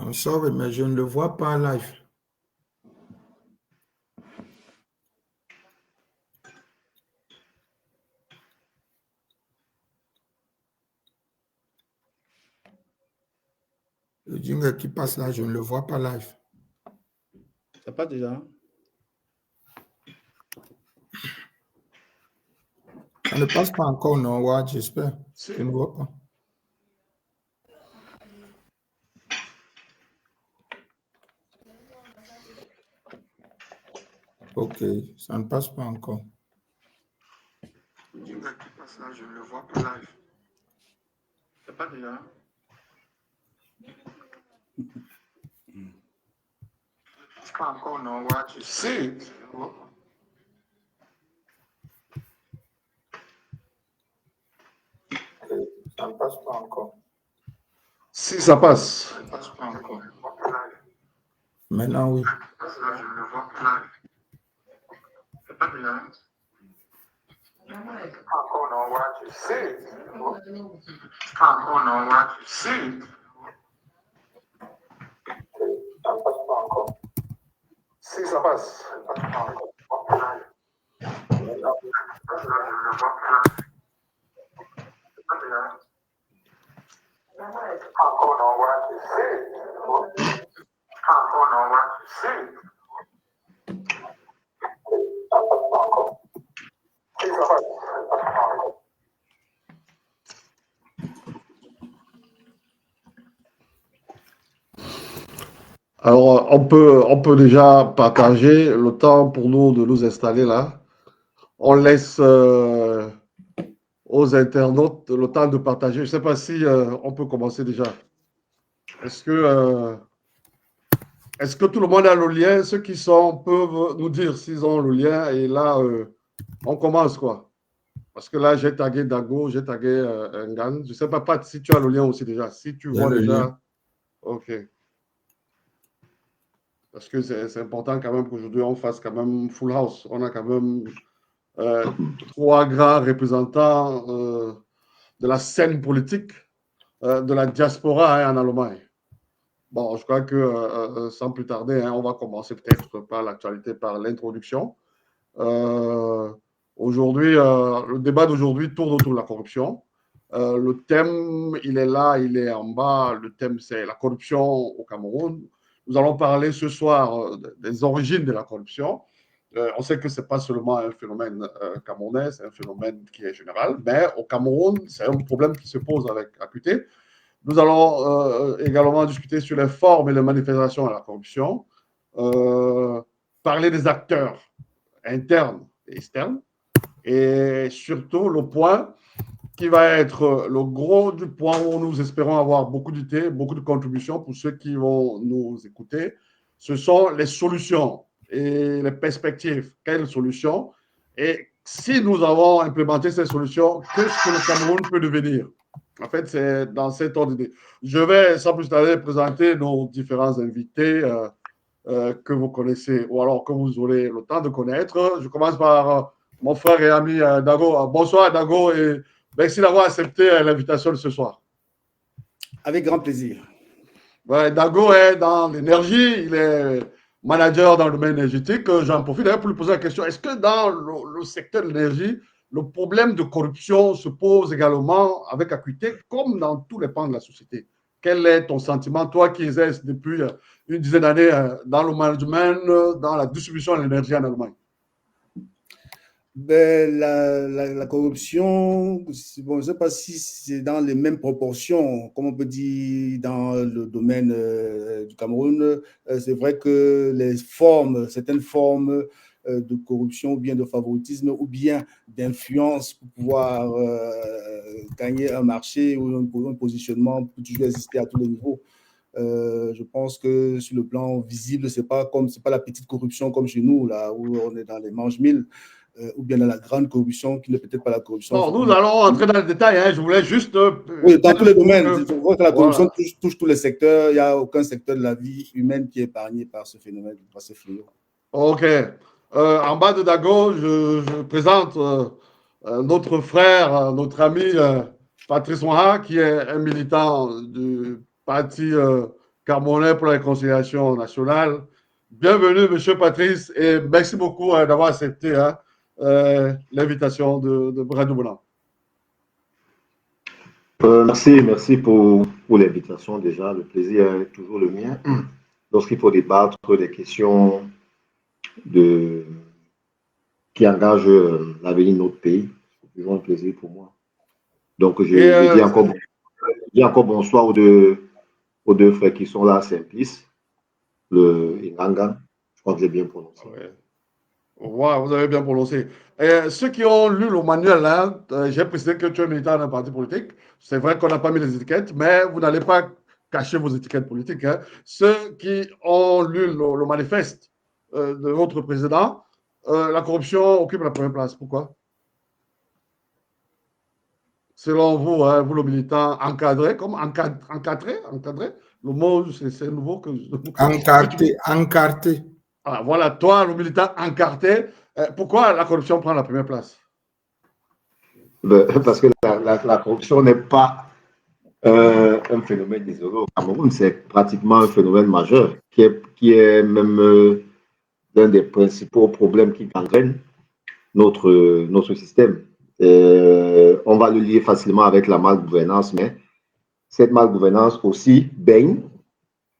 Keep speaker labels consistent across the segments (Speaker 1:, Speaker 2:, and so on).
Speaker 1: I'm sorry, mais je ne le vois pas en live. Le jingle qui passe là, je ne le vois pas live.
Speaker 2: Ça passe déjà?
Speaker 1: Ça ne passe pas encore, non, ouais, j'espère. Je ne vois pas. Ok, ça ne passe pas encore. Le jingle qui passe là, je ne le vois pas live.
Speaker 2: Ça passe déjà?
Speaker 1: C'est pas encore, non, ouais, j'espère.
Speaker 2: Si.
Speaker 1: Ça ne passe pas encore.
Speaker 2: Si, ça passe.
Speaker 1: Ça ne passe pas encore. Maintenant, oui. Là, je ne le vois pas live. C'est pas bien. C'est pas encore, non, ouais, j'espère. C'est pas encore, non, ouais, j'espère. Ça ne passe pas encore.
Speaker 2: Si, ça passe.
Speaker 1: Ça ne passe pas encore. Maintenant, oui. Là, je ne le vois pas live. C'est pas bien. C'est pas encore, non, ouais, j'espère. C'est pas encore, non, ouais, j'espère. Ça ne passe pas encore. Si, ça passe. Ça ne passe pas encore.
Speaker 2: Alors, on peut déjà partager le temps pour nous de nous installer là. On laisse aux internautes le temps de partager. Je ne sais pas si on peut commencer déjà. Est-ce que tout le monde a le lien? Ceux qui sont peuvent nous dire s'ils ont le lien. Et là, on commence quoi. Parce que là, j'ai tagué Dago, j'ai tagué Ngan. Je ne sais pas, Pat, si tu as le lien aussi déjà. Si tu vois déjà.
Speaker 1: Lien.
Speaker 2: OK. Parce que c'est important quand même qu'aujourd'hui, on fasse quand même full house. On a quand même 3 grands représentants de la scène politique de la diaspora en Allemagne. Bon, je crois que sans plus tarder, on va commencer peut-être par l'actualité, par l'introduction. Aujourd'hui, le débat d'aujourd'hui tourne autour de la corruption. Le thème, il est là, il est en bas. Le thème, c'est la corruption au Cameroun. Nous allons parler ce soir des origines de la corruption. On sait que ce n'est pas seulement un phénomène camerounais, c'est un phénomène qui est général, mais au Cameroun, c'est un problème qui se pose avec acuité. Nous allons également discuter sur les formes et les manifestations de la corruption, parler des acteurs internes et externes, et surtout le point qui va être le gros du point où nous espérons avoir beaucoup d'idées, beaucoup de contributions pour ceux qui vont nous écouter. Ce sont les solutions et les perspectives. Quelles solutions? Et si nous avons implémenté ces solutions, qu'est-ce que le Cameroun peut devenir? En fait, c'est dans cet ordre d'idée. Je vais sans plus tarder présenter nos différents invités que vous connaissez ou alors que vous aurez le temps de connaître. Je commence par mon frère et ami Dago. Bonsoir Dago et merci d'avoir accepté l'invitation de ce soir.
Speaker 3: Avec grand plaisir.
Speaker 2: Ouais, Dago est dans l'énergie, il est manager dans le domaine énergétique. J'en profite d'ailleurs pour lui poser la question, est-ce que dans le secteur de l'énergie, le problème de corruption se pose également avec acuité, comme dans tous les pans de la société? Quel est ton sentiment, toi qui exerces depuis une dizaine d'années dans le management, dans la distribution de l'énergie en Allemagne?
Speaker 3: Ben, la corruption, bon, je ne sais pas si c'est dans les mêmes proportions, comme on peut dire dans le domaine du Cameroun. C'est vrai que certaines formes de corruption ou bien de favoritisme ou bien d'influence pour pouvoir gagner un marché ou un positionnement peut toujours exister à tous les niveaux. Je pense que sur le plan visible, c'est pas la petite corruption comme chez nous, là, où on est dans les mange-mille. Ou bien dans la grande corruption, qui n'est peut-être pas la corruption.
Speaker 2: Non, nous allons entrer dans le détail. Hein. Je voulais juste.
Speaker 3: Oui, dans tous les domaines. Je vois que la corruption
Speaker 2: voilà.
Speaker 3: touche tous les secteurs. Il n'y a aucun secteur de la vie humaine qui est épargné par ce phénomène, par ce fléau.
Speaker 2: OK. En bas de Dago, je présente notre frère, notre ami Patrice Moha, qui est un militant du parti camerounais pour la réconciliation nationale. Bienvenue, M. Patrice, et merci beaucoup d'avoir accepté l'invitation de Radio Bonan.
Speaker 4: Merci pour l'invitation déjà. Le plaisir est toujours le mien. Lorsqu'il faut débattre des questions qui engagent l'avenir de notre pays, c'est toujours un plaisir pour moi. Donc, je dis encore bonsoir aux deux frères qui sont là à Saint-Pice, le Inganga. Je crois que j'ai bien prononcé.
Speaker 2: Ouais. Wow, vous avez bien prononcé. Et ceux qui ont lu le manuel, j'ai précisé que tu es militant d'un parti politique. C'est vrai qu'on n'a pas mis les étiquettes, mais vous n'allez pas cacher vos étiquettes politiques. Ceux qui ont lu le manifeste de votre président, la corruption occupe la première place. Pourquoi? Selon vous, vous le militant encadré, comme encadré, le mot c'est nouveau que
Speaker 5: encarté.
Speaker 2: Ah, voilà, toi, le militant encarté, pourquoi la corruption prend la première place?
Speaker 4: Parce que la corruption n'est pas un phénomène isolé au Cameroun, c'est pratiquement un phénomène majeur qui est même l'un des principaux problèmes qui gangrènent notre système. On va le lier facilement avec la malgouvernance, mais cette malgouvernance aussi baigne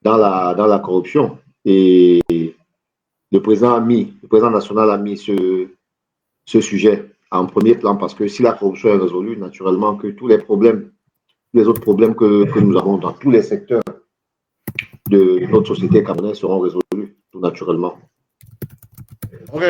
Speaker 4: dans la corruption. Et le président national a mis ce sujet en premier plan parce que si la corruption est résolue, naturellement que tous les autres problèmes que nous avons dans tous les secteurs de notre société camerounaise seront résolus tout naturellement.
Speaker 2: Ok,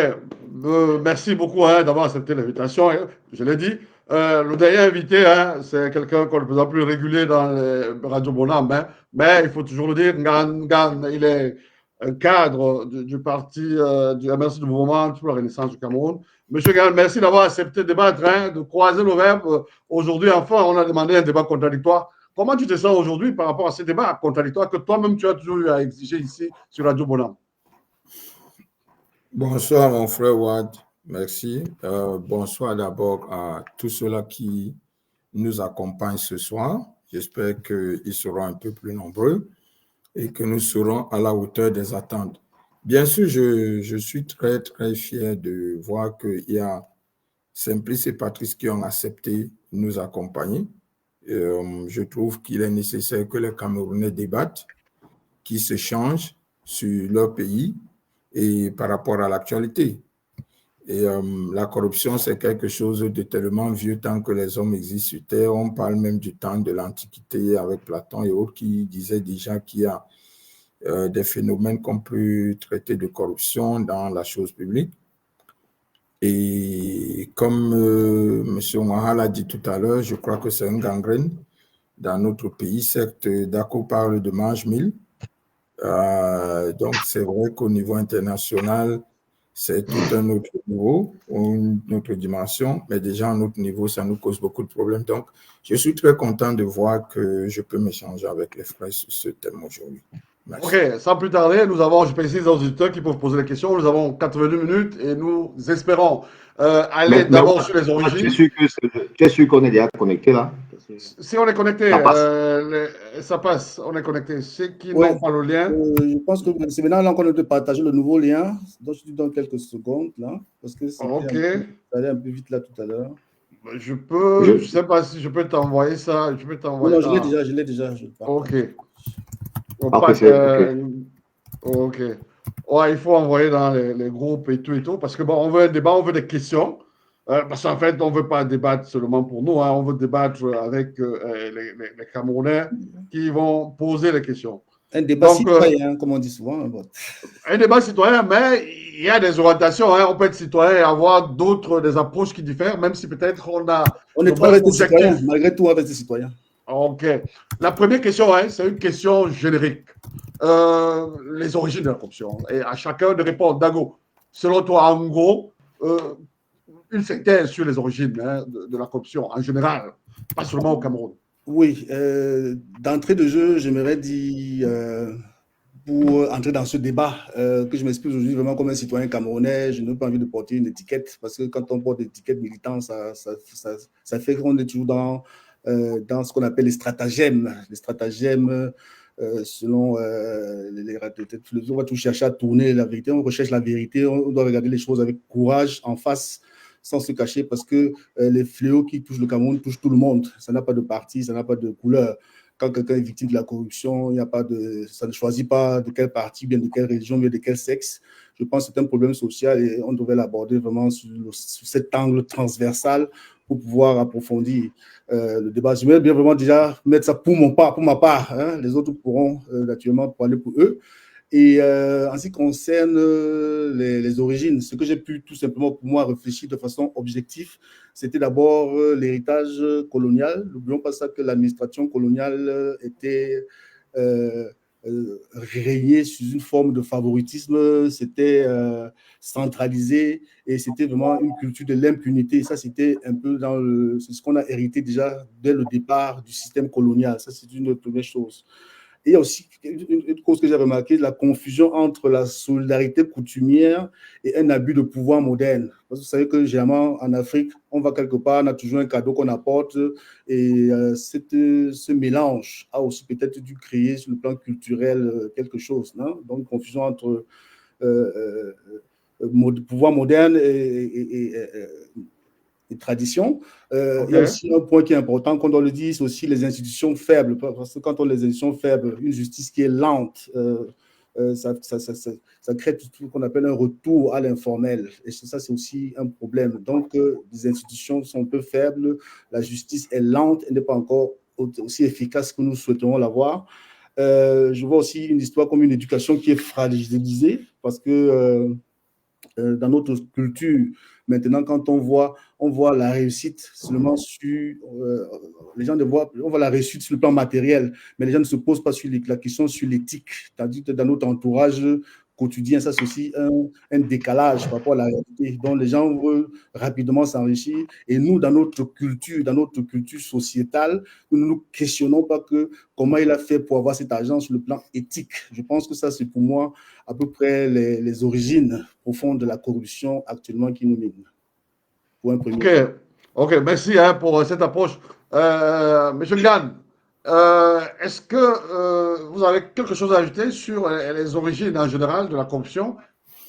Speaker 2: merci beaucoup d'avoir accepté l'invitation. Je l'ai dit, le dernier invité, c'est quelqu'un qu'on ne peut plus régulier dans les Radio Bonham, mais il faut toujours le dire, Ngan, il est un cadre du parti du MRC du mouvement pour la Renaissance du Cameroun. Monsieur Ngan, merci d'avoir accepté de débattre, de croiser le verbe. Aujourd'hui, enfin, on a demandé un débat contradictoire. Comment tu te sens aujourd'hui par rapport à ces débats contradictoires que toi-même tu as toujours eu à exiger ici sur Radio Bonham?
Speaker 5: Bonsoir mon frère Wad, merci. Bonsoir d'abord à tous ceux-là qui nous accompagnent ce soir. J'espère qu'ils seront un peu plus nombreux et que nous serons à la hauteur des attentes. Bien sûr, je suis très, très fier de voir qu'il y a Simplice et Patrice qui ont accepté de nous accompagner. Je trouve qu'il est nécessaire que les Camerounais débattent, qu'ils s'échangent sur leur pays et par rapport à l'actualité. Et la corruption, c'est quelque chose de tellement vieux tant que les hommes existent sur Terre. On parle même du temps de l'Antiquité avec Platon et autres qui disaient déjà qu'il y a des phénomènes qu'on peut traiter de corruption dans la chose publique. Et comme M. Ouaha l'a dit tout à l'heure, je crois que c'est une gangrène dans notre pays. Certes, Dako parle de mange-mille. Donc, c'est vrai qu'au niveau international, c'est tout un autre niveau, une autre dimension, mais déjà à notre niveau, ça nous cause beaucoup de problèmes. Donc, je suis très content de voir que je peux m'échanger avec les frères sur ce thème aujourd'hui. Merci.
Speaker 2: Ok, sans plus tarder, je précise aux auditeurs qui peuvent poser des questions. Nous avons 82 minutes et nous espérons aller d'abord sur les origines.
Speaker 4: Tu es sûr qu'on est déjà connecté là?
Speaker 2: Si on est connecté, ça passe, on est connecté. Ceux qui n'ont pas le lien.
Speaker 3: Je pense que c'est maintenant qu'on doit partager le nouveau lien. Donc, je te donne quelques secondes là. Parce que ça allait un peu vite là tout à l'heure.
Speaker 2: Je ne sais pas si je peux t'envoyer ça. Je peux t'envoyer.
Speaker 3: Non, je l'ai déjà.
Speaker 2: Ok. Ok. Ouais, il faut envoyer dans les groupes et tout, parce que bon, on veut un débat, on veut des questions. Parce qu'en fait, on ne veut pas débattre seulement pour nous, on veut débattre avec les Camerounais qui vont poser les questions.
Speaker 3: Un débat citoyen, comme on dit souvent.
Speaker 2: Un débat citoyen, mais il y a des orientations. On peut être citoyen et avoir des approches qui diffèrent, même si peut-être
Speaker 3: on est trois restés citoyens, malgré tout, on reste citoyens.
Speaker 2: Ok. La première question, c'est une question générique. Les origines de la corruption. Et à chacun de répondre. Dago, selon toi, en gros, une synthèse sur les origines de la corruption en général, pas seulement au Cameroun.
Speaker 3: Oui. D'entrée de jeu, j'aimerais dire, pour entrer dans ce débat, que je m'exprime aujourd'hui vraiment comme un citoyen camerounais, je n'ai pas envie de porter une étiquette, parce que quand on porte une étiquette militante, ça fait qu'on est toujours dans ce qu'on appelle les stratagèmes selon on va tout chercher à tourner la vérité, on recherche la vérité, on doit regarder les choses avec courage en face, sans se cacher, parce que les fléaux qui touchent le Cameroun touchent tout le monde. Ça n'a pas de parti, ça n'a pas de couleur. Quand quelqu'un est victime de la corruption, il n'y a pas de, ça ne choisit pas de quel parti, bien de quelle religion, bien de quel sexe. Je pense que c'est un problème social et on devait l'aborder vraiment sous cet angle transversal pour pouvoir approfondir le débat. J'aimerais bien vraiment déjà mettre ça pour ma part. Hein. Les autres pourront naturellement parler pour eux. Et en ce qui concerne les origines, ce que j'ai pu tout simplement pour moi réfléchir de façon objective, c'était d'abord l'héritage colonial. N'oublions pas ça que l'administration coloniale était régnait sous une forme de favoritisme, c'était centralisé et c'était vraiment une culture de l'impunité. Ça, c'était un peu c'est ce qu'on a hérité déjà dès le départ du système colonial. Ça, c'est une première chose. Et il y a aussi une cause que j'ai remarqué, la confusion entre la solidarité coutumière et un abus de pouvoir moderne. Parce que vous savez que généralement en Afrique, on va quelque part, on a toujours un cadeau qu'on apporte et ce mélange a aussi peut-être dû créer sur le plan culturel quelque chose. Non? Donc, une confusion entre pouvoir moderne et tradition. Okay. Il y a aussi un point qui est important, quand on le dit, c'est aussi les institutions faibles. Parce que quand on a les institutions faibles, une justice qui est lente, ça crée tout ce qu'on appelle un retour à l'informel. Et ça, c'est aussi un problème. Donc, les institutions sont un peu faibles, la justice est lente, elle n'est pas encore aussi efficace que nous souhaiterions l'avoir. Je vois aussi une histoire comme une éducation qui est fragilisée, parce que dans notre culture, maintenant, quand on voit la réussite seulement sur... les gens on voit la réussite sur le plan matériel, mais les gens ne se posent pas sur la question sur l'éthique. Tandis que dans notre entourage quotidien, ça c'est aussi un décalage par rapport à la réalité. Donc les gens veulent rapidement s'enrichir. Et nous, dans notre culture sociétale, nous ne nous questionnons pas que comment il a fait pour avoir cet argent sur le plan éthique. Je pense que ça, c'est pour moi à peu près les origines profondes de la corruption actuellement qui nous mine.
Speaker 2: Ok, merci pour cette approche. Monsieur Gann, est-ce que vous avez quelque chose à ajouter sur les origines en général de la corruption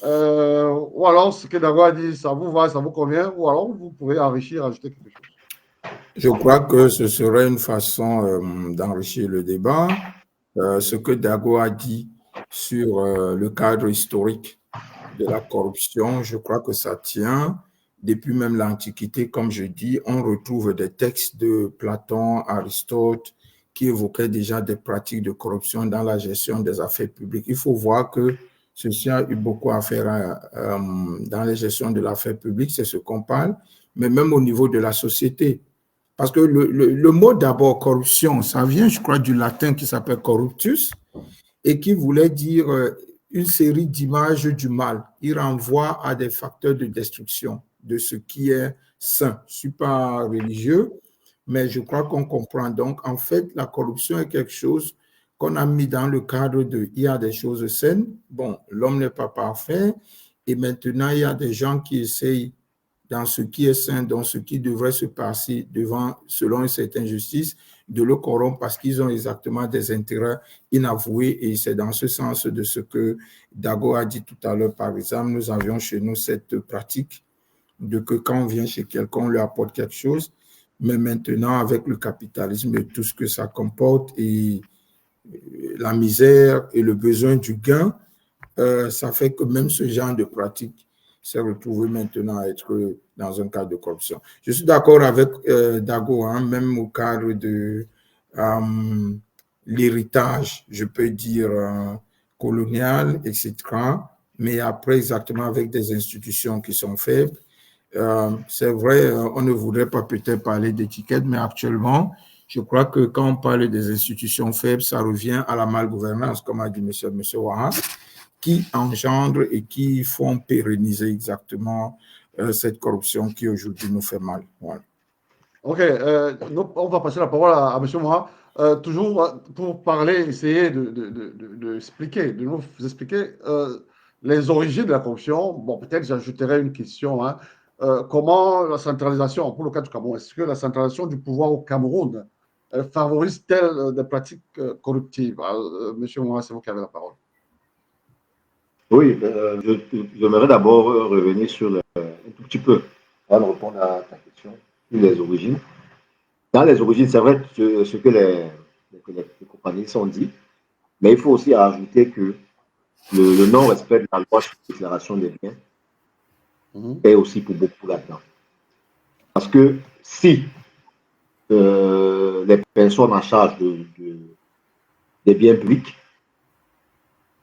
Speaker 2: ou alors ce que Dago a dit, ça vous va, ça vous convient, ou alors vous pouvez enrichir, ajouter quelque chose?
Speaker 5: Je crois que ce serait une façon d'enrichir le débat. Ce que Dago a dit sur le cadre historique de la corruption, je crois que ça tient. Depuis même l'Antiquité, comme je dis, on retrouve des textes de Platon, Aristote, qui évoquaient déjà des pratiques de corruption dans la gestion des affaires publiques. Il faut voir que ceci a eu beaucoup à faire dans la gestion de l'affaire publique, c'est ce qu'on parle, mais même au niveau de la société. Parce que le mot d'abord corruption, ça vient, je crois, du latin qui s'appelle corruptus et qui voulait dire une série d'images du mal. Il renvoie à des facteurs de destruction de ce qui est sain. Je ne suis pas religieux, mais je crois qu'on comprend. Donc, en fait, la corruption est quelque chose qu'on a mis dans le cadre de « il y a des choses saines ». Bon, l'homme n'est pas parfait et maintenant, il y a des gens qui essayent dans ce qui est sain, dans ce qui devrait se passer devant, selon une certaine justice, de le corrompre parce qu'ils ont exactement des intérêts inavoués. Et c'est dans ce sens de ce que Dago a dit tout à l'heure. Par exemple, nous avions chez nous cette pratique de que quand on vient chez quelqu'un, on lui apporte quelque chose. Mais maintenant, avec le capitalisme et tout ce que ça comporte et la misère et le besoin du gain, ça fait que même ce genre de pratique s'est retrouvé maintenant à être dans un cadre de corruption. Je suis d'accord avec Dago, même au cadre de l'héritage, je peux dire, colonial, etc. Mais après, exactement avec des institutions qui sont faibles. C'est vrai, on ne voudrait pas peut-être parler d'étiquette, mais actuellement, je crois que quand on parle des institutions faibles, ça revient à la malgouvernance, comme a dit M. Wahab, qui engendrent et qui font pérenniser exactement cette corruption qui aujourd'hui nous fait mal. Voilà.
Speaker 2: Ok, on va passer la parole à M. Moha. Toujours pour parler, essayer de expliquer, de nous expliquer les origines de la corruption. Bon, peut-être j'ajouterai une question. Comment la centralisation, pour le cas du Cameroun, est-ce que la centralisation du pouvoir au Cameroun favorise-t-elle des pratiques corruptives? Monsieur Moura, c'est vous qui avez la parole.
Speaker 4: Oui, j'aimerais d'abord revenir sur un tout petit peu, avant de répondre à ta question, sur les origines. Dans les origines, c'est vrai ce que les compagnies ont dit, mais il faut aussi ajouter que le non-respect de la loi sur la déclaration des biens est aussi pour beaucoup là-dedans. Parce que si les personnes en charge des biens publics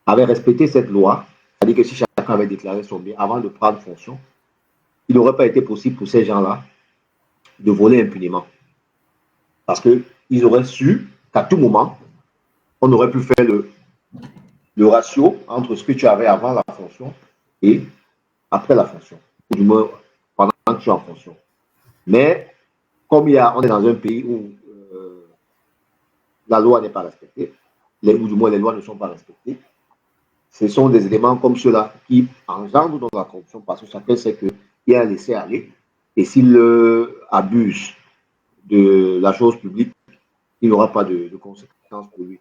Speaker 4: avaient respecté cette loi, c'est-à-dire que si chacun avait déclaré son bien avant de prendre fonction, il n'aurait pas été possible pour ces gens-là de voler impunément. Parce qu'ils auraient su qu'à tout moment, on aurait pu faire le ratio entre ce que tu avais avant la fonction et après la fonction, ou du moins pendant que tu es en fonction. Mais comme on est dans un pays où la loi n'est pas respectée, ou du moins les lois ne sont pas respectées, ce sont des éléments comme ceux-là qui engendrent dans la corruption parce que chacun sait qu'il y a un laisser-aller et s'il abuse de la chose publique, il n'aura pas de conséquences pour lui.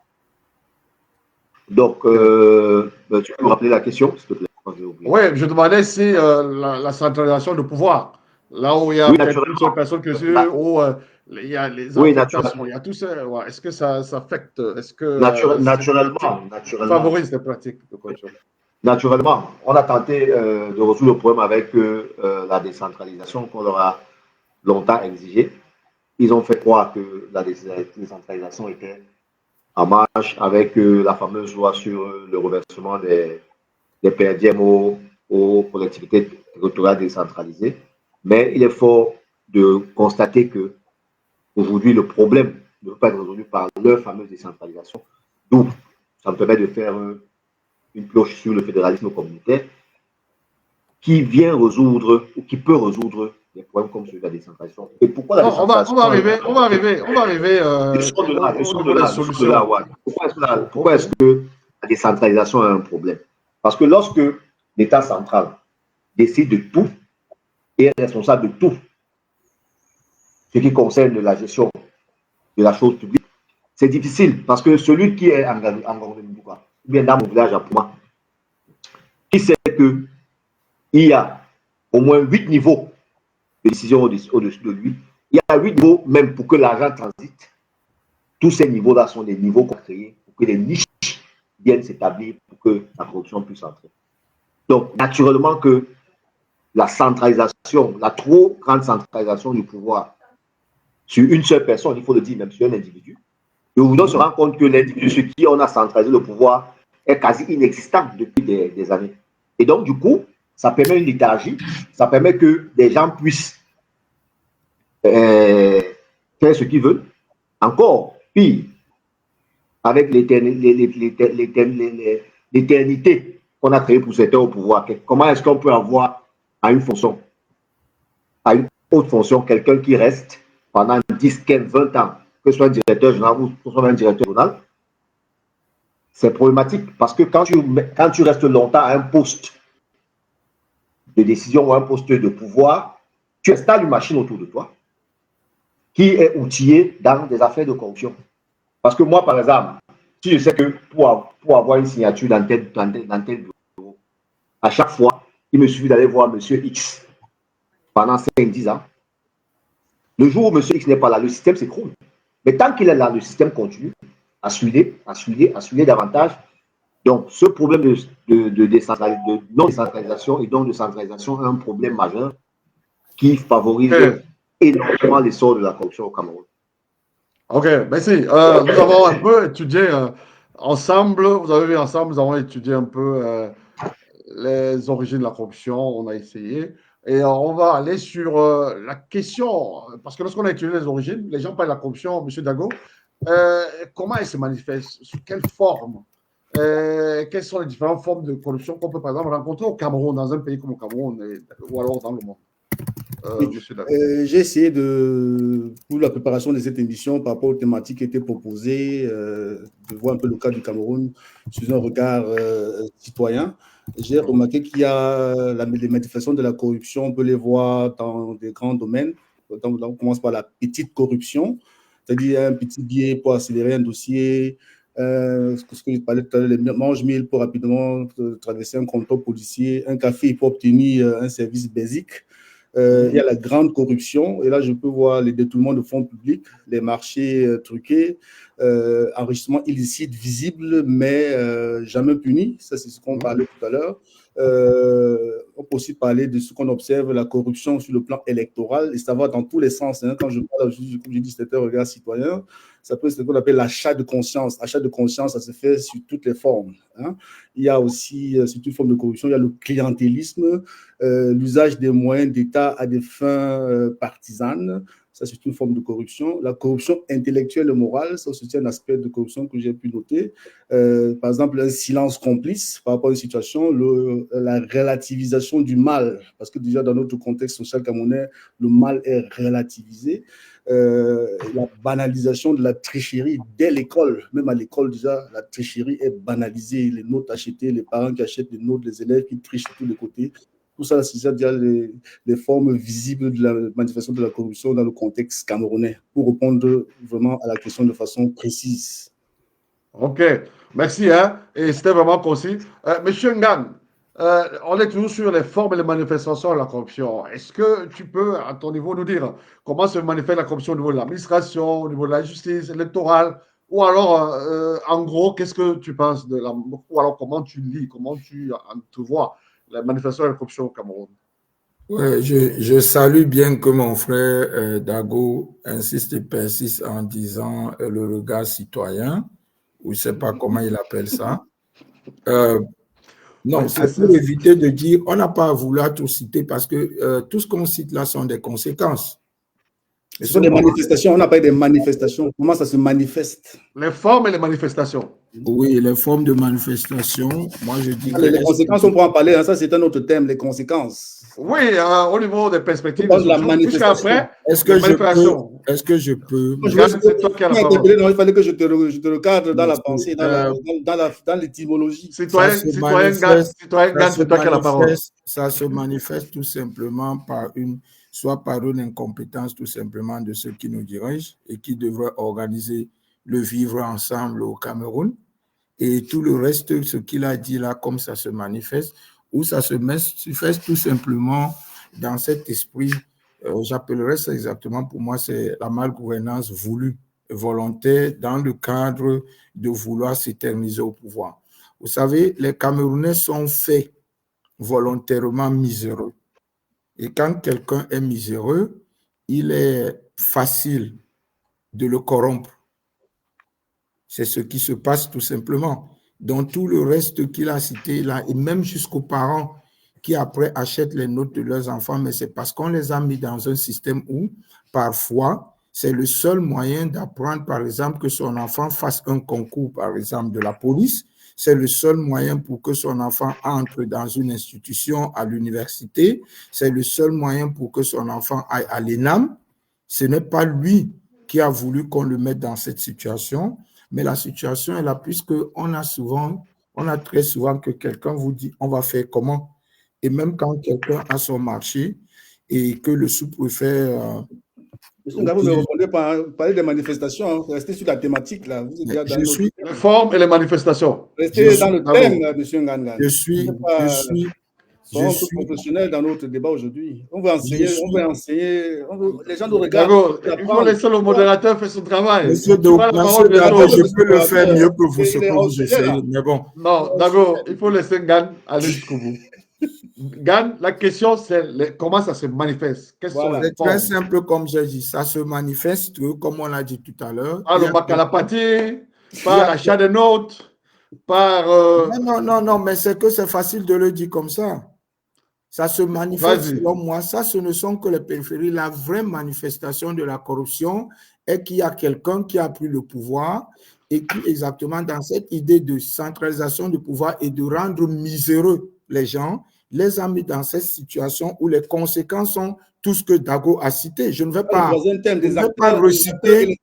Speaker 4: Donc, tu peux me rappeler la question, s'il te plaît?
Speaker 2: Oui, je demandais si la centralisation de pouvoir, là où il y a une seule personne que c'est, où il y a les affectations, il y a tout ça, est-ce que ça affecte, est-ce que
Speaker 4: naturellement,
Speaker 2: favorise les pratiques de corruption?
Speaker 4: Naturellement, on a tenté de résoudre le problème avec la décentralisation qu'on leur a longtemps exigée. Ils ont fait croire que la décentralisation était en marche avec la fameuse loi sur le reversement des PRDM aux collectivités territoriales décentralisées. Mais il est fort de constater que aujourd'hui, le problème ne peut pas être résolu par leur fameuse décentralisation. Donc, ça me permet de faire une cloche sur le fédéralisme communautaire qui vient résoudre ou qui peut résoudre des problèmes comme celui de la décentralisation. Et pourquoi la décentralisation?
Speaker 2: On va arriver
Speaker 4: Pourquoi est-ce que la décentralisation a un problème? Parce que lorsque l'État central décide de tout et est responsable de tout ce qui concerne la gestion de la chose publique, c'est difficile parce que celui qui est en Gouvernement, ou bien dans mon village à Pouma, qui sait qu'il y a au moins 8 niveaux de décision au-dessus de lui, il y a 8 niveaux même pour que l'argent transite. Tous ces niveaux-là sont des niveaux qu'on a créés pour que les niches viennent s'établir pour que la corruption puisse entrer. Donc, naturellement que la centralisation, la trop grande centralisation du pouvoir sur une seule personne, il faut le dire, même sur un individu, et aujourd'hui, on se rend compte que l'individu sur qui on a centralisé le pouvoir est quasi inexistant depuis des années. Et donc, du coup, ça permet une léthargie, ça permet que des gens puissent faire ce qu'ils veulent. Encore pire, avec l'éternité qu'on a créée pour certains au pouvoir. Comment est-ce qu'on peut avoir à une fonction, à une autre fonction, quelqu'un qui reste pendant 10, 15, 20 ans, que ce soit un directeur général ou que ce soit un directeur journal? C'est problématique parce que quand tu restes longtemps à un poste de décision ou un poste de pouvoir, tu installes une machine autour de toi qui est outillée dans des affaires de corruption. Parce que moi, par exemple, si je sais que pour avoir une signature dans tel bureau, à chaque fois, il me suffit d'aller voir M. X pendant 5-10 ans. Le jour où M. X n'est pas là, le système s'écroule. Mais tant qu'il est là, le système continue à souiller davantage. Donc, ce problème de non-décentralisation et donc de centralisation est un problème majeur qui favorise énormément l'essor de la corruption au Cameroun.
Speaker 2: Ok, merci. Nous avons un peu étudié ensemble, vous avez vu ensemble, nous avons étudié un peu les origines de la corruption, on a essayé. Et on va aller sur la question, parce que lorsqu'on a étudié les origines, les gens parlent de la corruption, M. Dago, comment elle se manifeste, sous quelle forme, quelles sont les différentes formes de corruption qu'on peut par exemple rencontrer au Cameroun, dans un pays comme le Cameroun, ou alors dans le monde?
Speaker 3: J'ai essayé pour la préparation de cette émission, par rapport aux thématiques qui étaient proposées, de voir un peu le cas du Cameroun sous un regard citoyen. J'ai remarqué qu'il y a les manifestations de la corruption, on peut les voir dans des grands domaines. On commence par la petite corruption, c'est-à-dire un petit billet pour accélérer un dossier, ce que je parlais tout à l'heure, les mange-mille pour rapidement traverser un contrôle policier, un café pour obtenir un service basique. Il y a la grande corruption, et là, je peux voir les détournements de fonds publics, les marchés truqués, enrichissement illicite visible, mais jamais puni. Ça, c'est ce qu'on parlait tout à l'heure. On peut aussi parler de ce qu'on observe, la corruption sur le plan électoral, et ça va dans tous les sens. Hein. Quand je parle, comme je dis, c'est un regard citoyen, ça peut être ce qu'on appelle l'achat de conscience. Achat de conscience, ça se fait sur toutes les formes. Hein. Il y a aussi, c'est une forme de corruption, il y a le clientélisme, l'usage des moyens d'État à des fins partisanes. Ça, c'est une forme de corruption. La corruption intellectuelle et morale, ça aussi, c'est un aspect de corruption que j'ai pu noter. Par exemple, un silence complice par rapport à une situation, la relativisation du mal, parce que déjà dans notre contexte social camerounais, le mal est relativisé. La banalisation de la tricherie dès l'école, même à l'école déjà, la tricherie est banalisée. Les notes achetées, les parents qui achètent des notes, les élèves qui trichent de tous les côtés. Tout ça, c'est déjà les formes visibles de la manifestation de la corruption dans le contexte camerounais, pour répondre vraiment à la question de façon précise.
Speaker 2: Ok, merci. Hein? Et c'était vraiment concis. Monsieur Ngan, on est toujours sur les formes et les manifestations de la corruption. Est-ce que tu peux, à ton niveau, nous dire comment se manifeste la corruption au niveau de l'administration, au niveau de la justice électorale, ou alors, en gros, qu'est-ce que tu penses ou alors comment tu lis, comment tu entrevois la manifestation de la corruption au Cameroun?
Speaker 5: Ouais, je salue bien que mon frère Dago insiste et persiste en disant le regard citoyen, ou je ne sais pas comment il appelle ça. Non, c'est pour éviter de dire, on n'a pas à vouloir tout citer parce que tout ce qu'on cite là sont des conséquences.
Speaker 3: Ce sont des manifestations, on n'a pas des manifestations. Comment ça se manifeste?
Speaker 2: Les formes et les manifestations.
Speaker 5: Oui, les formes de manifestation. Moi, je dis que
Speaker 3: les conséquences, on pourra en parler, hein, ça c'est un autre thème, les conséquences.
Speaker 2: Oui, au niveau des perspectives.
Speaker 3: La manifestation.
Speaker 5: Est-ce que je peux
Speaker 2: c'est toi qui as la parole.
Speaker 3: Non, il fallait que je te recadre dans la pensée, dans l'étymologie.
Speaker 2: Citoyen Gan, c'est toi qui as la parole.
Speaker 5: Ça se manifeste tout simplement soit par une incompétence tout simplement de ceux qui nous dirigent et qui devraient organiser le vivre ensemble au Cameroun. Et tout le reste, ce qu'il a dit là, comme ça se manifeste, ou ça se manifeste tout simplement dans cet esprit, j'appellerais ça exactement, pour moi, c'est la malgouvernance voulue, volontaire, dans le cadre de vouloir s'éterniser au pouvoir. Vous savez, les Camerounais sont faits volontairement miséreux. Et quand quelqu'un est miséreux, il est facile de le corrompre. C'est ce qui se passe tout simplement. Dans tout le reste qu'il a cité là, et même jusqu'aux parents qui après achètent les notes de leurs enfants, mais c'est parce qu'on les a mis dans un système où, parfois, c'est le seul moyen d'apprendre, par exemple, que son enfant fasse un concours, par exemple, de la police. C'est le seul moyen pour que son enfant entre dans une institution à l'université. C'est le seul moyen pour que son enfant aille à l'ENAM. Ce n'est pas lui qui a voulu qu'on le mette dans cette situation. Mais la situation est là, puisqu'on a très souvent que quelqu'un vous dit on va faire comment. Et même quand quelqu'un a son marché et que le sous-préfet.
Speaker 3: Monsieur Ngabou, vous répondez par parler des manifestations, hein. Restez sur la thématique là. Vous êtes
Speaker 2: les formes et les manifestations.
Speaker 3: Restez dans le thème, là, monsieur Ngan.
Speaker 5: Je suis
Speaker 3: professionnel dans notre débat aujourd'hui. On veut enseigner, les gens nous regardent.
Speaker 2: Il faut laisser le modérateur faire son travail.
Speaker 5: Monsieur Dago, je peux le faire mieux que vous, ce que vous essayez, mais bon.
Speaker 2: Non, Dago, il faut laisser Ngan aller jusqu'au bout. Gan, la question, c'est comment ça se manifeste.
Speaker 5: C'est très simple, comme j'ai dit. Ça se manifeste, comme on l'a dit tout à l'heure.
Speaker 2: Par le bac à la pâté, par l'achat de notes, par...
Speaker 5: Non, mais c'est que c'est facile de le dire comme ça. Ça se manifeste, selon moi. Ça, ce ne sont que les périphéries. La vraie manifestation de la corruption est qu'il y a quelqu'un qui a pris le pouvoir et qui, exactement dans cette idée de centralisation du pouvoir et de rendre miséreux les gens, les a mis dans cette situation où les conséquences sont tout ce que Dago a cité. Je ne vais pas reciter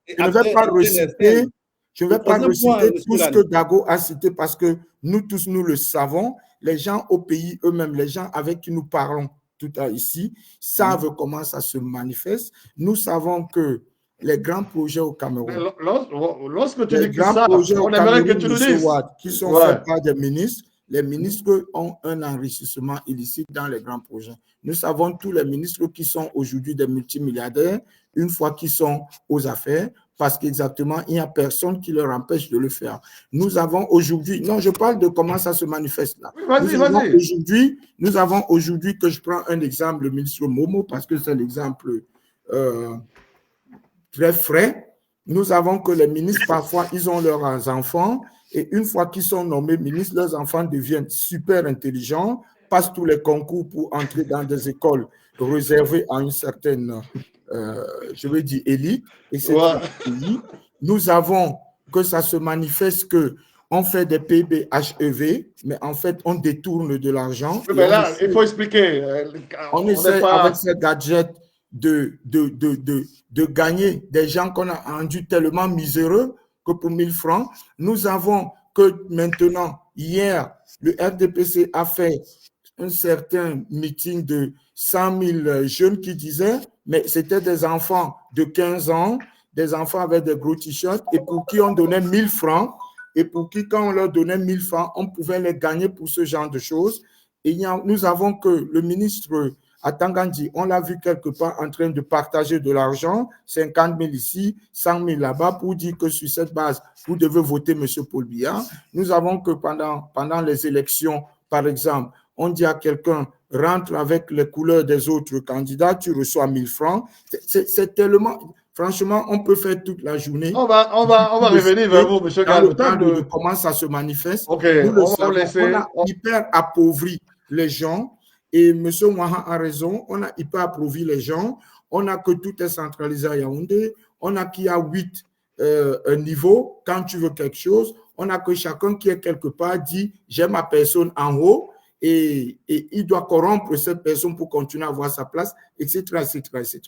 Speaker 5: tout ce que Dago a cité parce que nous tous, nous le savons. Les gens au pays eux-mêmes, les gens avec qui nous parlons tout à ici, savent comment ça se manifeste. Nous savons que les grands projets au Cameroun.
Speaker 2: Lorsque tu
Speaker 5: Les
Speaker 2: dis
Speaker 5: grands
Speaker 2: ça,
Speaker 5: projets au
Speaker 2: on aimerait que
Speaker 5: Cameroun,
Speaker 2: tu nous
Speaker 5: M.
Speaker 2: dises.
Speaker 5: Wade, qui sont faits par des ministres, les ministres ont un enrichissement illicite dans les grands projets. Nous savons tous les ministres qui sont aujourd'hui des multimilliardaires, une fois qu'ils sont aux affaires, parce qu'exactement, il n'y a personne qui leur empêche de le faire. Nous avons aujourd'hui, non, je parle de comment ça se manifeste là.
Speaker 2: Vas-y.
Speaker 5: Nous avons aujourd'hui, que je prends un exemple, le ministre Momo, parce que c'est l'exemple très frais. Nous avons que les ministres, parfois, ils ont leurs enfants, et une fois qu'ils sont nommés ministres, leurs enfants deviennent super intelligents, passent tous les concours pour entrer dans des écoles réservées à une certaine, je veux dire, élite. Et c'est pays. Nous avons que ça se manifeste qu'on fait des PIB HEV, mais en fait, on détourne de l'argent.
Speaker 2: Mais là, il faut expliquer.
Speaker 5: On essaie avec ces gadgets de gagner des gens qu'on a rendus tellement miséreux que pour 1000 francs. Nous avons que maintenant, hier, le RDPC a fait un certain meeting de 100 000 jeunes qui disaient, mais c'était des enfants de 15 ans, des enfants avec des gros t-shirts, et pour qui on donnait 1000 francs, et pour qui, quand on leur donnait 1000 francs, on pouvait les gagner pour ce genre de choses. Et nous avons que le ministre Atangandi, on l'a vu quelque part en train de partager de l'argent, 50 000 ici, 100 000 là-bas, pour dire que sur cette base, vous devez voter M. Paul Biya. Nous avons que pendant les élections, par exemple, on dit à quelqu'un, rentre avec les couleurs des autres candidats, tu reçois 1000 francs. C'est tellement... Franchement, on peut faire toute la journée.
Speaker 2: On va revenir vers vous, M.
Speaker 5: Dans le cadre de comment ça se manifeste.
Speaker 2: Ok,
Speaker 5: on a hyper appauvri les gens. Et M. Ouaha a raison, on a hyper appauvri les gens. On a que tout est centralisé à Yaoundé. On a qu'il y a 8 niveaux quand tu veux quelque chose. On a que chacun qui est quelque part dit j'ai ma personne en haut et il doit corrompre cette personne pour continuer à avoir sa place, etc., etc., etc.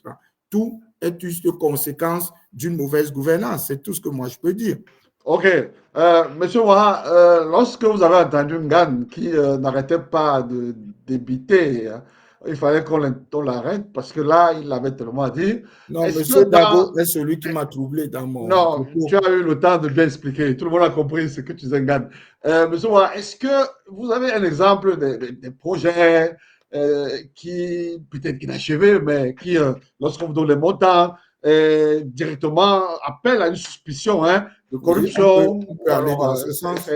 Speaker 5: Tout est juste conséquence d'une mauvaise gouvernance. C'est tout ce que moi je peux dire.
Speaker 2: Ok. Monsieur Ouaha, lorsque vous avez entendu Ngane qui n'arrêtait pas de débiter, hein, il fallait qu'on l'arrête parce que là, il avait tellement dit.
Speaker 5: Non, Monsieur Dago est celui qui m'a troublé dans mon...
Speaker 2: Non, tu as eu le temps de bien expliquer. Tout le monde a compris ce que tu disais, Ngane. Monsieur Ouaha, est-ce que vous avez un exemple des projets qui, peut-être inachevés, mais qui, lorsqu'on vous donne les montants, directement appellent à une suspicion de corruption?
Speaker 5: On peut aller dans ce sens.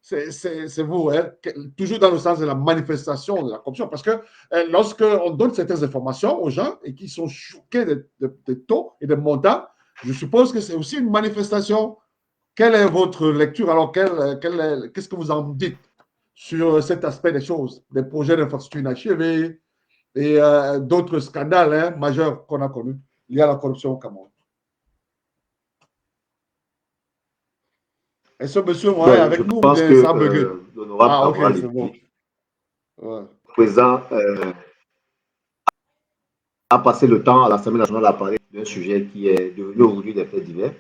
Speaker 2: C'est vous, hein, toujours dans le sens de la manifestation de la corruption, parce que lorsqu'on donne certaines informations aux gens et qu'ils sont choqués des taux et des montants, je suppose que c'est aussi une manifestation. Quelle est votre lecture? Alors, qu'est-ce que vous en dites sur cet aspect des choses, des projets d'infrastructure inachevés et d'autres scandales majeurs qu'on a connus liés à la corruption au Cameroun? Est-ce que monsieur Mohamed est avec nous?
Speaker 4: Je pense que
Speaker 2: l'honorable c'est bon.
Speaker 4: Le président a passé le temps à l'Assemblée nationale à parler d'un sujet qui est devenu aujourd'hui des faits divers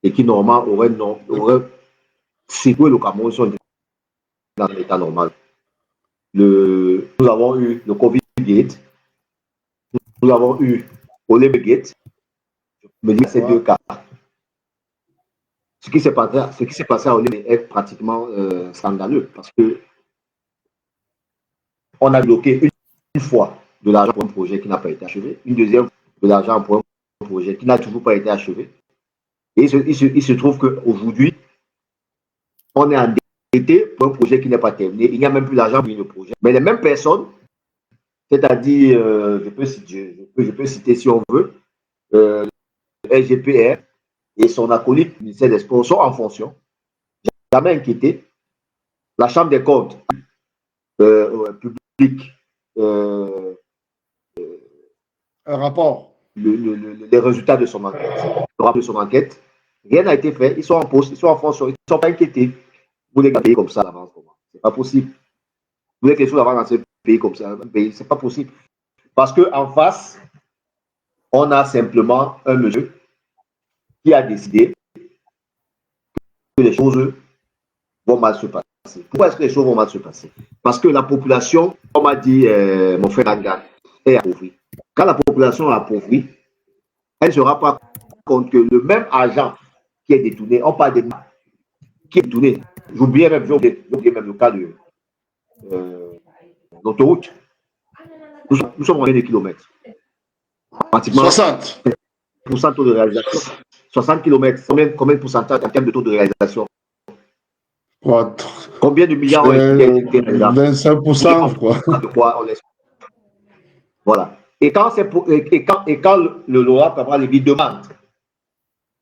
Speaker 4: et qui normalement aurait secoué le Cameroun si on était dans l'état normal. Nous avons eu le Covid-Gate, nous avons eu Olympe-Gate. Je me dis ces deux cas. Ce qui s'est passé à Olympe est pratiquement scandaleux parce que on a bloqué une fois de l'argent pour un projet qui n'a pas été achevé, une deuxième de l'argent pour un projet qui n'a toujours pas été achevé. Et il se trouve qu'aujourd'hui, on est endetté pour un projet qui n'est pas terminé. Il n'y a même plus d'argent pour le projet. Mais les mêmes personnes, c'est-à-dire, je peux citer si on veut, SGPR et son acolyte, ministère des Sports, sont en fonction. Jamais inquiété. La Chambre des comptes publique
Speaker 2: un rapport.
Speaker 4: Les résultats de son enquête. Le rapport de son enquête. Rien n'a été fait. Ils sont en poste, ils sont en fonction, ils ne sont pas inquiétés. Vous voulez payer comme ça l'avance, c'est pas possible. Vous voulez que les choses avancent dans ce pays comme ça, c'est pas possible. Parce qu'en face, on a simplement un monsieur qui a décidé que les choses vont mal se passer. Pourquoi est-ce que les choses vont mal se passer? Parce que la population, comme a dit mon frère Anga, est appauvrie. Quand la population est appauvrie, elle ne sera pas compte que le même argent qui est détourné, on parle de qui est détourné. J'oubliais même le cas de l'autoroute. Nous sommes en de kilomètres. Pratiquement
Speaker 2: 60.
Speaker 4: taux de réalisation. 60 km, combien de pourcentage en termes de taux de réalisation?
Speaker 2: Quoi,
Speaker 4: Combien de milliards ont été réalisés?
Speaker 2: 25%, quoi.
Speaker 4: Voilà. Et quand le Laurent Kabila demande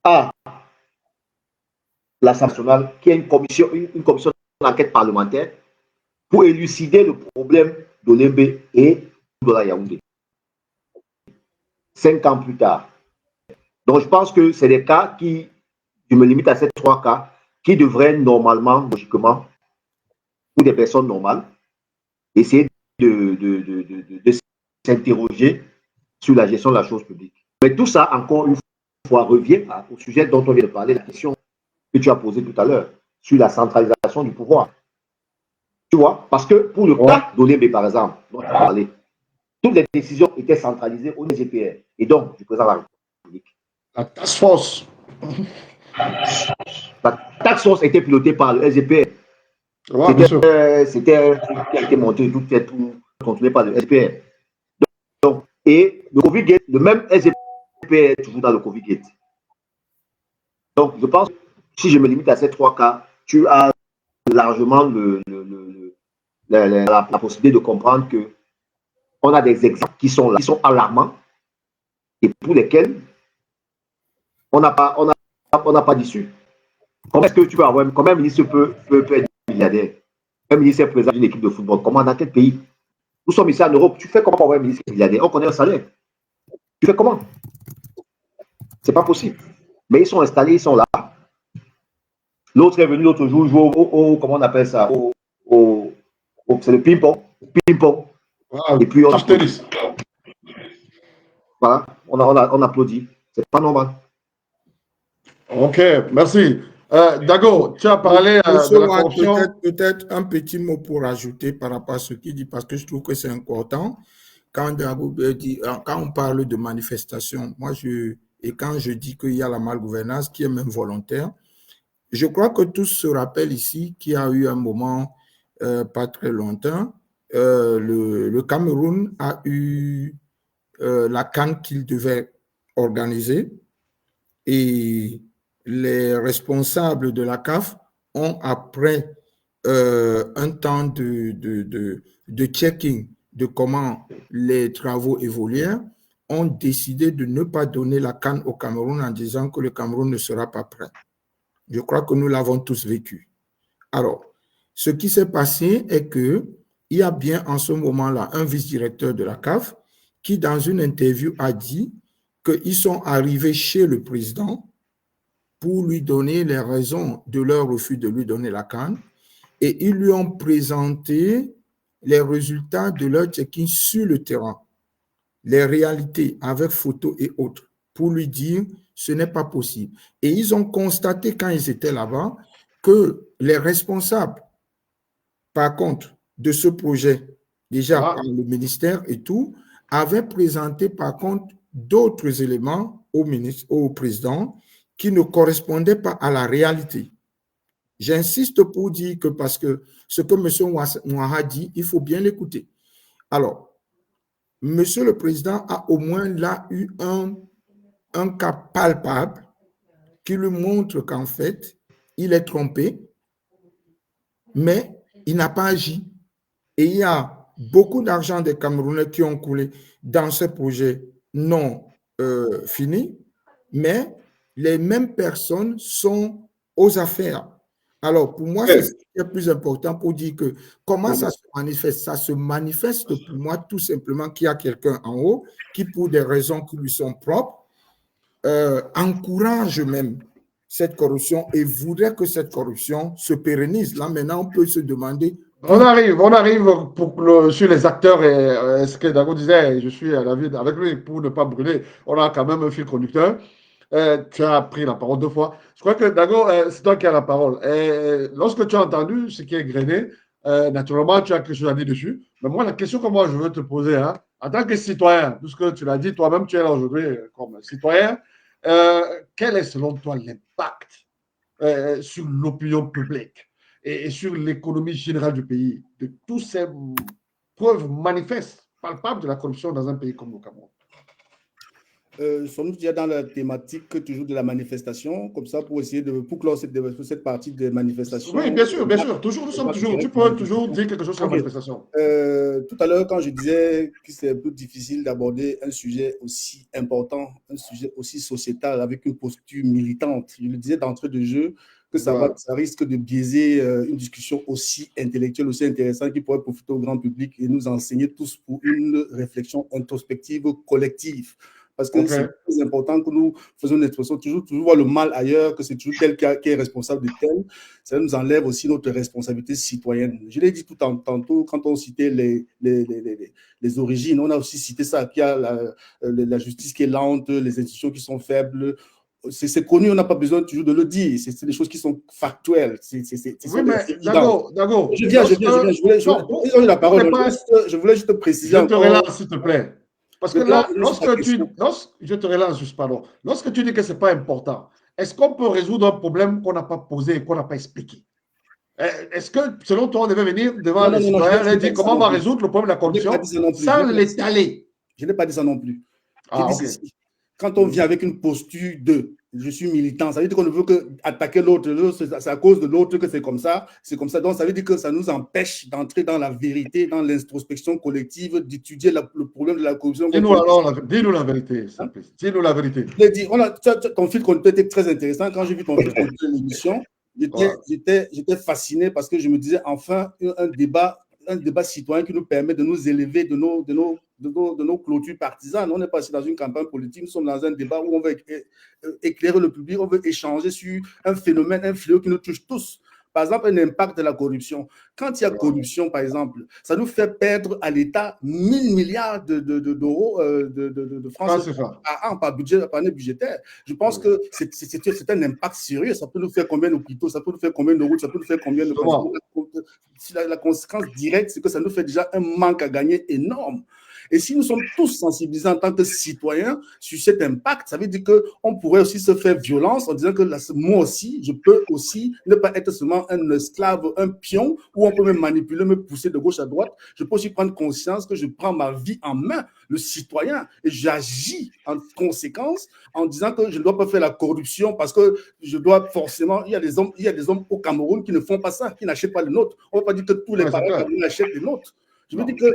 Speaker 4: à l'Assemblée nationale qu'il y ait une commission d'enquête parlementaire pour élucider le problème d'Olembe et de la Yaoundé. 5 ans plus tard. Donc, je pense que c'est des cas qui, je me limite à ces 3 cas, qui devraient normalement, logiquement, pour des personnes normales, essayer de s'interroger sur la gestion de la chose publique. Mais tout ça, encore une fois, revient au sujet dont on vient de parler, la question que tu as posée tout à l'heure, sur la centralisation du pouvoir. Tu vois, parce que pour le cas d'Olembe, par exemple, dont tu as parlé, toutes les décisions étaient centralisées au SGPR et donc du président de la République.
Speaker 2: La task force.
Speaker 4: La task force était pilotée par le SGPR. C'était un truc qui a été monté, tout contrôlé par le SGPR. Donc, et le Covid-Gate, le même SGPR est toujours dans le Covid-Gate. Donc, je pense que si je me limite à ces 3 cas, tu as largement la possibilité de comprendre que on a des exemples qui sont là, qui sont alarmants et pour lesquels on n'a pas d'issue. Comment est-ce que tu peux avoir, comment un ministre peut être milliardaire? Un ministre est président d'une équipe de football. Comment, dans quel pays? Nous sommes ici en Europe. Tu fais comment pour avoir un ministre milliardaire? On connaît un salaire. Tu fais comment? C'est pas possible. Mais ils sont installés, ils sont là. L'autre est venu l'autre jour jouer comment on appelle ça? C'est le ping-pong. Ping-pong.
Speaker 2: Ah,
Speaker 4: et puis on applaudit. Voilà, on applaudit. C'est pas normal.
Speaker 2: Ok, merci. Dago, tu as parlé de la corruption.
Speaker 5: Peut-être un petit mot pour ajouter par rapport à ce qu'il dit, parce que je trouve que c'est important. Quand Dago dit, quand on parle de manifestation, et quand je dis qu'il y a la malgouvernance qui est même volontaire, je crois que tous se rappellent ici qu'il y a eu un moment pas très longtemps, le Cameroun a eu la CAN qu'il devait organiser et les responsables de la CAF ont, après un temps de checking de comment les travaux évoluaient, ont décidé de ne pas donner la CAN au Cameroun en disant que le Cameroun ne sera pas prêt. Je crois que nous l'avons tous vécu. Alors, ce qui s'est passé est qu'il y a bien en ce moment-là un vice-directeur de la CAF qui, dans une interview, a dit qu'ils sont arrivés chez le président pour lui donner les raisons de leur refus de lui donner la CAN et ils lui ont présenté les résultats de leur check-in sur le terrain, les réalités avec photos et autres, pour lui dire ce n'est pas possible. Et ils ont constaté quand ils étaient là-bas que les responsables, par contre, de ce projet, déjà par le ministère et tout, avaient présenté par contre d'autres éléments au président qui ne correspondaient pas à la réalité. J'insiste pour dire que parce que ce que M. Ouaha dit, il faut bien l'écouter. Alors, Monsieur le Président a au moins là eu un cas palpable qui lui montre qu'en fait, il est trompé, mais il n'a pas agi. Et il y a beaucoup d'argent des Camerounais qui ont coulé dans ce projet non fini, mais les mêmes personnes sont aux affaires. Alors, pour moi, c'est ce qui est plus important pour dire que comment ça se manifeste? Ça se manifeste pour moi tout simplement qu'il y a quelqu'un en haut qui, pour des raisons qui lui sont propres, encourage même cette corruption et voudrait que cette corruption se pérennise. Là, maintenant, on peut se demander...
Speaker 2: On arrive sur les acteurs et ce que Dago disait, je suis à l'avis avec lui pour ne pas brûler. On a quand même un fil conducteur. Tu as pris la parole 2 fois. Je crois que Dago, c'est toi qui as la parole. Et lorsque tu as entendu ce qui est grainé, naturellement, tu as quelque chose à dire dessus. Mais moi, la question que moi je veux te poser, en tant que citoyen, puisque tu l'as dit toi-même, tu es là aujourd'hui comme citoyen, quel est selon toi l'impact sur l'opinion publique et sur l'économie générale du pays de toutes ces preuves manifestes, palpables de la corruption dans un pays comme le Cameroun?
Speaker 3: Sommes-nous déjà dans la thématique toujours de la manifestation, comme ça, pour essayer pour clore cette partie de manifestation?
Speaker 2: Oui, bien sûr, bien sûr. Toujours, nous sommes toujours. Tu peux toujours dire quelque chose sur la manifestation.
Speaker 3: Tout à l'heure, quand je disais que c'est un peu difficile d'aborder un sujet aussi important, un sujet aussi sociétal avec une posture militante, je le disais d'entrée de jeu, que ça risque de biaiser une discussion aussi intellectuelle, aussi intéressante, qui pourrait profiter au grand public et nous enseigner tous pour une réflexion introspective collective. Parce que c'est très important que nous faisons une expression, toujours voir le mal ailleurs, que c'est toujours tel qui est responsable de tel. Ça nous enlève aussi notre responsabilité citoyenne. Je l'ai dit tantôt, quand on citait les origines, on a aussi cité ça, qu'il y a la justice qui est lente, les institutions qui sont faibles. C'est connu, on n'a pas besoin toujours de le dire. C'est des choses qui sont factuelles.
Speaker 2: Oui, mais Dago,
Speaker 3: je viens. Je voulais juste préciser.
Speaker 2: Je te relance, s'il te plaît. Parce que là, je te relance juste, pardon. Lorsque tu dis que ce n'est pas important, est-ce qu'on peut résoudre un problème qu'on n'a pas posé et qu'on n'a pas expliqué? Est-ce que, selon toi, on devait venir devant les citoyens et dire comment on va résoudre le problème de la corruption sans l'étaler?
Speaker 3: Je n'ai pas dit ça non plus. Quand on vient avec une posture de je suis militant, ça veut dire qu'on ne veut que attaquer l'autre, c'est à cause de l'autre que c'est comme ça. Donc ça veut dire que ça nous empêche d'entrer dans la vérité, dans l'introspection collective, d'étudier le problème de la corruption.
Speaker 2: Dis-nous la vérité, dis-nous la vérité.
Speaker 3: Ton fil conducteur était très intéressant. Quand j'ai vu ton fil conducteur de l'émission, j'étais fasciné parce que je me disais enfin un débat citoyen qui nous permet de nous élever de nos clôtures partisanes. On n'est pas dans une campagne politique, nous sommes dans un débat où on veut éclairer le public, on veut échanger sur un phénomène, un fléau qui nous touche tous. Par exemple, un impact de la corruption. Quand il y a corruption, par exemple, ça nous fait perdre à l'État 1000 milliards d'euros de francs CFA par année budgétaire. Je pense que c'est un impact sérieux. Ça peut nous faire combien d'hôpitaux, ça peut nous faire combien de routes, ça peut nous faire combien de... La conséquence directe, c'est que ça nous fait déjà un manque à gagner énorme. Et si nous sommes tous sensibilisés en tant que citoyens sur cet impact, ça veut dire qu'on pourrait aussi se faire violence en disant que moi aussi, je peux aussi ne pas être seulement un esclave, un pion, où on peut me manipuler, me pousser de gauche à droite. Je peux aussi prendre conscience que je prends ma vie en main, le citoyen, et j'agis en conséquence en disant que je ne dois pas faire la corruption parce que je dois forcément... Il y a des hommes au Cameroun qui ne font pas ça, qui n'achètent pas le nôtre. On ne va pas dire que tous les parents camerounais achètent les nôtres. Je veux dire qu'il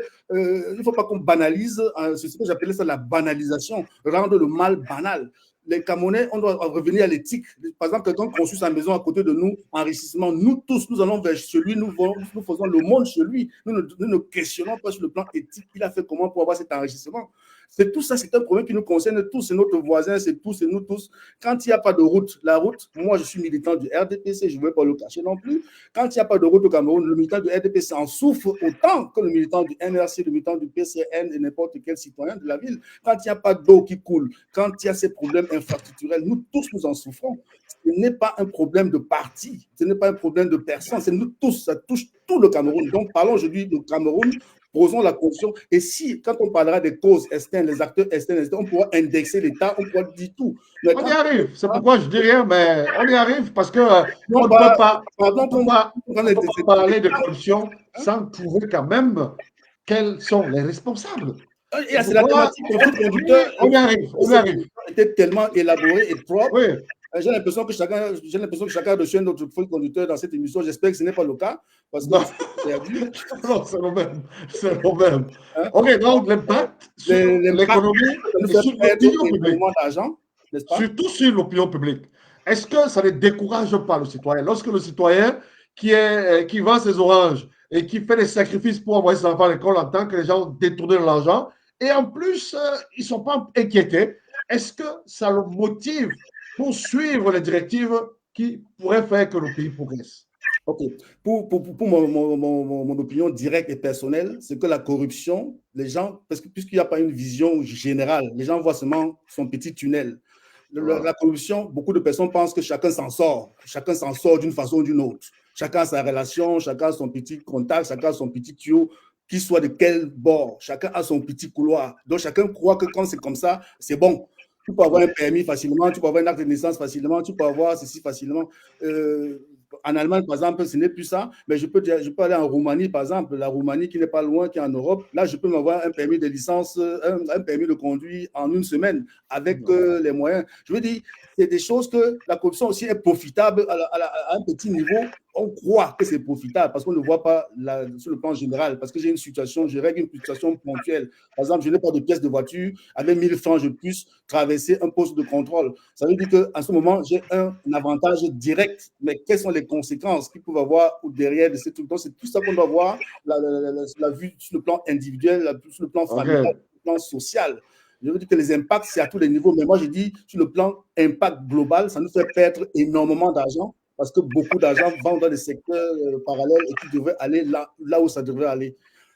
Speaker 3: ne faut pas qu'on banalise, c'est ce que j'appelais ça la banalisation, rendre le mal banal. Les Camerounais, on doit revenir à l'éthique. Par exemple, quelqu'un construit sa maison à côté de nous, enrichissement. Nous tous, nous allons vers chez lui, nous faisons le monde chez lui. Nous ne questionnons pas sur le plan éthique. Il a fait comment pour avoir cet enrichissement? C'est tout ça, c'est un problème qui nous concerne tous, c'est notre voisin, c'est nous tous. Quand il n'y a pas de route, la route, moi je suis militant du RDPC, je ne vais pas le cacher non plus. Quand il n'y a pas de route au Cameroun, le militant du RDPC en souffre autant que le militant du NRC, le militant du PCN et n'importe quel citoyen de la ville. Quand il n'y a pas d'eau qui coule, quand il y a ces problèmes infrastructurels, nous tous nous en souffrons. Ce n'est pas un problème de parti, ce n'est pas un problème de personne, c'est nous tous, ça touche tout le Cameroun. Donc parlons aujourd'hui du Cameroun. Posons la question. Et si, quand on parlera des causes externes, les acteurs externes, on pourra indexer l'État, on pourra dire tout.
Speaker 2: Mais on y arrive. C'est pourquoi je dis rien, mais on y arrive parce que on ne peut pas parler de corruption sans trouver quand même quels sont les responsables.
Speaker 3: Et c'est la thématique conducteur.
Speaker 2: On y arrive.
Speaker 3: Était tellement élaboré et propre.
Speaker 2: Oui.
Speaker 3: J'ai l'impression que chacun a reçu un autre fil conducteur dans cette émission. J'espère que ce n'est pas le cas. Parce que
Speaker 2: non, c'est le même. Hein? OK, donc l'impact sur l'économie et sur l'opinion publique. Surtout sur l'opinion publique. Est-ce que ça ne décourage pas le citoyen? Lorsque le citoyen qui vend ses oranges et qui fait des sacrifices pour envoyer ses enfants à l'école en tant que les gens détournent de l'argent, et en plus, ils ne sont pas inquiétés, est-ce que ça le motive pour suivre les directives qui pourraient faire que le pays progresse?
Speaker 3: OK. Pour mon opinion directe et personnelle, c'est que la corruption, les gens, puisqu'il n'y a pas une vision générale, les gens voient seulement son petit tunnel. La corruption, beaucoup de personnes pensent que chacun s'en sort d'une façon ou d'une autre. Chacun a sa relation, chacun a son petit contact, chacun a son petit tuyau, qu'il soit de quel bord, chacun a son petit couloir. Donc chacun croit que quand c'est comme ça, c'est bon. Tu peux avoir un permis facilement, tu peux avoir un acte de naissance facilement, tu peux avoir ceci facilement. En Allemagne, par exemple, ce n'est plus ça, mais je peux aller en Roumanie, par exemple, la Roumanie qui n'est pas loin, qui est en Europe. Là, je peux m'avoir un permis de licence, un permis de conduire en une semaine avec les moyens. Je veux dire, c'est des choses que la corruption aussi est profitable à un petit niveau. On croit que c'est profitable parce qu'on ne voit pas sur le plan général. Parce que j'ai une situation, je règle une situation ponctuelle. Par exemple, je n'ai pas de pièce de voiture. Avec 1000 francs, je puisse traverser un poste de contrôle. Ça veut dire qu'en ce moment, j'ai un avantage direct. Mais quelles sont les conséquences qu'ils peuvent avoir derrière de ces trucs? Donc, c'est tout ça qu'on doit voir, la vue sur le plan individuel, sur le plan familial, sur le plan social. Je veux dire que les impacts, c'est à tous les niveaux. Mais moi, je dis, sur le plan impact global, ça nous fait perdre énormément d'argent parce que beaucoup d'argent vont dans des secteurs parallèles et qui devraient aller là où ça devrait aller.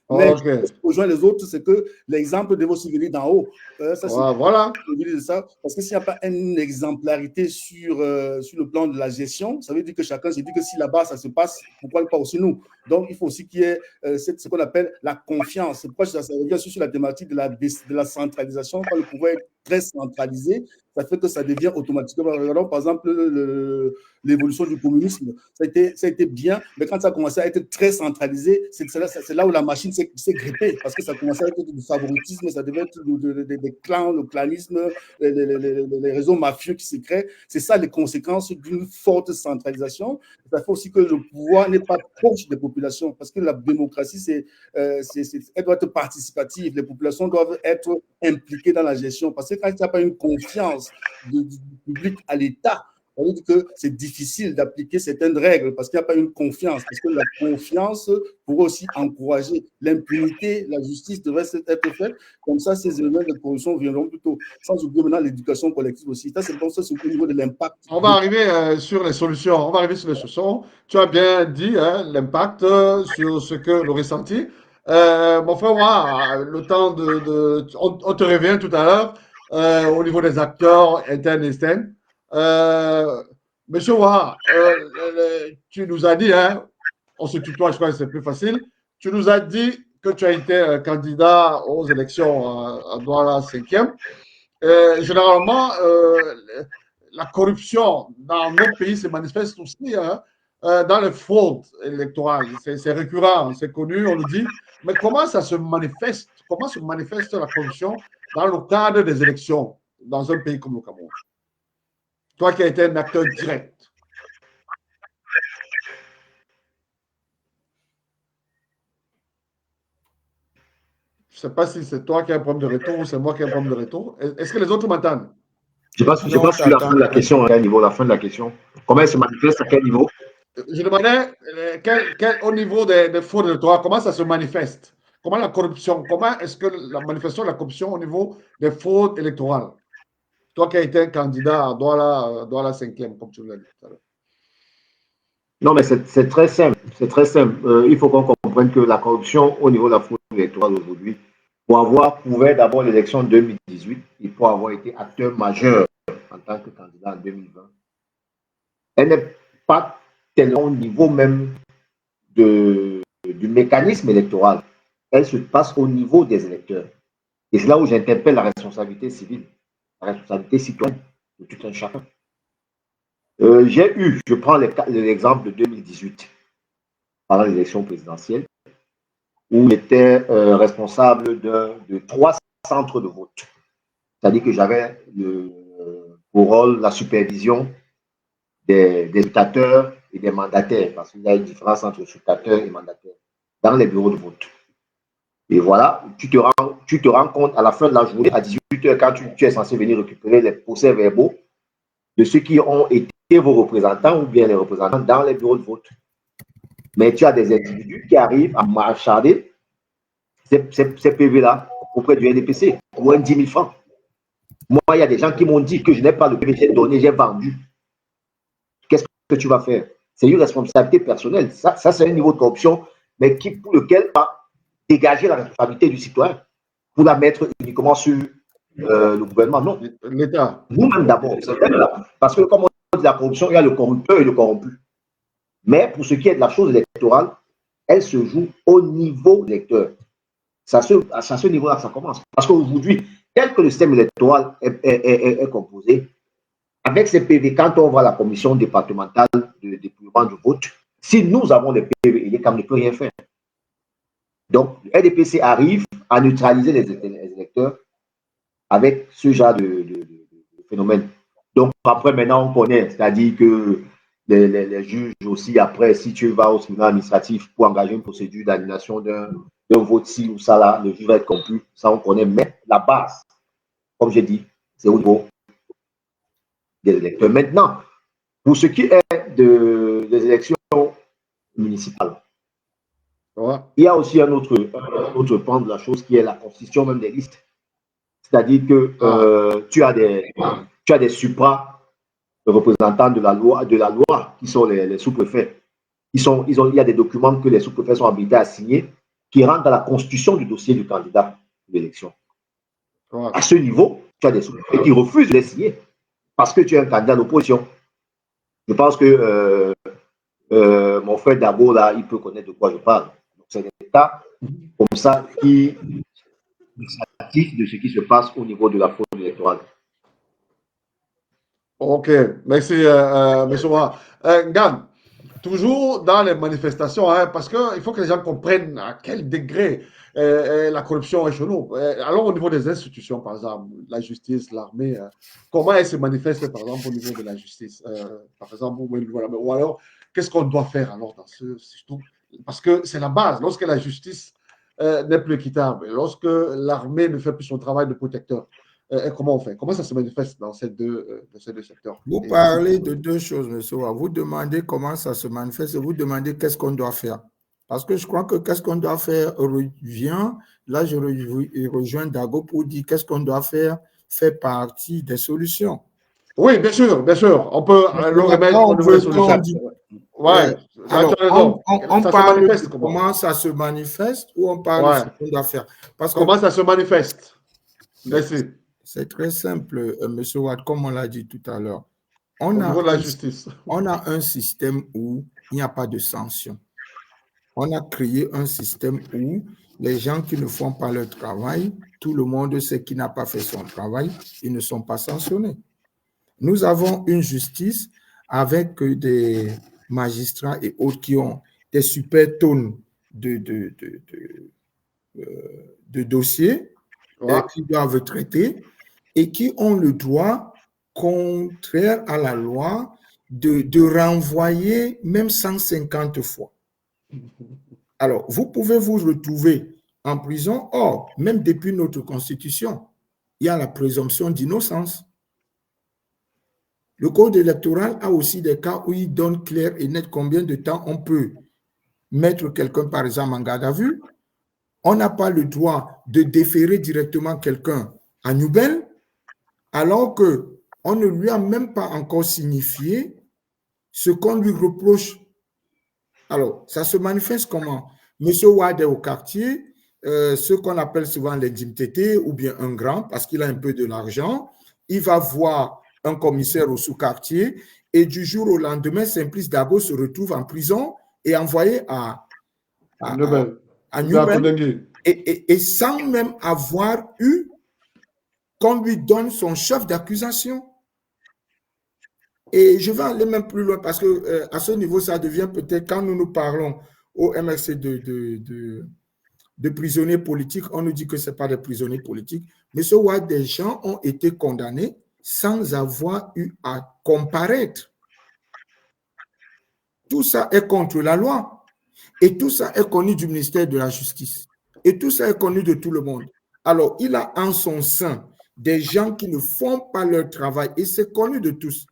Speaker 3: Mais ce qui rejoint les autres, c'est que l'exemple de vos souvenirs d'en haut, ça,
Speaker 2: voilà.
Speaker 3: Ça, parce que s'il n'y a pas une exemplarité sur le plan de la gestion, ça veut dire que chacun se dit que si là-bas ça se passe, pourquoi pas aussi nous? Donc, il faut aussi qu'il y ait ce qu'on appelle la confiance. C'est pourquoi ça revient sur la thématique de la centralisation. Quand le pouvoir est très centralisé, ça fait que ça devient automatiquement. Regardons par exemple l'évolution du communisme. Ça a été bien, mais quand ça a commencé à être très centralisé, c'est là où la machine s'est grippée, parce que ça commençait à être du favoritisme, ça devait être des clans, le clanisme, les réseaux mafieux qui se créent. C'est ça les conséquences d'une forte centralisation. Ça fait aussi que le pouvoir n'est pas proche des populations, parce que la démocratie, elle doit être participative. Les populations doivent être impliquées dans la gestion, parce que quand il n'y a pas une confiance du public à l'État, ça veut dire que c'est difficile d'appliquer certaines règles parce qu'il n'y a pas une confiance. Parce que la confiance pourrait aussi encourager l'impunité, la justice devrait être faite. Comme ça, ces éléments de corruption viendront plutôt. Sans oublier maintenant l'éducation collective aussi. Ça, c'est bon, ça, c'est au niveau de l'impact.
Speaker 2: On va arriver sur les solutions. Tu as bien dit l'impact sur ce que le ressenti. Mon frère, moi, le temps on te revient tout à l'heure au niveau des acteurs internes et externes. Monsieur Ouah, tu nous as dit, on se tutoie, je crois que c'est plus facile. Tu nous as dit que tu as été candidat aux élections à Douala 5e. Généralement, la corruption dans notre pays se manifeste aussi dans les fraudes électorales. C'est récurrent, c'est connu, on le dit. Mais comment ça se manifeste? Comment se manifeste la corruption dans le cadre des élections dans un pays comme le Cameroun? Toi qui as été un acteur direct. Je ne sais pas si c'est toi qui as un problème de retour ou c'est moi qui ai un problème de retour. Est-ce que les autres m'entendent?
Speaker 4: Je ne sais pas sur la fin de la question, à quel niveau, la fin de la question. Comment elle se manifeste, à quel niveau?
Speaker 2: Je demandais au niveau des fraudes électorales, comment ça se manifeste? Comment la corruption, comment est-ce que la manifestation de la corruption au niveau des fraudes électorales? Toi qui as été un candidat à Douala 5e, comme tu l'as dit tout à l'heure.
Speaker 4: Non, mais c'est très simple. C'est très simple. Il faut qu'on comprenne que la corruption au niveau de la fraude électorale aujourd'hui, pour avoir couvert d'abord l'élection 2018 et pour avoir été acteur majeur en tant que candidat en 2020, elle n'est pas tellement au niveau même du mécanisme électoral. Elle se passe au niveau des électeurs. Et c'est là où j'interpelle la responsabilité civile, la responsabilité citoyenne de tout un chacun. Je prends l'exemple de 2018, pendant l'élection présidentielle, où j'étais responsable de 3 centres de vote. C'est-à-dire que j'avais pour rôle la supervision des scrutateurs et des mandataires, parce qu'il y a une différence entre scrutateurs et mandataires dans les bureaux de vote. Et voilà, tu te rends compte à la fin de la journée, à 18h, quand tu es censé venir récupérer les procès-verbaux de ceux qui ont été vos représentants ou bien les représentants dans les bureaux de vote. Mais tu as des individus qui arrivent à marchander ces PV-là auprès du NDPC pour 10 000 francs. Moi, il y a des gens qui m'ont dit que je n'ai pas le PV, j'ai donné, j'ai vendu. Qu'est-ce que tu vas faire? C'est une responsabilité personnelle. Ça c'est un niveau de corruption, mais pour lequel va dégager la responsabilité du citoyen pour la mettre uniquement sur le gouvernement. Non,
Speaker 2: l'État.
Speaker 4: Nous-mêmes d'abord. Parce que comme on dit la corruption, il y a le corrupteur et le corrompu. Mais pour ce qui est de la chose électorale, elle se joue au niveau électeur. C'est à ce niveau-là que ça commence. Parce qu'aujourd'hui, tel que le système électoral est composé, avec ces PV, quand on voit la commission départementale de dépouillement du vote, si nous avons des PV, il ne peut rien faire. Donc, le RDPC arrive à neutraliser les électeurs avec ce genre de phénomène. Donc, après, maintenant, on connaît, c'est-à-dire que les juges aussi, après, si tu vas au tribunal administratif pour engager une procédure d'annulation d'un vote ci ou ça, là, le juge va être conclu. Ça, on connaît. Mais la base, comme j'ai dit, c'est au niveau des électeurs. Maintenant, pour ce qui est des élections municipales, il y a aussi un autre pan de la chose qui est la constitution même des listes. C'est-à-dire que tu as des supra-représentants de la loi qui sont les sous-préfets. Il y a des documents que les sous-préfets sont habilités à signer qui rentrent dans la constitution du dossier du candidat de l'élection. À ce niveau, tu as des sous-préfets qui refusent de les signer parce que tu es un candidat d'opposition. Je pense que mon frère Dabo, là, il peut connaître de quoi je parle. C'est des cas comme ça qui de ce qui se passe au niveau de la fraude électorale.
Speaker 2: Ok, merci, M. Ouaha. Gan, toujours dans les manifestations, hein, parce qu'il faut que les gens comprennent à quel degré la corruption est chez nous. Alors, au niveau des institutions, par exemple, la justice, l'armée, comment elle se manifeste, par exemple, au niveau de la justice, par exemple, ou alors, qu'est-ce qu'on doit faire alors dans parce que c'est la base. Lorsque la justice n'est plus équitable, lorsque l'armée ne fait plus son travail de protecteur, comment on fait? Comment ça se manifeste dans ces deux secteurs?
Speaker 5: Vous parlez de deux choses, M. Ouaha. Vous demandez comment ça se manifeste et vous demandez qu'est-ce qu'on doit faire. Parce que je crois que qu'est-ce qu'on doit faire revient, là je rejoins Dago pour dire qu'est-ce qu'on doit faire fait partie des solutions.
Speaker 2: Oui, bien sûr, bien sûr. On peut le remettre au niveau des solutions.
Speaker 5: Ouais. Alors, on parle de comment ça se manifeste ou on parle de ce qu'on doit faire. Parce que,
Speaker 2: comment ça se manifeste? Merci.
Speaker 5: C'est très simple, M. Ouaha, comme on l'a dit tout à l'heure.
Speaker 2: Au niveau de la justice.
Speaker 5: On a un système où il n'y a pas de sanction. On a créé un système où les gens qui ne font pas leur travail, tout le monde sait qui n'a pas fait son travail, ils ne sont pas sanctionnés. Nous avons une justice avec des magistrats et autres qui ont des super tonnes de dossiers qui doivent traiter et qui ont le droit, contraire à la loi, de renvoyer même 150 fois. Alors, vous pouvez vous retrouver en prison. Or, même depuis notre Constitution, il y a la présomption d'innocence. Le Code électoral a aussi des cas où il donne clair et net combien de temps on peut mettre quelqu'un, par exemple, en garde à vue. On n'a pas le droit de déférer directement quelqu'un à Nubel, alors qu'on ne lui a même pas encore signifié ce qu'on lui reproche. Alors, ça se manifeste comment? Monsieur Ouaha est au quartier, ce qu'on appelle souvent les DIMTT ou bien un grand, parce qu'il a un peu de l'argent, il va voir un commissaire au sous-quartier et du jour au lendemain, Simplice Dabo se retrouve en prison et envoyé à Nubel. Et sans même avoir eu qu'on lui donne son chef d'accusation. Et je vais aller même plus loin parce que à ce niveau, ça devient peut-être, quand nous parlons au MRC de prisonniers politiques, on nous dit que ce n'est pas des prisonniers politiques, mais ce où des gens ont été condamnés sans avoir eu à comparaître. Tout ça est contre la loi. Et tout ça est connu du ministère de la Justice. Et tout ça est connu de tout le monde. Alors, il a en son sein des gens qui ne font pas leur travail et c'est connu de tous.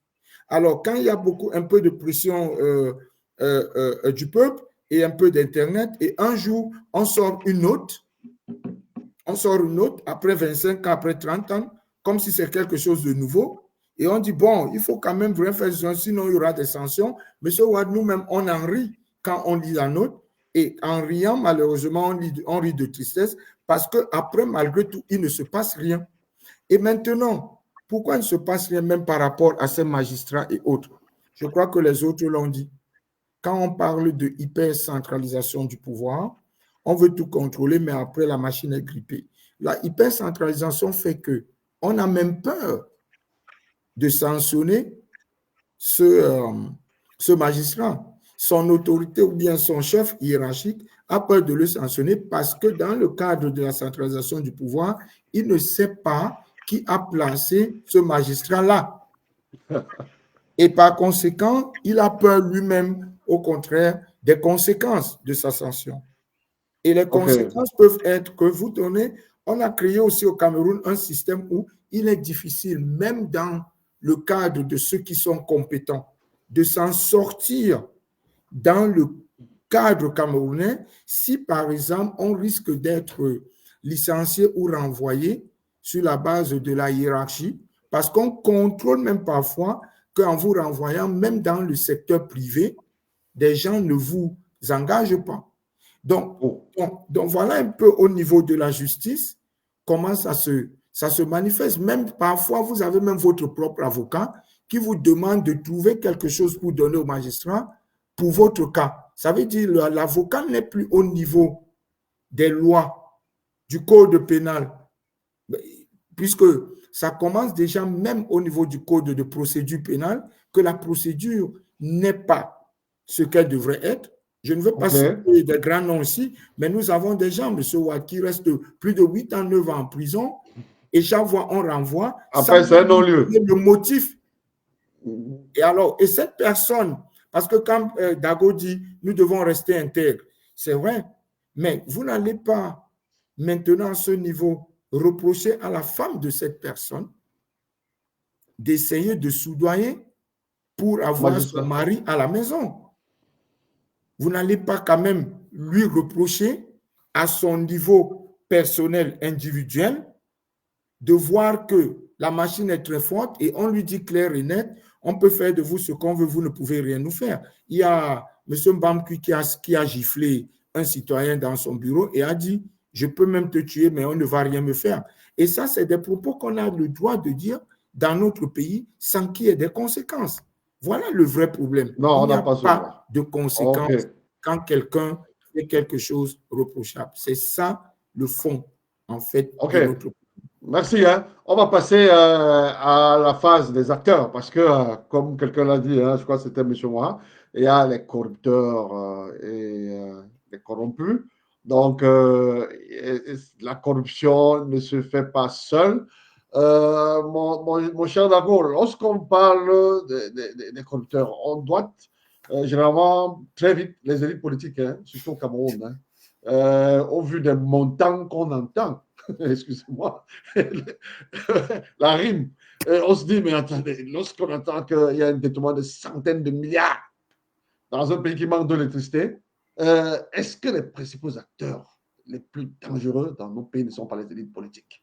Speaker 5: Alors, quand il y a un peu de pression du peuple et un peu d'Internet, et un jour, on sort une note, après 25 ans, après 30 ans, comme si c'est quelque chose de nouveau, et on dit, bon, il faut quand même vraiment faire ça, sinon il y aura des sanctions. Mais ce Ouaha, nous-mêmes, on en rit quand on lit la note, et en riant, malheureusement, on rit de tristesse, parce qu'après, malgré tout, il ne se passe rien. Et maintenant, pourquoi il ne se passe rien même par rapport à ces magistrats et autres? Je crois que les autres l'ont dit. Quand on parle de hyper-centralisation du pouvoir, on veut tout contrôler, mais après, la machine est grippée. la hypercentralisation fait qu'on a même peur de sanctionner ce magistrat. Son autorité ou bien son chef hiérarchique a peur de le sanctionner parce que dans le cadre de la centralisation du pouvoir, il ne sait pas qui a placé ce magistrat-là. Et par conséquent, il a peur lui-même, au contraire, des conséquences de sa sanction. Et les conséquences peuvent être que vous donnez, on a créé aussi au Cameroun un système où il est difficile, même dans le cadre de ceux qui sont compétents, de s'en sortir dans le cadre camerounais si, par exemple, on risque d'être licencié ou renvoyé sur la base de la hiérarchie, parce qu'on contrôle même parfois qu'en vous renvoyant, même dans le secteur privé, des gens ne vous engagent pas. Donc voilà un peu au niveau de la justice, comment ça se manifeste. Même parfois, vous avez même votre propre avocat qui vous demande de trouver quelque chose pour donner au magistrat pour votre cas. Ça veut dire que l'avocat n'est plus au niveau des lois du code pénal, puisque ça commence déjà même au niveau du code de procédure pénale, que la procédure n'est pas ce qu'elle devrait être. Je ne veux pas citer des grands noms ici, mais nous avons des gens, M. Ouad, qui restent plus de 8 ans, 9 ans en prison, et chaque fois on renvoie.
Speaker 2: Après, c'est un non-lieu.
Speaker 5: Le motif. Et cette personne, parce que quand Dago dit, nous devons rester intègres, c'est vrai, mais vous n'allez pas maintenant à ce niveau reprocher à la femme de cette personne d'essayer de soudoyer pour avoir son mari à la maison. Vous n'allez pas quand même lui reprocher à son niveau personnel, individuel, de voir que la machine est très forte et on lui dit clair et net, on peut faire de vous ce qu'on veut, vous ne pouvez rien nous faire. Il y a M. Mbamkui qui a giflé un citoyen dans son bureau et a dit, je peux même te tuer, mais on ne va rien me faire. Et ça, c'est des propos qu'on a le droit de dire dans notre pays sans qu'il y ait des conséquences. Voilà le vrai problème.
Speaker 2: Non,
Speaker 5: il n'y a pas de conséquences quand quelqu'un fait quelque chose reprochable. C'est ça le fond, en fait, de notre pays.
Speaker 2: Merci. On va passer à la phase des acteurs parce que, comme quelqu'un l'a dit, je crois que c'était M. Moha, il y a les corrupteurs et les corrompus. Donc, la corruption ne se fait pas seule. Mon cher Dago, lorsqu'on parle des corrupteurs, on doit généralement très vite les élites politiques, surtout au Cameroun, au vu des montants qu'on entend. Excusez-moi, la rime. On se dit, mais attendez, lorsqu'on entend qu'il y a un détournement de centaines de milliards dans un pays qui manque d'électricité, est-ce que les principaux acteurs les plus dangereux dans nos pays ne sont pas les élites politiques?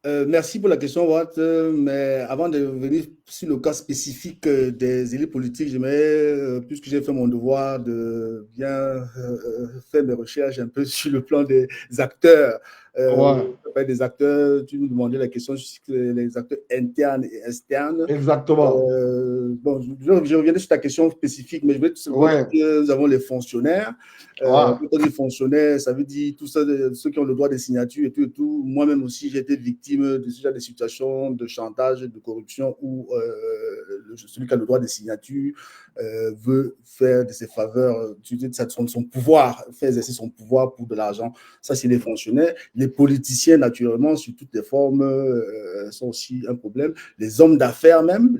Speaker 3: Merci pour la question, Watt. Mais avant de venir sur le cas spécifique des élites politiques, j'aimerais, puisque j'ai fait mon devoir de bien faire mes recherches un peu sur le plan des acteurs. Des acteurs, tu nous demandais la question sur les acteurs internes et externes.
Speaker 2: Exactement.
Speaker 3: Bon, je reviendrai sur ta question spécifique, mais je vais tout simplement dire que nous avons les fonctionnaires. Quand on dit fonctionnaires, ça veut dire tout ça, ceux qui ont le droit de signature et tout et tout. Moi-même aussi, j'ai été victime de ce genre de situations de chantage, de corruption où celui qui a le droit de signature veut faire de ses faveurs, son pouvoir, faire exercer son pouvoir pour de l'argent. Ça, c'est les fonctionnaires. Les politiciens, naturellement, sous toutes les formes, sont aussi un problème. Les hommes d'affaires même,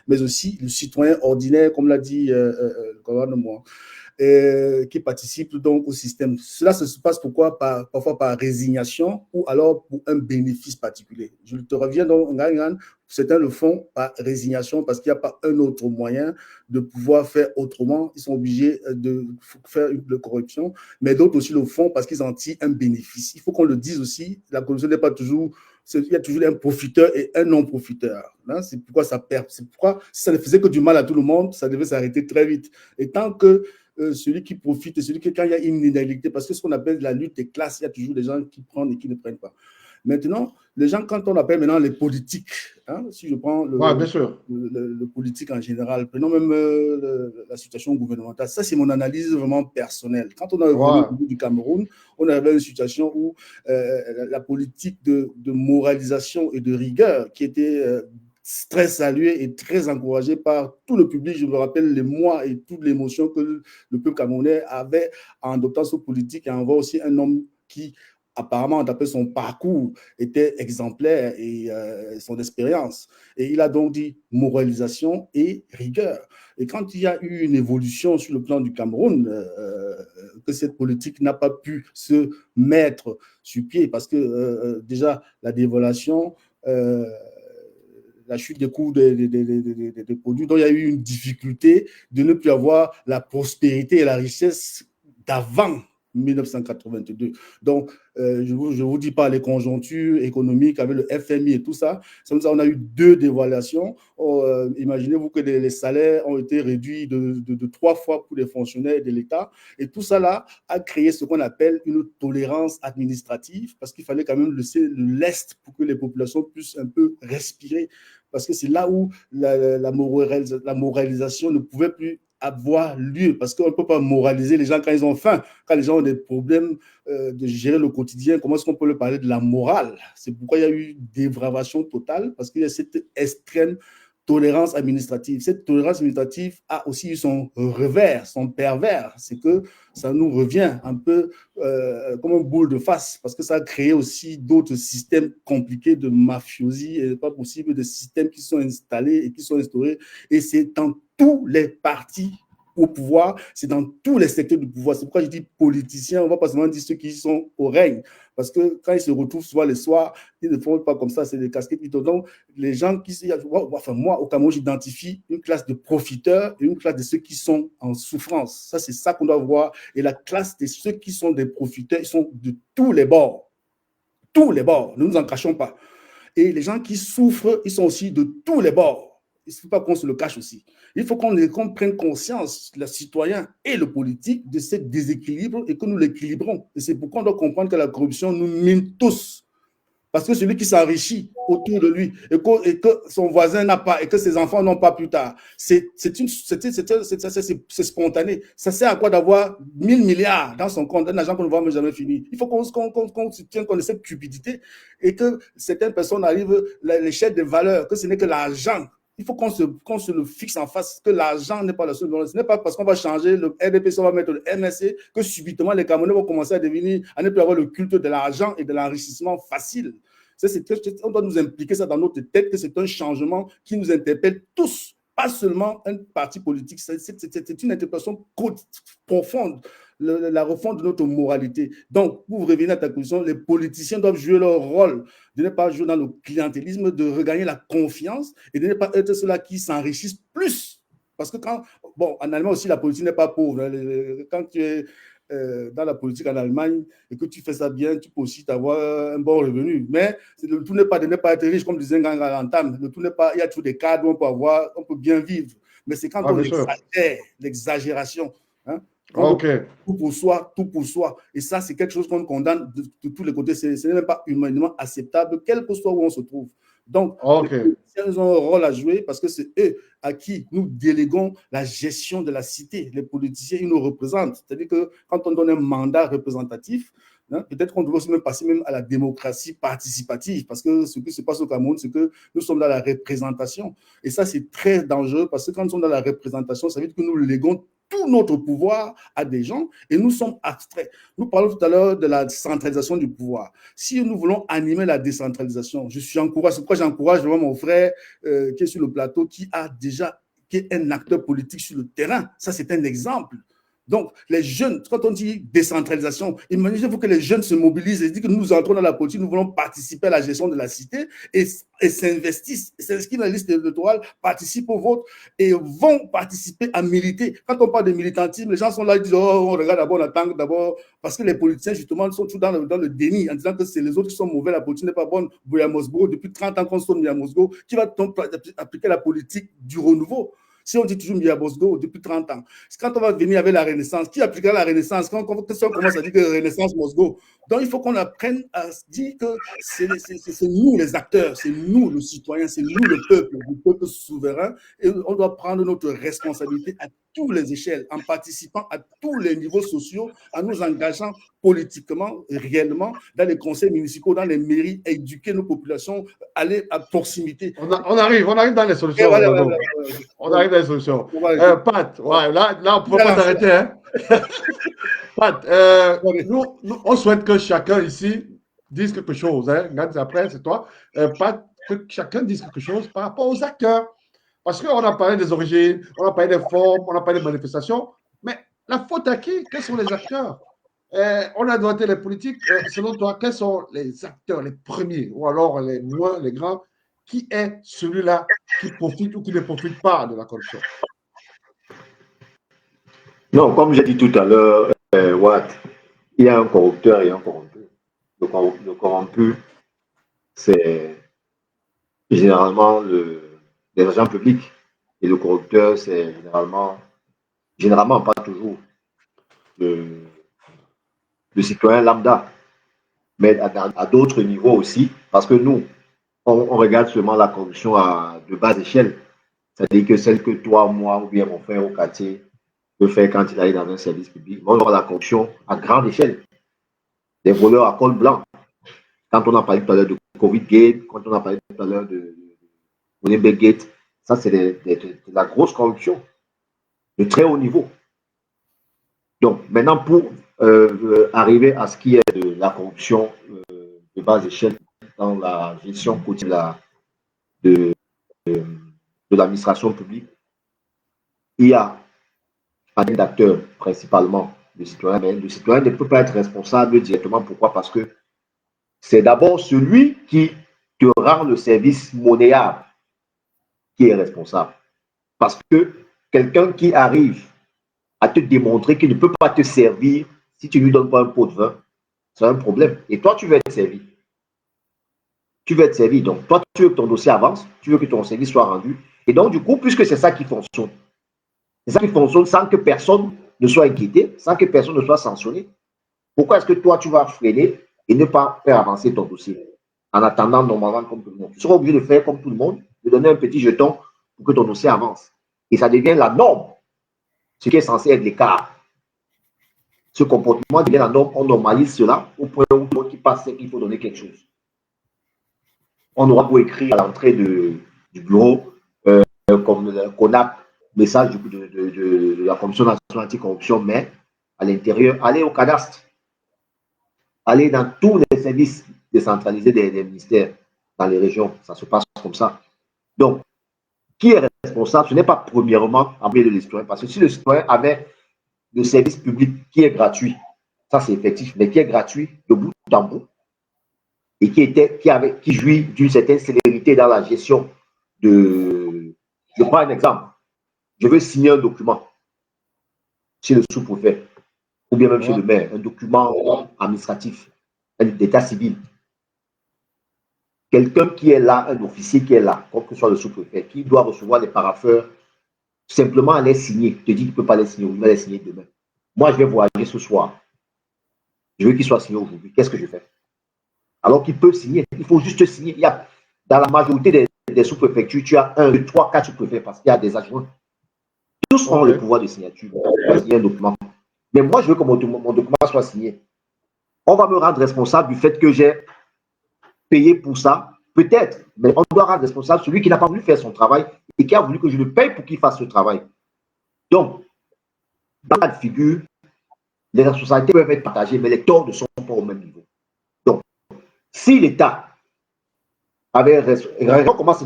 Speaker 3: mais aussi le citoyen ordinaire, comme l'a dit le gouvernement, qui participent donc au système. Cela se passe parfois par résignation ou alors pour un bénéfice particulier. Je te reviens donc, certains le font par résignation parce qu'il n'y a pas un autre moyen de pouvoir faire autrement. Ils sont obligés de faire de corruption, mais d'autres aussi le font parce qu'ils en tirent un bénéfice. Il faut qu'on le dise aussi, la corruption n'est pas toujours... Il y a toujours un profiteur et un non-profiteur. C'est pourquoi ça perd. C'est pourquoi si ça ne faisait que du mal à tout le monde, ça devait s'arrêter très vite. Et tant que celui qui profite et celui qui, quand il y a une inégalité, parce que ce qu'on appelle la lutte des classes, il y a toujours des gens qui prennent et qui ne prennent pas. Maintenant, les gens, quand on appelle maintenant les politiques, hein, si je prends
Speaker 2: bien sûr.
Speaker 3: le politique en général, prenons même la situation gouvernementale, ça c'est mon analyse vraiment personnelle. Quand on a évolué au niveau du Cameroun, on avait une situation où la politique de moralisation et de rigueur qui était très saluée et très encouragée par tout le public. Je me rappelle les mois et toute l'émotion que le peuple camerounais avait en adoptant ce politique et en voyant aussi un homme qui, apparemment, d'après son parcours, était exemplaire et son expérience. Et il a donc dit moralisation et rigueur. Et quand il y a eu une évolution sur le plan du Cameroun, que cette politique n'a pas pu se mettre sur pied, parce que déjà, la dévaluation, la chute des coûts des produits, donc il y a eu une difficulté de ne plus avoir la prospérité et la richesse d'avant 1982. Donc, je vous dis pas les conjonctures économiques avec le FMI et tout ça. Comme ça, on a eu 2 dévaluations. Imaginez-vous que les salaires ont été réduits de 3 fois pour les fonctionnaires de l'État. Et tout ça là a créé ce qu'on appelle une tolérance administrative, parce qu'il fallait quand même laisser le lest pour que les populations puissent un peu respirer. Parce que c'est là où la moralisation ne pouvait plus avoir lieu, parce qu'on ne peut pas moraliser les gens quand ils ont faim, quand les gens ont des problèmes de gérer le quotidien. Comment est-ce qu'on peut leur parler de la morale? C'est pourquoi il y a eu dépravation totale, parce qu'il y a cette extrême tolérance administrative. Cette tolérance administrative a aussi eu son revers, son pervers. C'est que ça nous revient un peu comme une boule de face, parce que ça a créé aussi d'autres systèmes compliqués de mafiosie, et pas possible, de systèmes qui sont installés et qui sont instaurés. Et c'est dans tous les partis au pouvoir, c'est dans tous les secteurs du pouvoir. C'est pourquoi je dis politiciens, on ne va pas seulement dire ceux qui sont au règne, parce que quand ils se retrouvent souvent le soir, ils ne font pas comme ça, c'est des casquettes plutôt. Donc, les gens qui... Enfin, moi, au Cameroun, j'identifie une classe de profiteurs et une classe de ceux qui sont en souffrance. Ça, c'est ça qu'on doit voir. Et la classe de ceux qui sont des profiteurs, ils sont de tous les bords. Tous les bords, ne nous en cachons pas. Et les gens qui souffrent, ils sont aussi de tous les bords. Il ne faut pas qu'on se le cache aussi. Il faut qu'on prenne conscience, le citoyen et le politique, de ce déséquilibre et que nous l'équilibrons. Et c'est pourquoi on doit comprendre que la corruption nous mine tous. Parce que celui qui s'enrichit autour de lui et que son voisin n'a pas et que ses enfants n'ont pas plus tard, c'est spontané. Ça sert à quoi d'avoir 1000 milliards dans son compte, un argent qu'on ne va jamais finir? Il faut qu'on se tienne compte de cette cupidité et que certaines personnes arrivent à l'échelle des valeurs, que ce n'est que l'argent. Il faut qu'on se le fixe en face, que l'argent n'est pas la seule. Ce n'est pas parce qu'on va changer le RDPC, on va mettre le MSC, que subitement les Camerounais vont commencer à ne plus avoir le culte de l'argent et de l'enrichissement facile. On doit nous impliquer ça dans notre tête, que c'est un changement qui nous interpelle tous, pas seulement un parti politique. C'est une interpellation profonde, la refonte de notre moralité. Donc, pour revenir à ta question, les politiciens doivent jouer leur rôle, de ne pas jouer dans le clientélisme, de regagner la confiance et de ne pas être ceux-là qui s'enrichissent plus. Parce que en Allemagne aussi, la politique n'est pas pauvre. Quand tu es dans la politique en Allemagne et que tu fais ça bien, tu peux aussi avoir un bon revenu. Mais le tout n'est pas de ne pas être riche, comme disait Nganga à l'entame. Le tout n'est pas, il y a toujours des cadres où on peut bien vivre. Mais c'est quand on exagère, l'exagération. Hein? Tout pour soi, tout pour soi. Et ça, c'est quelque chose qu'on condamne de tous les côtés. Ce n'est même pas humainement acceptable, quel que soit où on se trouve. Donc, les politiciens, ils ont un rôle à jouer parce que c'est eux à qui nous déléguons la gestion de la cité. Les politiciens, ils nous représentent. C'est-à-dire que quand on donne un mandat représentatif, peut-être qu'on devrait aussi même passer même à la démocratie participative, parce que ce qui se passe au Cameroun, c'est que nous sommes dans la représentation. Et ça, c'est très dangereux parce que quand nous sommes dans la représentation, ça veut dire que nous léguons tout notre pouvoir à des gens et nous sommes abstraits. Nous parlons tout à l'heure de la centralisation du pouvoir. Si nous voulons animer la décentralisation, c'est pourquoi j'encourage vraiment mon frère qui est sur le plateau, qui est un acteur politique sur le terrain. Ça, c'est un exemple. Donc, les jeunes, quand on dit décentralisation, imaginez-vous que les jeunes se mobilisent et disent que nous entrons dans la politique, nous voulons participer à la gestion de la cité et s'investissent, s'inscrivent dans la liste électorale, participent au vote et vont participer à militer. Quand on parle de militantisme, les gens sont là, ils disent, oh, on regarde d'abord, on attend d'abord, parce que les politiciens, justement, sont toujours dans le déni, en disant que c'est les autres qui sont mauvais, la politique n'est pas bonne. Bouyamosgo, depuis 30 ans qu'on sonne Bouyamosgo, qui va appliquer la politique du renouveau? Si on dit toujours Mia Bosgo depuis 30 ans, quand on va venir avec la Renaissance, qui appliquera la Renaissance? Quand on commence à dire que Renaissance Mosgo, donc il faut qu'on apprenne à dire que c'est nous les acteurs, c'est nous le citoyen, c'est nous le peuple souverain, et on doit prendre notre responsabilité à toutes les échelles, en participant à tous les niveaux sociaux, en nous engageant politiquement, réellement, dans les conseils municipaux, dans les mairies, éduquer nos populations, aller à proximité.
Speaker 2: On arrive dans les solutions.
Speaker 3: Voilà.
Speaker 2: On arrive dans les solutions. Pat, ouais, là on ne peut pas t'arrêter. Hein. Pat, nous, on souhaite que chacun ici dise quelque chose. Hein. Après, c'est toi. Pat, que chacun dise quelque chose par rapport aux acteurs. Parce qu'on a parlé des origines, on a parlé des formes, on a parlé des manifestations. Mais la faute à qui? Quels sont les acteurs? On a doté les politiques. Selon toi, quels sont les acteurs, les premiers, ou alors les moins, les grands? Qui est celui-là qui profite ou qui ne profite pas de la corruption?
Speaker 4: Non, comme j'ai dit tout à l'heure, il y a un corrupteur et un corrompu. Le corrompu, c'est généralement les agents publics. Et le corrupteur, c'est généralement pas toujours le citoyen lambda, mais à d'autres niveaux aussi, parce que nous, on regarde seulement la corruption de bas échelle, c'est-à-dire que celle que toi, moi ou bien mon frère au quartier peut faire quand il arrive dans un service public. On voit la corruption à grande échelle, des voleurs à col blanc. Quand on a parlé tout à l'heure de Covid Gate, quand on a parlé tout à l'heure de Winnipeg Gate, ça c'est de la grosse corruption de très haut niveau. Donc maintenant, pour arriver à ce qui est de la corruption de bas échelle dans la gestion quotidienne de l'administration publique, il y a un d'acteurs, principalement le citoyen, mais le citoyen ne peut pas être responsable directement. Pourquoi? Parce que c'est d'abord celui qui te rend le service monnayable qui est responsable. Parce que quelqu'un qui arrive à te démontrer qu'il ne peut pas te servir si tu ne lui donnes pas un pot de vin, c'est un problème. Et toi, tu veux être servi. Tu veux être servi. Donc, toi, tu veux que ton dossier avance, tu veux que ton service soit rendu. Et donc, du coup, puisque c'est ça qui fonctionne, c'est ça qui fonctionne sans que personne ne soit inquiété, sans que personne ne soit sanctionné, pourquoi est-ce que toi, tu vas freiner et ne pas faire avancer ton dossier en attendant normalement comme tout le monde? Tu seras obligé de faire comme tout le monde, de donner un petit jeton pour que ton dossier avance. Et ça devient la norme, ce qui est censé être l'écart. Ce comportement devient la norme, on normalise cela au point où tout le monde qui passe sait qu'il faut donner quelque chose. On aura beau écrire à l'entrée du bureau, comme le CONAP, message de la Commission nationale anticorruption, mais à l'intérieur, allez au cadastre, allez dans tous les services décentralisés des ministères, dans les régions, ça se passe comme ça. Donc, qui est responsable? Ce n'est pas premièrement enlever le citoyen, parce que si le citoyen avait le service public qui est gratuit, ça c'est effectif, mais qui est gratuit de bout en bout, et qui jouit d'une certaine célérité dans la gestion de... Je prends un exemple. Je veux signer un document chez le sous-préfet, ou bien même chez le maire, un document administratif, d'état civil. Quelqu'un qui est là, un officier qui est là, quel que soit le sous-préfet, qui doit recevoir les parapheurs, simplement aller signer. Je te dis qu'il ne peut pas les signer, il va les signer demain. Moi, je vais voyager ce soir. Je veux qu'il soit signé aujourd'hui. Qu'est-ce que je fais? Alors qu'il peut signer, il faut juste signer. Il y a, dans la majorité des sous-préfectures, tu as 1, 2, 3, 4 sous-préfets parce qu'il y a des adjoints. Tous ont le pouvoir de signature pour signer un document. Mais moi, je veux que mon document soit signé. On va me rendre responsable du fait que j'ai payé pour ça, peut-être, mais on doit rendre responsable celui qui n'a pas voulu faire son travail et qui a voulu que je le paye pour qu'il fasse ce travail. Donc, dans la figure, les responsabilités peuvent être partagées, mais les torts ne sont pas au même niveau. Donc, si l'État avait...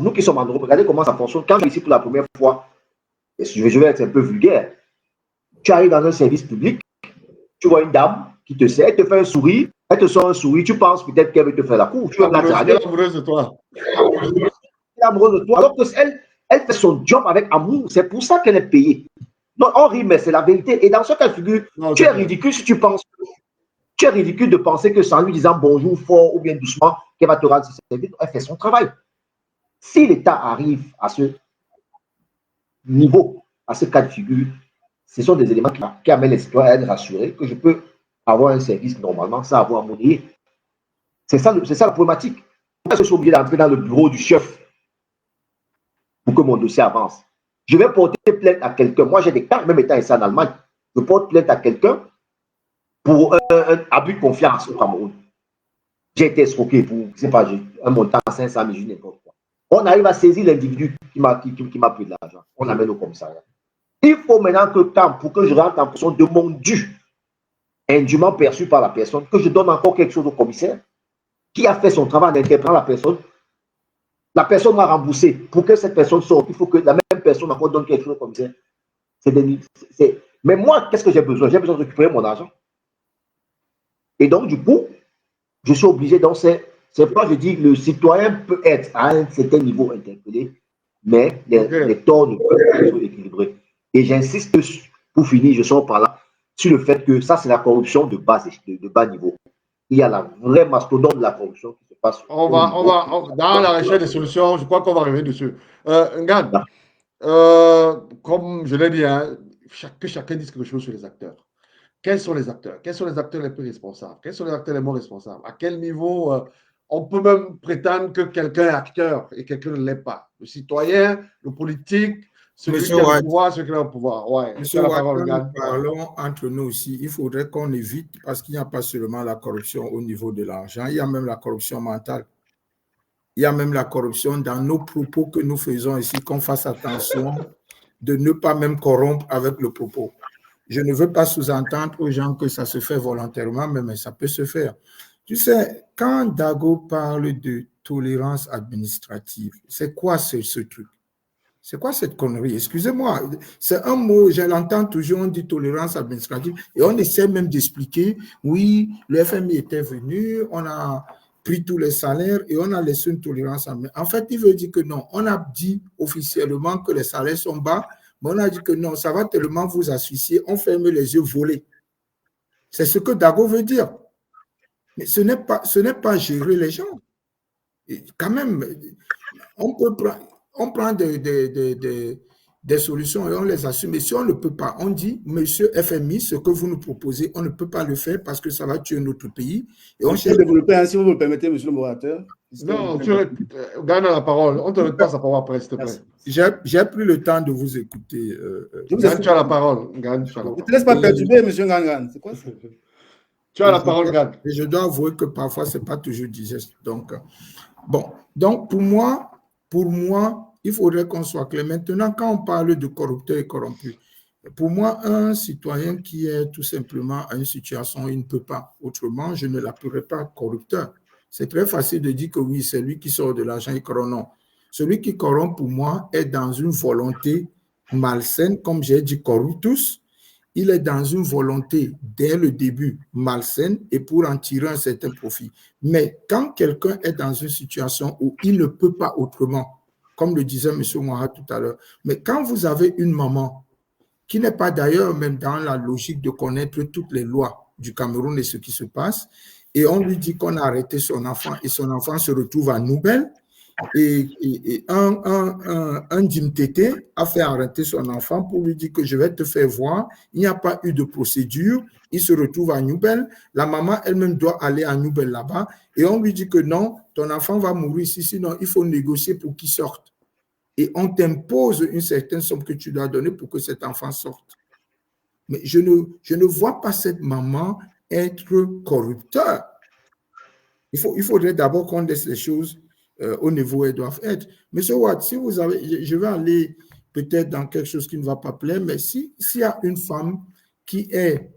Speaker 4: Nous qui sommes en Europe, regardez comment ça fonctionne. Quand je suis ici pour la première fois, et je vais être un peu vulgaire, tu arrives dans un service public, tu vois une dame qui te sert, elle te fait un sourire, elle te sort un sourire, tu penses peut-être qu'elle veut te faire la cour, tu vas la regarder.
Speaker 2: Elle est amoureuse de toi.
Speaker 4: Elle est amoureuse de toi, alors qu'elle fait son job avec amour, c'est pour ça qu'elle est payée. Non, on rit, mais c'est la vérité. Et dans ce cas de figure, tu es ridicule si tu penses. Tu es ridicule de penser que c'est en lui disant bonjour fort ou bien doucement qu'elle va te rendre ce service. Elle fait son travail. Si l'État arrive à se niveau, à ce cas de figure, ce sont des éléments qui amènent les citoyens à être rassurés que je peux avoir un service normalement sans avoir à mourir. C'est ça la problématique. Pourquoi je suis obligé d'entrer dans le bureau du chef pour que mon dossier avance? Je vais porter plainte à quelqu'un. Moi, j'ai des cas, même étant ici en Allemagne, je porte plainte à quelqu'un pour un abus de confiance au Cameroun. J'ai été escroqué pour, je sais pas, un montant de 500 000, n'importe quoi. On arrive à saisir l'individu qui m'a pris de l'argent. On l'amène au commissariat. Il faut maintenant pour que je rentre en fonction de mon dû, indûment perçu par la personne, que je donne encore quelque chose au commissaire qui a fait son travail en interprétant la personne. La personne m'a remboursé. Pour que cette personne sorte, il faut que la même personne encore donne quelque chose au commissaire. Mais moi, qu'est-ce que j'ai besoin? J'ai besoin de récupérer mon argent. Et donc, du coup, je suis obligé, donc c'est pourquoi je dis que le citoyen peut être à un certain niveau interpellé, mais les torts ne peuvent pas être équilibrés. Et j'insiste, pour finir, je sors par là, sur le fait que ça, c'est la corruption de bas niveau. Il y a la vraie mastodonte de la corruption qui se passe.
Speaker 2: Dans la recherche des solutions, je crois qu'on va arriver dessus. Ngan, comme je l'ai dit, hein, que chacun dise quelque chose sur les acteurs. Quels sont les acteurs? Quels sont les acteurs les plus responsables? Quels sont les acteurs les moins responsables? À quel niveau on peut même prétendre que quelqu'un est acteur et quelqu'un ne l'est pas? Le citoyen, le politique, celui qui a le pouvoir, celui qui a le pouvoir. Ouais.
Speaker 5: Monsieur Watt, nous parlons entre nous aussi. Il faudrait qu'on évite, parce qu'il n'y a pas seulement la corruption au niveau de l'argent, il y a même la corruption mentale. Il y a même la corruption dans nos propos que nous faisons ici, qu'on fasse attention de ne pas même corrompre avec le propos. Je ne veux pas sous-entendre aux gens que ça se fait volontairement, mais ça peut se faire. Tu sais, quand Dago parle de tolérance administrative, c'est quoi ce truc? C'est quoi cette connerie? Excusez-moi, c'est un mot, je l'entends toujours, on dit tolérance administrative, et on essaie même d'expliquer, oui, le FMI était venu, on a pris tous les salaires et on a laissé une tolérance. En fait, il veut dire que non, on a dit officiellement que les salaires sont bas, mais on a dit que non, ça va tellement vous asphyxier, on ferme les yeux volés. C'est ce que Dago veut dire. Mais ce n'est pas gérer les gens. Et quand même, on prend des solutions et on les assume. Mais si on ne peut pas, on dit, monsieur FMI, ce que vous nous proposez, on ne peut pas le faire parce que ça va tuer notre pays. Et on cherche...
Speaker 3: Si vous me permettez, monsieur le modérateur.
Speaker 2: Non, tu gardes la parole. On ne te donne pas sa parole après, s'il te plaît.
Speaker 5: J'ai pris le temps de vous écouter.
Speaker 2: Gagne, tu as la parole. Ne
Speaker 3: te laisse pas perturber, monsieur Ngangan. C'est quoi ça?
Speaker 2: Tu as la parole, Gagne.
Speaker 5: Et je dois avouer que parfois, ce n'est pas toujours digeste. Donc, bon. Donc, pour moi, il faudrait qu'on soit clair. Maintenant, quand on parle de corrupteur et corrompu, pour moi, un citoyen qui est tout simplement à une situation, il ne peut pas. Autrement, je ne l'appellerai pas corrupteur. C'est très facile de dire que oui, c'est lui qui sort de l'argent et corrompt. Non. Celui qui corrompt, pour moi, est dans une volonté malsaine, comme j'ai dit, corruptus. Il est dans une volonté, dès le début, malsaine et pour en tirer un certain profit. Mais quand quelqu'un est dans une situation où il ne peut pas autrement, comme le disait M. Ouaha tout à l'heure, mais quand vous avez une maman qui n'est pas d'ailleurs même dans la logique de connaître toutes les lois du Cameroun et ce qui se passe, et on lui dit qu'on a arrêté son enfant et son enfant se retrouve à Nouvelle, et un Dimtété a fait arrêter son enfant pour lui dire que je vais te faire voir, il n'y a pas eu de procédure, il se retrouve à Nouvelle, la maman elle-même doit aller à Nouvelle là-bas, et on lui dit que non, ton enfant va mourir ici, sinon il faut négocier pour qu'il sorte. Et on t'impose une certaine somme que tu dois donner pour que cet enfant sorte. Mais je ne vois pas cette maman être corrupteur. Il faudrait d'abord qu'on laisse les choses au niveau où elles doivent être. Monsieur Watt, si vous avez, je vais aller peut-être dans quelque chose qui ne va pas plaire, mais s'il y a une femme qui est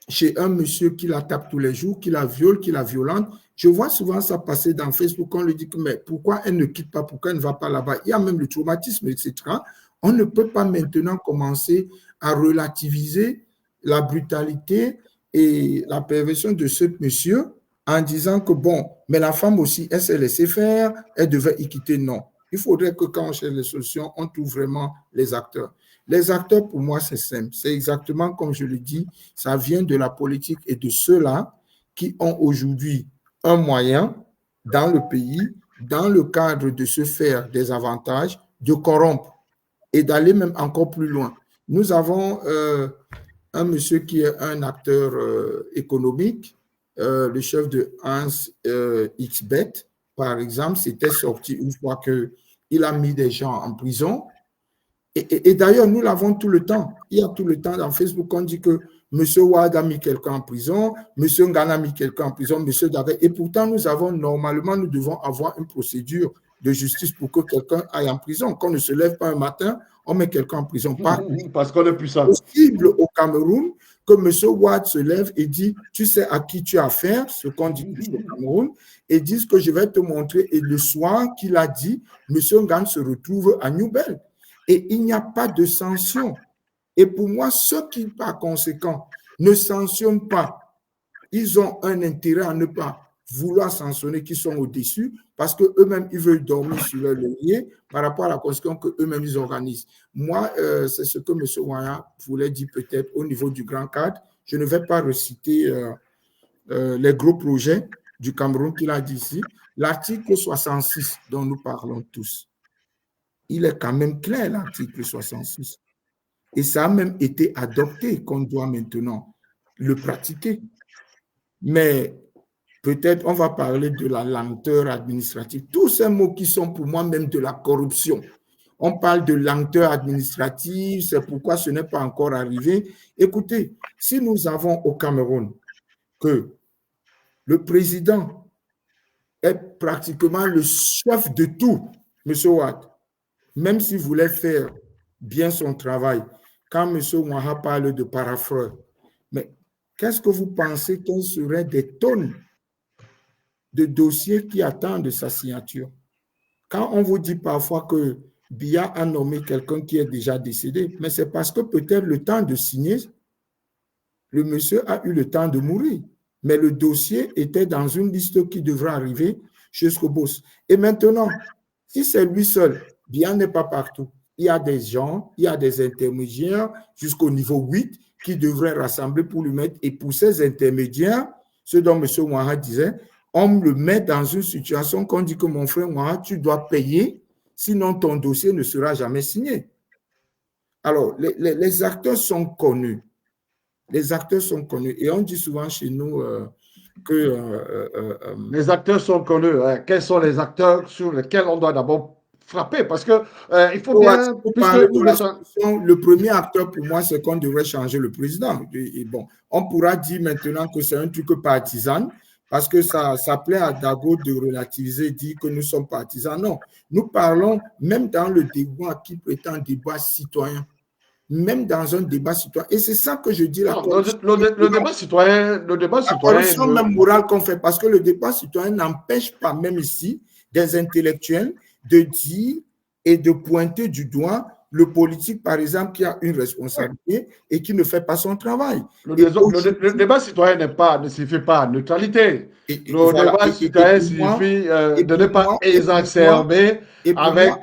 Speaker 5: chez un monsieur qui la tape tous les jours, qui la viole, qui la violente, je vois souvent ça passer dans Facebook, on lui dit que mais pourquoi elle ne quitte pas, pourquoi elle ne va pas là-bas? Il y a même le traumatisme, etc. On ne peut pas maintenant commencer à relativiser la brutalité et la perversion de ce monsieur en disant que bon, mais la femme aussi, elle s'est laissée faire, elle devait y quitter. Non. Il faudrait que quand on cherche les solutions, on trouve vraiment les acteurs. Les acteurs, pour moi, c'est simple. C'est exactement comme je le dis, ça vient de la politique et de ceux-là qui ont aujourd'hui un moyen dans le pays, dans le cadre de se faire des avantages, de corrompre. et d'aller même encore plus loin. Nous avons un monsieur qui est un acteur économique, le chef de Hans XBet, par exemple, s'était sorti une fois qu'il a mis des gens en prison. Et d'ailleurs, nous l'avons tout le temps. Il y a tout le temps dans Facebook, on dit que M. Wad a mis quelqu'un en prison, M. Ngana a mis quelqu'un en prison, M. Davé. Et pourtant, nous devons avoir une procédure de justice pour que quelqu'un aille en prison. Qu'on ne se lève pas un matin, on met quelqu'un en prison.
Speaker 2: Parce qu'on est puissant.
Speaker 5: C'est possible au Cameroun que M. Wad se lève et dit, tu sais à qui tu as affaire, ce qu'on dit au Cameroun, et disent que je vais te montrer. Et le soir qu'il a dit, M. Ngana se retrouve à New Bell. Et il n'y a pas de sanction. Et pour moi, ceux qui, par conséquent, ne sanctionnent pas, ils ont un intérêt à ne pas vouloir sanctionner, qui sont au-dessus, parce qu'eux-mêmes, ils veulent dormir sur leur laurier par rapport à la conséquence qu'eux-mêmes, ils organisent. Moi, c'est ce que M. Ouaha voulait dire peut-être au niveau du grand cadre. Je ne vais pas reciter les gros projets du Cameroun qu'il a dit ici. L'article 66 dont nous parlons tous, il est quand même clair, l'article 66. Et ça a même été adopté qu'on doit maintenant le pratiquer. Mais peut-être on va parler de la lenteur administrative. Tous ces mots qui sont pour moi même de la corruption. On parle de lenteur administrative, c'est pourquoi ce n'est pas encore arrivé. Écoutez, si nous avons au Cameroun que le président est pratiquement le chef de tout, M. Ouad, même s'il voulait faire bien son travail, quand M. Ouaha parle de paraphrase, mais qu'est-ce que vous pensez quelles seraient des tonnes de dossiers qui attendent sa signature? Quand on vous dit parfois que Biya a nommé quelqu'un qui est déjà décédé, mais c'est parce que peut-être le temps de signer, le monsieur a eu le temps de mourir. Mais le dossier était dans une liste qui devrait arriver jusqu'au boss. Et maintenant, si c'est lui seul, Biya n'est pas partout. Il y a des gens, il y a des intermédiaires jusqu'au niveau 8 qui devraient rassembler pour lui mettre. Et pour ces intermédiaires, ce dont M. Ouaha disait, on le met dans une situation qu'on dit que mon frère Ouaha, tu dois payer, sinon ton dossier ne sera jamais signé. Alors, les acteurs sont connus. Les acteurs sont connus. Et on dit souvent chez nous que...
Speaker 2: les acteurs sont connus. Quels sont les acteurs sur lesquels on doit d'abord frapper? Parce que il faut bien...
Speaker 5: Le premier acteur, pour moi, c'est qu'on devrait changer le président. Et bon, on pourra dire maintenant que c'est un truc partisan, parce que ça plaît à Dago de relativiser, dire que nous sommes partisans. Non, nous parlons, même dans le débat qui prétend débat citoyen, même dans un débat citoyen. Et c'est ça que je dis.
Speaker 2: Le débat citoyen... La
Speaker 5: corruption même morale qu'on fait, parce que le débat citoyen n'empêche pas, même ici, des intellectuels de dire et de pointer du doigt le politique, par exemple, qui a une responsabilité et qui ne fait pas son travail.
Speaker 2: Le débat citoyen ne signifie pas neutralité. Le débat citoyen signifie de ne pas exacerber avec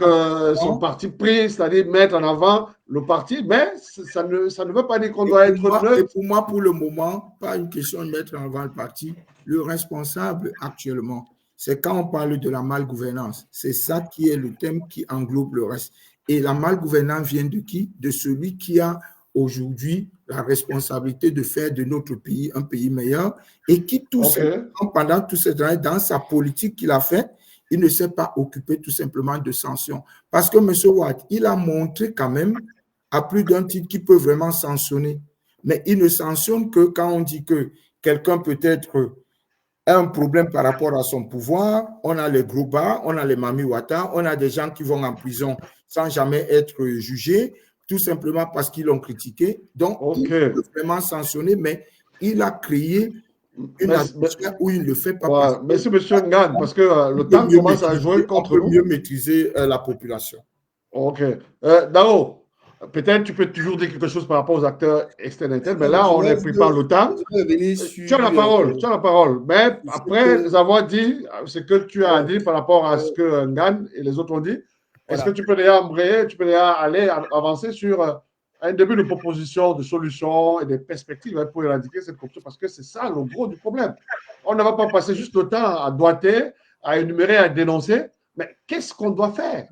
Speaker 2: son parti pris, c'est-à-dire mettre en avant le parti, mais ça ne veut pas dire qu'on doit être neutre.
Speaker 5: Et pour moi, pour le moment, pas une question de mettre en avant le parti. Le responsable actuellement, c'est quand on parle de la malgouvernance. C'est ça qui est le thème qui englobe le reste. Et la malgouvernance vient de qui? De celui qui a aujourd'hui la responsabilité de faire de notre pays un pays meilleur et qui, pendant tous ces années, dans sa politique qu'il a faite, il ne s'est pas occupé tout simplement de sanctions. Parce que M. Ouad, il a montré quand même à plus d'un titre qu'il peut vraiment sanctionner. Mais il ne sanctionne que quand on dit que quelqu'un peut-être a un problème par rapport à son pouvoir. On a les Grouba, on a les Mami Wata, on a des gens qui vont en prison sans jamais être jugés, tout simplement parce qu'ils l'ont critiqué. Donc, il peut vraiment sanctionner, mais il a créé une atmosphère où il ne le fait pas.
Speaker 2: Merci, M. Ngane, parce que le temps commence à jouer contre nous.
Speaker 5: On peut mieux maîtriser la population.
Speaker 2: OK. Dao, peut-être tu peux toujours dire quelque chose par rapport aux acteurs externes, mais là, on est pris par le temps. Tu as la parole. Mais après avoir dit ce que tu as dit par rapport à ce que Ngane et les autres ont dit, est-ce que tu peux déjà embrayer, tu peux déjà aller avancer sur un début de proposition, de solutions et des perspectives pour éradiquer cette corruption, parce que c'est ça le gros du problème. On ne va pas passer juste le temps à doiter, à énumérer, à dénoncer, mais qu'est-ce qu'on doit faire?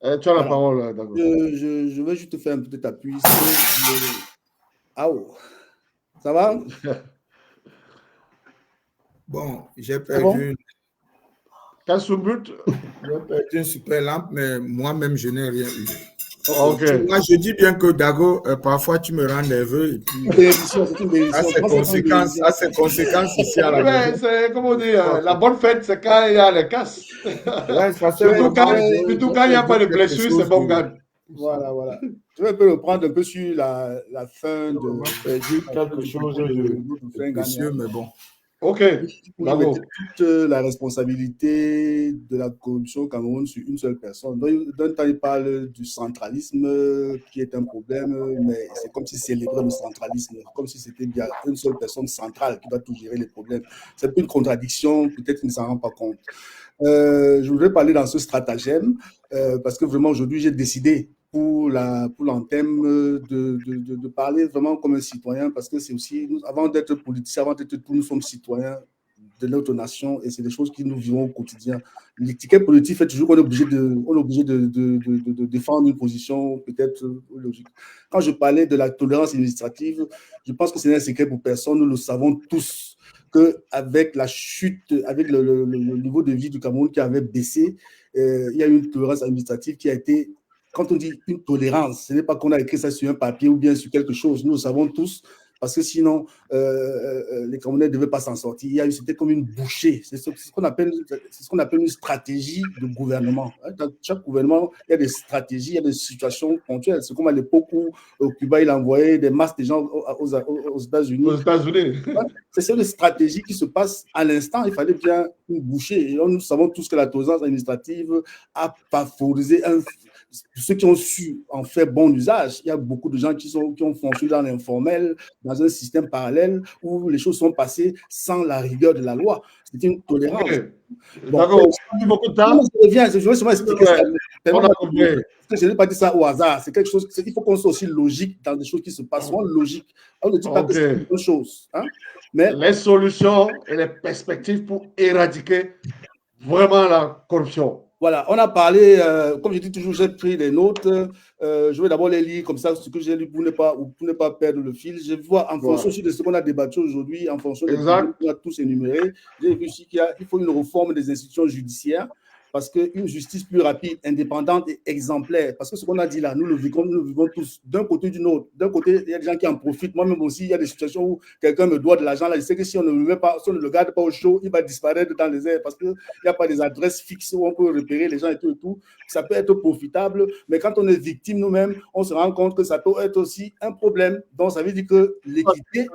Speaker 2: Tu as la
Speaker 3: Voilà.
Speaker 2: parole, Dago.
Speaker 3: Je vais juste te faire un petit appui. Ah, oh. Ça va?
Speaker 5: Bon, j'ai
Speaker 3: C'est bon?
Speaker 5: perdu une super lampe, mais moi-même, je n'ai rien eu.
Speaker 2: Ok.
Speaker 5: Moi, je dis bien que Dago, parfois, tu me rends nerveux. Et puis,
Speaker 3: C'est une bénédiction.
Speaker 5: à ses conséquences ici à la maison.
Speaker 2: C'est comme on dit, la bonne fête, c'est quand il y a les casses.
Speaker 5: Ouais,
Speaker 2: Surtout quand il n'y a pas de blessure, c'est bon gagne.
Speaker 3: Voilà. Je vais un peu le prendre un peu sur la fin de.
Speaker 5: On a perdu quelque chose de précieux, mais bon.
Speaker 2: Ok,
Speaker 3: bravo. Toute la responsabilité de la corruption au Cameroun sur une seule personne. D'un temps, il parle du centralisme qui est un problème, mais c'est comme s'il célébrait le centralisme, comme si c'était bien une seule personne centrale qui doit tout gérer les problèmes. C'est une contradiction, peut-être qu'il ne s'en rend pas compte. Je voudrais parler dans ce stratagème parce que vraiment aujourd'hui, j'ai décidé pour l'anthème de parler vraiment comme un citoyen, parce que c'est aussi, avant d'être politicien, avant d'être tout, nous sommes citoyens de notre nation et c'est des choses que nous vivons au quotidien. L'étiquette politique fait toujours qu'on est obligé de défendre une position peut-être logique. Quand je parlais de la tolérance administrative, je pense que ce n'est un secret pour personne, nous le savons tous, qu'avec la chute, avec le niveau de vie du Cameroun qui avait baissé, il y a eu une tolérance administrative qui a été. Quand on dit une tolérance, ce n'est pas qu'on a écrit ça sur un papier ou bien sur quelque chose. Nous le savons tous, parce que sinon, les Camerounais ne devaient pas s'en sortir. C'était comme une bouchée. C'est ce qu'on appelle une stratégie de gouvernement. Dans chaque gouvernement, il y a des stratégies, il y a des situations ponctuelles. C'est comme à l'époque où Cuba, il envoyait des masses de gens aux États-Unis. C'est une stratégie qui se passe à l'instant. Il fallait bien une bouchée. Et nous savons tous que la tolérance administrative a favorisé ceux qui ont su en faire bon usage. Il y a beaucoup de gens qui ont fonctionné dans l'informel, dans un système parallèle où les choses sont passées sans la rigueur de la loi. C'était une tolérance.
Speaker 2: Okay. Bon, d'accord, beaucoup de temps.
Speaker 3: Je vais seulement expliquer ça. Je n'ai pas dit ça au hasard. C'est quelque chose. Il faut qu'on soit aussi logique dans des choses qui se passent. Logique. On ne dit pas que c'est une bonne chose. Hein? Mais
Speaker 2: les solutions et les perspectives pour éradiquer vraiment la corruption.
Speaker 3: Voilà, on a parlé, comme je dis toujours, j'ai pris les notes. Je vais d'abord les lire comme ça, ce que j'ai lu pour ne pas perdre le fil. Je vois en fonction de ce qu'on a débattu aujourd'hui, en fonction des problèmes qu'on a tous énumérés, j'ai vu qu'il faut une réforme des institutions judiciaires parce qu'une justice plus rapide, indépendante et exemplaire. Parce que ce qu'on a dit là, nous le vivons tous d'un côté ou d'une autre. D'un côté, il y a des gens qui en profitent. Moi-même aussi, il y a des situations où quelqu'un me doit de l'argent. Là, je sais que si on ne le garde pas au chaud, il va disparaître dans les airs parce qu'il n'y a pas des adresses fixes où on peut repérer les gens et tout. Ça peut être profitable, mais quand on est victime nous-mêmes, on se rend compte que ça peut être aussi un problème. Donc, ça veut dire que l'équité,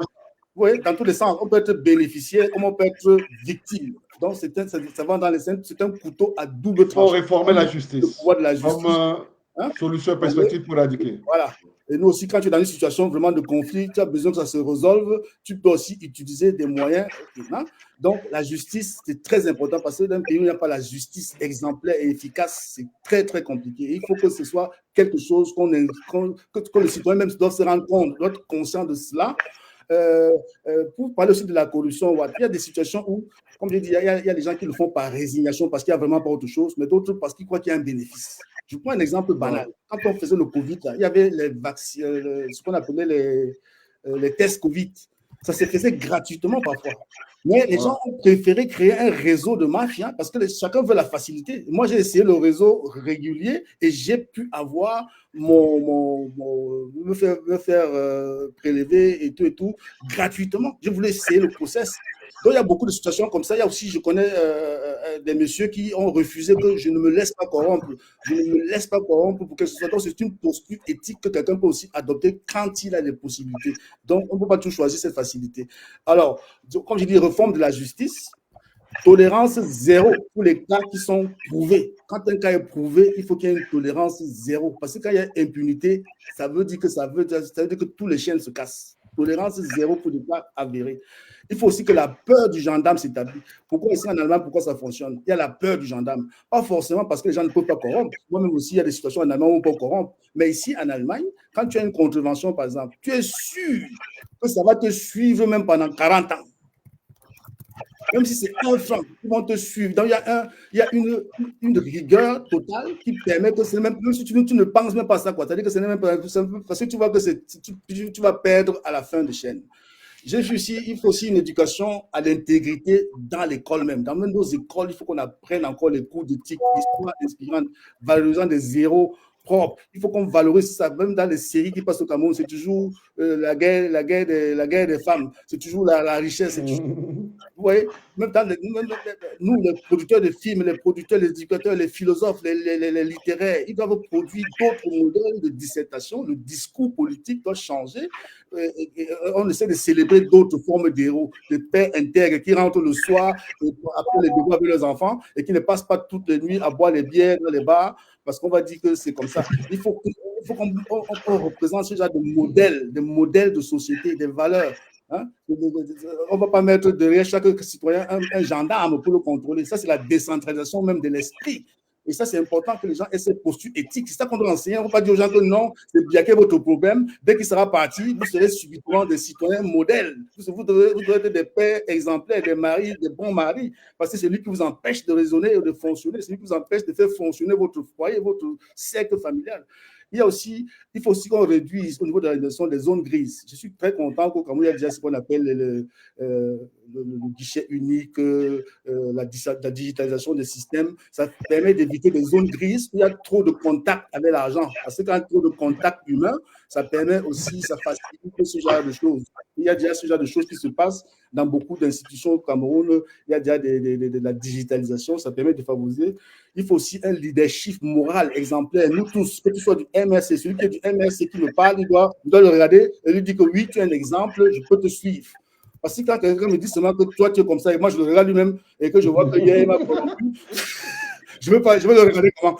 Speaker 3: oui, dans tous les sens, on peut être bénéficiaire comme on peut être victime. Donc, ça va dans les scènes, c'est un couteau à double tranchant.
Speaker 2: Il faut réformer la justice.
Speaker 3: Le pouvoir de la justice.
Speaker 2: Comme solution et perspective pour éradiquer.
Speaker 3: Voilà. Et nous aussi, quand tu es dans une situation vraiment de conflit, tu as besoin que ça se résolve, tu peux aussi utiliser des moyens. Hein? Donc, la justice, c'est très important parce que dans un pays où il n'y a pas la justice exemplaire et efficace, c'est très, très compliqué. Il faut que ce soit quelque chose que le citoyen même doit se rendre compte, doit être conscient de cela. Pour parler aussi de la corruption, il y a des situations où, comme je dis, il y a des gens qui le font par résignation parce qu'il n'y a vraiment pas autre chose, mais d'autres parce qu'ils croient qu'il y a un bénéfice. Je prends un exemple banal. Quand on faisait le Covid, là, il y avait les vaccins, ce qu'on appelait les tests Covid. Ça se faisait gratuitement parfois. Mais les gens ont préféré créer un réseau de mafia parce que chacun veut la facilité. Moi, j'ai essayé le réseau régulier et j'ai pu avoir me faire prélever et tout gratuitement. Je voulais essayer le process. Donc, il y a beaucoup de situations comme ça. Il y a aussi, je connais des messieurs qui ont refusé que je ne me laisse pas corrompre. Je ne me laisse pas corrompre pour quelque chose. Donc, c'est une posture éthique que quelqu'un peut aussi adopter quand il a les possibilités. Donc, on ne peut pas tout choisir cette facilité. Alors, comme je dis, réforme de la justice, tolérance zéro pour les cas qui sont prouvés. Quand un cas est prouvé, il faut qu'il y ait une tolérance zéro. Parce que quand il y a impunité, ça veut dire que tous les chiens se cassent. Tolérance zéro pour les cas avérés. Il faut aussi que la peur du gendarme s'établisse. Pourquoi ici en Allemagne, pourquoi ça fonctionne? Il y a la peur du gendarme. Pas forcément parce que les gens ne peuvent pas corrompre. Moi-même aussi, il y a des situations en Allemagne où on peut corrompre. Mais ici en Allemagne, quand tu as une contravention, par exemple, tu es sûr que ça va te suivre même pendant 40 ans. même si c'est un franc, ils vont te suivre. Donc, il y a une rigueur totale qui permet que c'est même si tu ne penses même pas à ça, quoi. C'est-à-dire que ce n'est même pas parce que tu vois que tu vas perdre à la fin de chaîne. J'ai vu aussi, il faut aussi une éducation à l'intégrité dans l'école même. Dans même nos écoles, il faut qu'on apprenne encore les cours d'éthique, d'histoire inspirante, valorisant des héros propres. Il faut qu'on valorise ça. Même dans les séries qui passent au Cameroun, c'est toujours la guerre des femmes. C'est toujours la richesse. C'est toujours, vous voyez, même dans nous, les producteurs de films, les producteurs, les éducateurs, les philosophes, les littéraires, ils doivent produire d'autres modèles de dissertation. Le discours politique doit changer. On essaie de célébrer d'autres formes d'héros, de pères intègres qui rentrent le soir après les devoirs avec leurs enfants et qui ne passent pas toutes les nuits à boire les bières dans les bars parce qu'on va dire que c'est comme ça. Il faut qu'on représente ce genre de modèles de société, des valeurs. Hein? On ne va pas mettre derrière chaque citoyen un gendarme pour le contrôler. Ça, c'est la décentralisation même de l'esprit. Et ça, c'est important que les gens aient cette posture éthique. C'est ça qu'on doit enseigner. On ne va pas dire aux gens que non, c'est bien quel est votre problème. Dès qu'il sera parti, vous serez subitement des citoyens modèles. Vous devez être des pères exemplaires, des maris, des bons maris. Parce que c'est lui qui vous empêche de raisonner et de fonctionner. C'est lui qui vous empêche de faire fonctionner votre foyer, votre cercle familial. Il faut aussi qu'on réduise au niveau de l'organisation des zones grises. Je suis très content qu'au Cameroun, il y a déjà ce qu'on appelle le guichet unique, la digitalisation des systèmes. Ça permet d'éviter des zones grises où il y a trop de contact avec l'argent. Parce que quand il y a trop de contact humain, ça permet aussi, ça facilite ce genre de choses. Il y a déjà ce genre de choses qui se passent dans beaucoup d'institutions au Cameroun. Il y a déjà de la digitalisation, ça permet de favoriser. Il faut aussi un leadership moral exemplaire. Nous tous, que tu sois du MRC, celui qui est du MRC qui me parle, il doit le regarder et lui dire que oui, tu es un exemple, je peux te suivre. Parce que quand quelqu'un me dit seulement que toi, tu es comme ça, et moi, je le regarde lui-même, et que je vois que il m'a corrompu, je veux le regarder comment.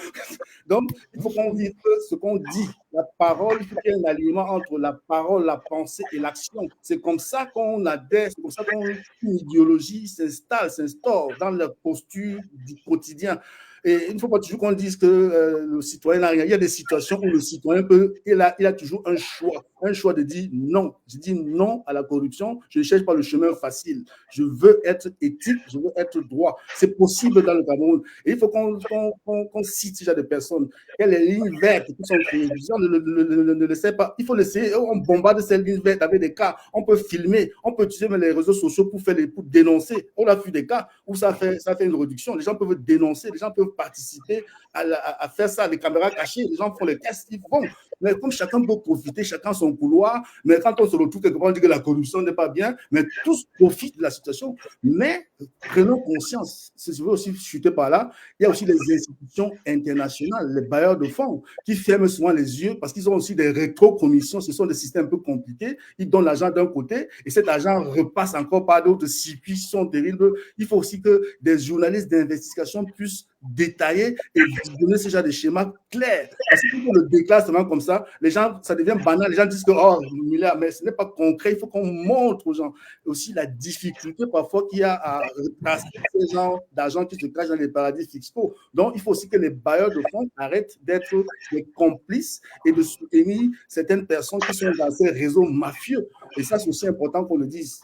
Speaker 3: Donc, il faut qu'on vive ce qu'on dit. La parole, il faut qu'il y ait un alignement entre la parole, la pensée et l'action. C'est comme ça qu'on adhère, c'est comme ça qu'une idéologie s'instaure dans la posture du quotidien. Et il ne faut pas toujours qu'on dise que le citoyen n'a rien. Il y a des situations où le citoyen il a toujours un choix de dire non. Je dis non à la corruption, je ne cherche pas le chemin facile. Je veux être éthique, je veux être droit. C'est possible dans le Cameroun. Et il faut qu'on cite ce genre de personnes. Il y a les lignes vertes qui sont créées. Les gens ne le savent pas. Il faut l'essayer. On bombarde ces lignes vertes avec des cas. On peut filmer, on peut utiliser les réseaux sociaux pour dénoncer. On a vu des cas où ça fait une réduction. Les gens peuvent dénoncer, les gens peuvent participer à faire ça, les caméras cachées, les gens font les tests, ils vont. Mais comme chacun peut profiter, chacun son couloir, mais quand on se retrouve quelque part, on dit que la corruption n'est pas bien, mais tous profitent de la situation. Mais prenons conscience, si je veux aussi chuter par là, il y a aussi les institutions internationales, les bailleurs de fonds, qui ferment souvent les yeux parce qu'ils ont aussi des rétrocommissions, ce sont des systèmes un peu compliqués, ils donnent l'argent d'un côté et cet argent repasse encore par d'autres circuits qui sont terribles. Il faut aussi que des journalistes d'investigation puissent détailler et donner ce genre de schéma clair. Parce que si on le déclare seulement comme ça, les gens, ça devient banal. Les gens disent que, oh, milliard, mais ce n'est pas concret. Il faut qu'on montre aux gens aussi la difficulté parfois qu'il y a à retracer ces gens d'argent qui se cachent dans les paradis fiscaux. Donc, il faut aussi que les bailleurs de fonds arrêtent d'être des complices et de soutenir certaines personnes qui sont dans ces réseaux mafieux. Et ça, c'est aussi important qu'on le dise.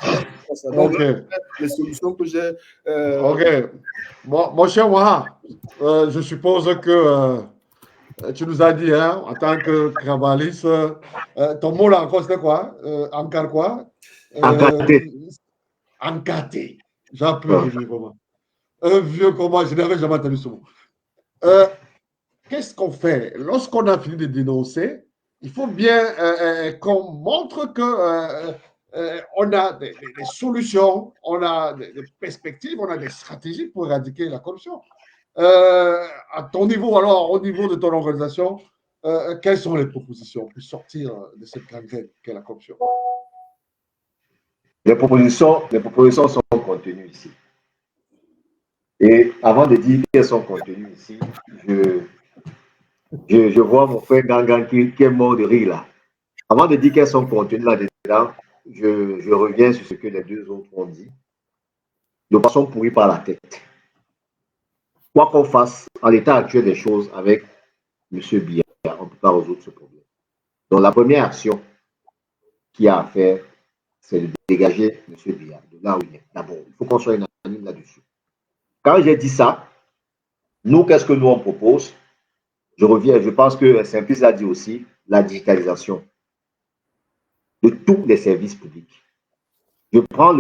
Speaker 3: Donc, les solutions que j'ai.
Speaker 2: OK. Bon, mon cher Waha, je suppose que tu nous as dit, hein, en tant que crabaliste, ton mot là encore, c'était quoi? Encore quoi? Encaté. J'en peux rire vraiment. Un vieux comment, je n'avais jamais entendu ce mot. Qu'est-ce qu'on fait? Lorsqu'on a fini de dénoncer, il faut bien qu'on montre que on a des solutions, on a des perspectives, on a des stratégies pour éradiquer la corruption. À ton niveau, alors, au niveau de ton organisation, quelles sont les propositions pour sortir de cette gangrène qu'est la corruption?
Speaker 4: Les propositions sont contenues ici. Et avant de dire qu'elles sont contenues ici, je vois mon frère Gangan qui est mort de rire là. Avant de dire qu'elles sont contenues là-dedans, je reviens sur ce que les deux autres ont dit. Nous passons pourris par la tête. Quoi qu'on fasse, en l'état actuel des choses avec M. Biya, on ne peut pas résoudre ce problème. Donc la première action qu'il y a à faire, c'est de dégager M. Biya de là où il est. D'abord, il faut qu'on soit unanime quand j'ai dit ça, nous, qu'est-ce que nous on propose? Je reviens, je pense que Simplice l'a dit aussi, la digitalisation de tous les services publics. Je prends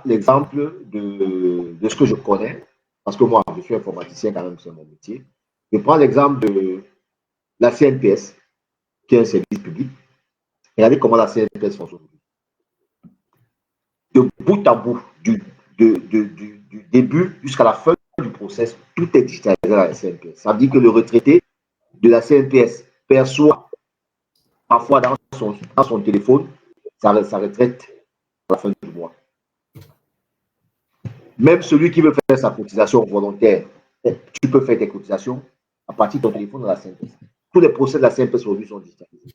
Speaker 4: l'exemple de ce que je connais, parce que moi, je suis informaticien quand même, c'est mon métier. Je prends l'exemple de la CNPS, qui est un service public. Regardez comment la CNPS fonctionne aujourd'hui. De bout à bout, du début jusqu'à la fin du process, tout est digitalisé à la CNPS. Ça veut dire que le retraité de la CNPS perçoit parfois dans son téléphone sa retraite à la fin du mois. Même celui qui veut faire sa cotisation volontaire, tu peux faire tes cotisations à partir de ton téléphone dans la CNPS. Tous les procès de la CNPS aujourd'hui sont digitalisés.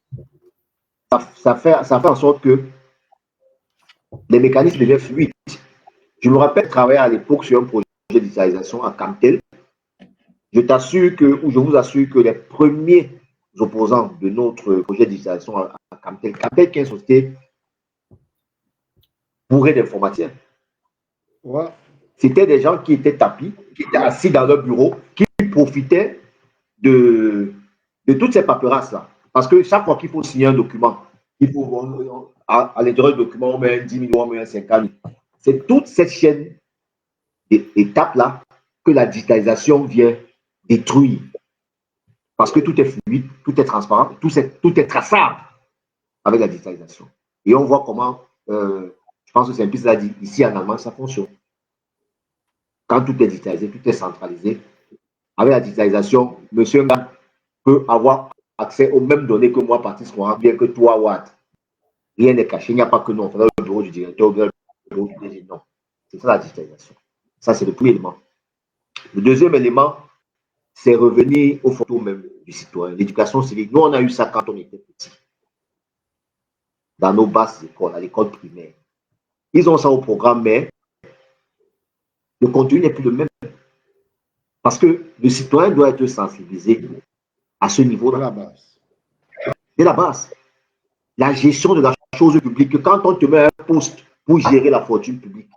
Speaker 4: Ça fait en sorte que les mécanismes deviennent fluides. Je me rappelle travailler à l'époque sur un projet de digitalisation à Camtel. Je vous assure que les premiers opposants de notre projet de digitalisation à Camtel qui est une société bourrée d'informaticiens.
Speaker 2: Ouais.
Speaker 4: C'était des gens qui étaient tapis, qui étaient assis dans leur bureau, qui profitaient de toutes ces paperasses-là. Parce que chaque fois qu'il faut signer un document, il faut, à l'intérieur du document, on met 10 000, on met 50 000. C'est toute cette chaîne d'étapes-là que la digitalisation vient détruire. Parce que tout est fluide, tout est transparent, tout est traçable avec la digitalisation. Et on voit comment, je pense que c'est un peu ça dit, ici en Allemagne, ça fonctionne. Quand tout est digitalisé, tout est centralisé, avec la digitalisation, monsieur Nga peut avoir accès aux mêmes données que moi, Patrice Morin, bien que toi, Watt. Rien n'est caché, il n'y a pas que nous, on fait le bureau du directeur, le bureau du DG, non. C'est ça la digitalisation. Ça, c'est le premier élément. Le deuxième élément, c'est revenir aux photos même du citoyen. L'éducation civique, nous, on a eu ça quand on était petits. Dans nos basses écoles, à l'école primaire. Ils ont ça au programme, mais le contenu n'est plus le même. Parce que le citoyen doit être sensibilisé à ce niveau-là.
Speaker 2: De la base.
Speaker 4: De la base. La gestion de la chose publique. Quand on te met un poste pour gérer la fortune publique,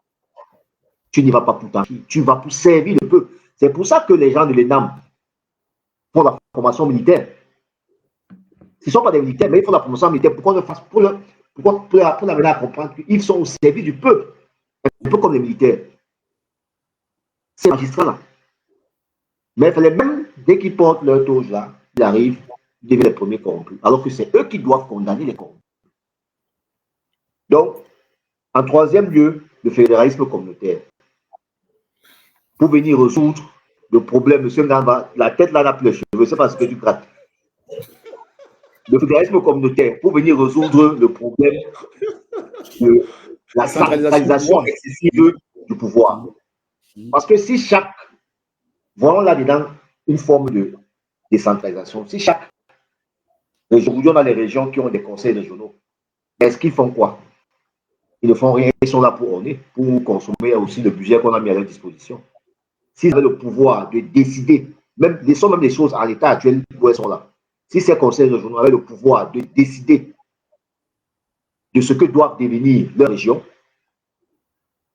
Speaker 4: tu n'y vas pas pour t'enfuir, tu vas pour servir le peuple. C'est pour ça que les gens de l'ENAM font la formation militaire. Ils ne sont pas des militaires, mais ils font la formation militaire. Pourquoi on fasse pour l'amener à comprendre qu'ils sont au service du peuple, un peu comme les militaires. Ces magistrats-là. Mais il fallait même, dès qu'ils portent leur toge là, ils arrivent, ils deviennent les premiers corrompus. Alors que c'est eux qui doivent condamner les corrompus. Donc, en troisième lieu, le fédéralisme communautaire. Pour venir résoudre le problème, monsieur Ngamba, la tête là n'a plus les cheveux, c'est parce que tu grattes. Le fédéralisme communautaire, pour venir résoudre le problème de la centralisation excessive du pouvoir. Parce que si chaque, voyons là-dedans une forme de décentralisation, si chaque région, aujourd'hui on a les régions qui ont des conseils régionaux, est-ce qu'ils font quoi? Ils ne font rien, ils sont là pour orner, pour consommer aussi le budget qu'on a mis à leur disposition. S'ils avaient le pouvoir de décider, laissons même les choses à l'état actuel où elles sont là. Si ces conseils régionaux avaient le pouvoir de décider de ce que doivent devenir leurs régions,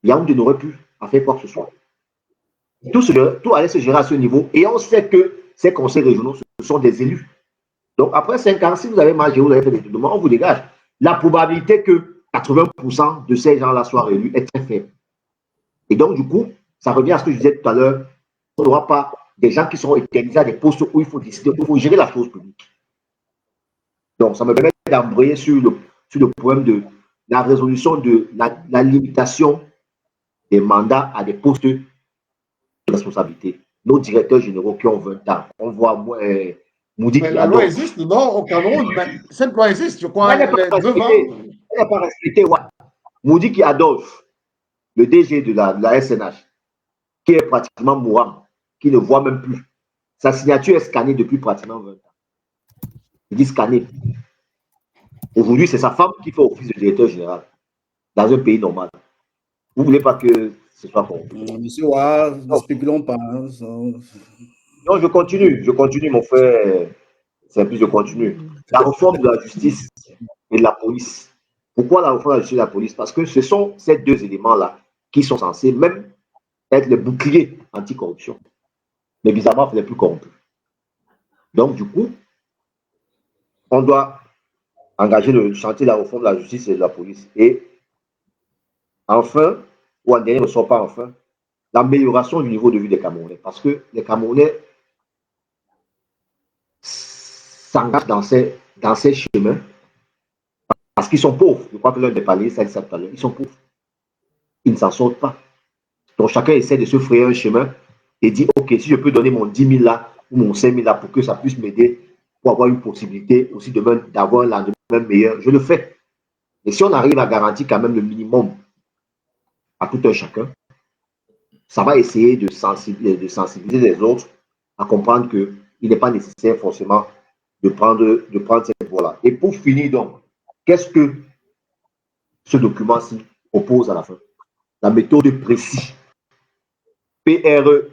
Speaker 4: Yaoundé n'aurait plus à faire quoi que ce soit. Tout allait se gérer à ce niveau et on sait que ces conseils régionaux, ce sont des élus. Donc après 5 ans, si vous avez marché, vous avez fait des demandes, on vous dégage. La probabilité que 80% de ces gens-là soient réélus est très faible. Et donc du coup, ça revient à ce que je disais tout à l'heure, on n'aura pas des gens qui seront éternisés à des postes où il faut décider, où il faut gérer la chose publique. Donc ça me permet d'embrayer sur le problème de la résolution de la limitation des mandats à des postes de responsabilité. Nos directeurs généraux qui ont 20 ans, on voit Moudi
Speaker 2: Mais
Speaker 4: qui
Speaker 2: la loi existe, non, au Cameroun, mais cette loi existe, je crois.
Speaker 4: Elle n'a pas respecté. Moudi qui Adolphe, le DG de la SNH, qui est pratiquement mourant, qui ne voit même plus. Sa signature est scannée depuis pratiquement 20 ans. Il dit scannée. Aujourd'hui, c'est sa femme qui fait office de directeur général dans un pays normal. Vous ne voulez pas que ce soit bon.
Speaker 3: Monsieur Ouah, ne spéculons pas. Hein.
Speaker 4: Non, je continue, mon frère. C'est un peu, je continue. La réforme de la justice et de la police. Pourquoi la réforme de la justice et de la police? Parce que ce sont ces deux éléments-là qui sont censés, même être le bouclier anticorruption. Mais bizarrement, il n'est plus corrompu. Donc, du coup, on doit engager le chantier de la réforme de la justice et de la police. Et enfin, ou en dernier ne sort pas enfin, l'amélioration du niveau de vie des Camerounais. Parce que les Camerounais s'engagent dans ces chemins parce qu'ils sont pauvres. Je crois que l'un des paliers, ça dit ça tout à l'heure, ils sont pauvres. Ils ne s'en sortent pas. Donc chacun essaie de se frayer un chemin et dit, OK, si je peux donner mon 10 000 là ou mon 5 000 là pour que ça puisse m'aider pour avoir une possibilité aussi demain d'avoir un lendemain meilleur, je le fais. Et si on arrive à garantir quand même le minimum à tout un chacun, ça va essayer de sensibiliser les autres à comprendre qu'il n'est pas nécessaire forcément de prendre cette voie-là. Et pour finir donc, qu'est-ce que ce document-ci oppose à la fin? La méthode précise. P-R-E-C-I-S.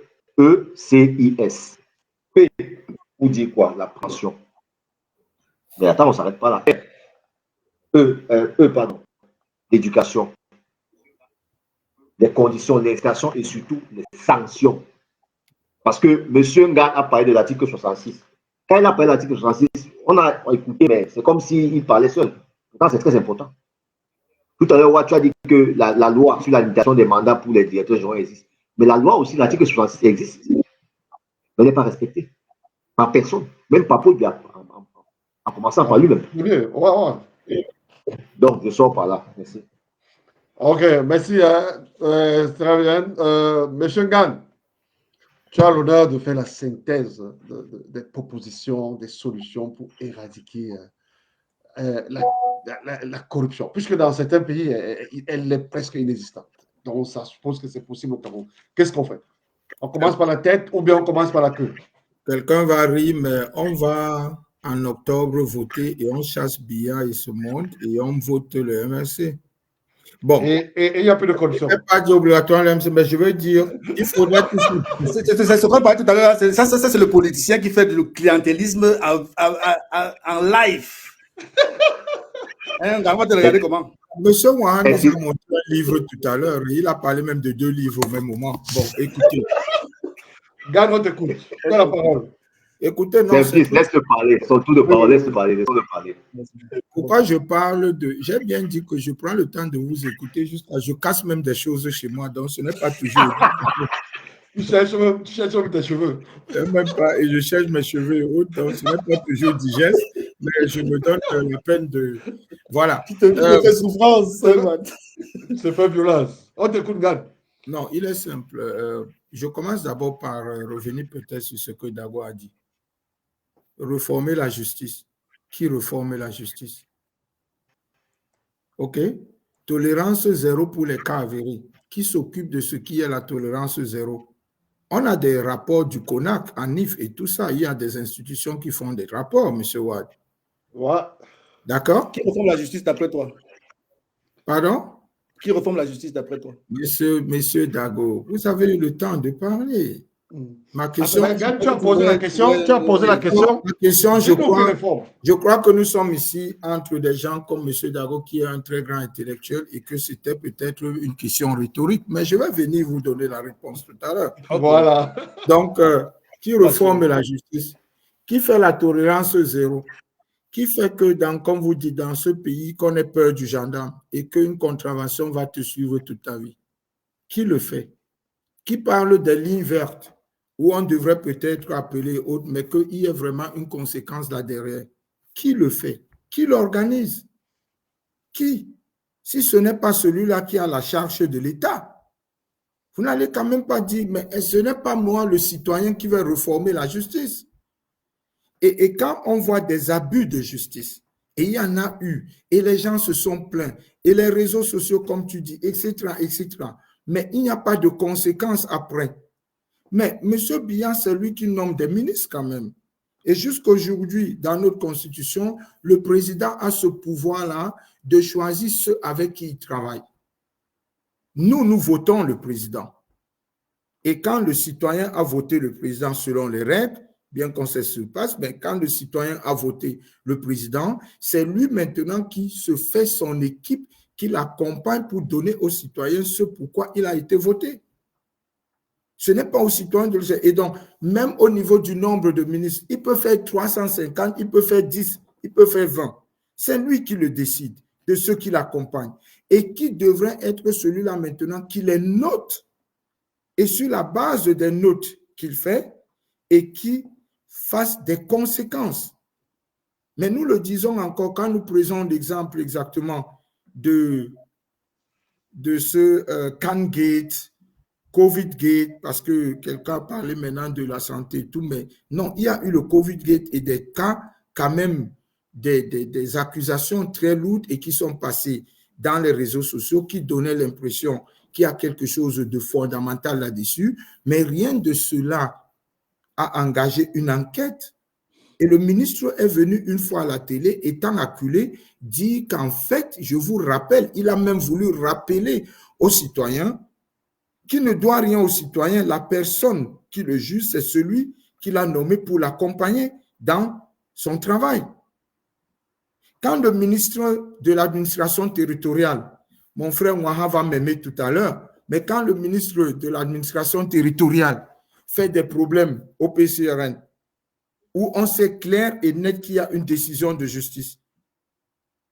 Speaker 4: P, ou dire quoi? La pression. Mais attends, on ne s'arrête pas là. Pardon. L'éducation. Les conditions, l'installation et surtout les sanctions. Parce que M. Nga a parlé de l'article 66. Quand il a parlé de l'article 66, on a écouté, mais c'est comme s'il parlait seul. Pourtant, c'est très important. Tout à l'heure, tu as dit que la loi sur la limitation des mandats pour les directeurs généraux existe. Mais la loi aussi, l'article 66 existe. Mais elle n'est pas respectée. Par personne. Même par Paul, en commençant par lui-même. Donc, je sors par là. Merci.
Speaker 2: Ok, merci. Très bien. Monsieur Ngan, tu as l'honneur de faire la synthèse des propositions, des solutions pour éradiquer la corruption, puisque dans certains pays, elle est presque inexistante. Donc, ça suppose que c'est possible au Cameroun. Qu'est-ce qu'on fait? On commence par la tête ou bien on commence par la queue?
Speaker 5: Quelqu'un va rire, mais on va en octobre voter et on chasse Biya et ce monde et on vote le MRC. Bon.
Speaker 2: Et il n'y a plus de corruption.
Speaker 5: Je ne vais pas dire obligatoire le MRC, mais je veux dire, il faudrait tout
Speaker 3: c'est ce qu'on parlait tout à l'heure. Ça, c'est le politicien qui fait du clientélisme en live. On va te regarder comment.
Speaker 5: Monsieur Ouahane nous a montré un livre tout à l'heure. Il a parlé même de 2 livres au même moment. Bon, écoutez.
Speaker 2: Garde, on t'écoute. Tu as la parole.
Speaker 5: Écoutez, non.
Speaker 4: Laisse-le parler. Son tour de parole, laisse-le parler.
Speaker 5: Pourquoi je parle de... J'ai bien dit que je prends le temps de vous écouter jusqu'à... Je casse même des choses chez moi, donc ce n'est pas toujours...
Speaker 2: Tu cherches même tes cheveux.
Speaker 5: Même pas, et je cherche mes cheveux et autres, donc ce n'est pas toujours digeste, mais je me donne la peine de... Voilà.
Speaker 3: Tu te fais souffrance.
Speaker 2: C'est pas violence. On t'écoute, Gad.
Speaker 5: Non, il est simple. Je commence d'abord par revenir peut-être sur ce que Dago a dit. Reformer la justice. Qui reforme la justice? OK? Tolérance zéro pour les cas avérés. Qui s'occupe de ce qui est la tolérance zéro? On a des rapports du CONAC, ANIF et tout ça. Il y a des institutions qui font des rapports, M. Wad.
Speaker 2: Ouais.
Speaker 5: D'accord?
Speaker 3: Qui reforme la justice d'après toi?
Speaker 5: Pardon?
Speaker 3: Qui reforme la justice d'après toi?
Speaker 5: Monsieur Dago, vous avez eu le temps de parler. Ma question.
Speaker 2: Tu as posé la question. Tu as posé la question.
Speaker 5: La question, je crois que nous sommes ici entre des gens comme M. Dago, qui est un très grand intellectuel, et que c'était peut-être une question rhétorique, mais je vais venir vous donner la réponse tout à l'heure.
Speaker 2: Voilà.
Speaker 5: Donc, qui reforme la justice? Qui fait la tolérance zéro? Qui fait que, comme vous dites, dans ce pays, qu'on ait peur du gendarme et qu'une contravention va te suivre toute ta vie? Qui le fait? Qui parle des lignes vertes où on devrait peut-être appeler autre, mais qu'il y ait vraiment une conséquence là derrière? Qui le fait? Qui l'organise? Qui? Si ce n'est pas celui-là qui a la charge de l'État, vous n'allez quand même pas dire, mais ce n'est pas moi, le citoyen, qui va réformer la justice. Et quand on voit des abus de justice, et il y en a eu, et les gens se sont plaints, et les réseaux sociaux, comme tu dis, etc., etc., mais il n'y a pas de conséquences après. Mais M. Biya, c'est lui qui nomme des ministres quand même. Et jusqu'aujourd'hui, dans notre constitution, le président a ce pouvoir-là de choisir ceux avec qui il travaille. Nous votons le président. Et quand le citoyen a voté le président selon les règles, bien qu'on se surpasse, mais quand le citoyen a voté le président, c'est lui maintenant qui se fait son équipe, qui l'accompagne pour donner aux citoyens ce pourquoi il a été voté. Ce n'est pas aux citoyens de le gérer. Et donc, même au niveau du nombre de ministres, il peut faire 350, il peut faire 10, il peut faire 20. C'est lui qui le décide, de ceux qui l'accompagnent. Et qui devrait être celui-là maintenant qui les note. Et sur la base des notes qu'il fait, et qui fasse des conséquences. Mais nous le disons encore, quand nous prenons l'exemple exactement de ce CanGate, COVID-Gate, parce que quelqu'un parlait maintenant de la santé et tout, mais non, il y a eu le COVID-Gate et des cas, quand même, des accusations très lourdes et qui sont passées dans les réseaux sociaux qui donnaient l'impression qu'il y a quelque chose de fondamental là-dessus, mais rien de cela a engagé une enquête. Et le ministre est venu une fois à la télé, étant acculé, dit qu'en fait, je vous rappelle, il a même voulu rappeler aux citoyens qu'il ne doit rien aux citoyens. La personne qui le juge, c'est celui qu'il a nommé pour l'accompagner dans son travail. Quand le ministre de l'administration territoriale, mon frère Mouaha va m'aimer tout à l'heure, mais quand le ministre de l'administration territoriale fait des problèmes au PCRN, où on sait clair et net qu'il y a une décision de justice,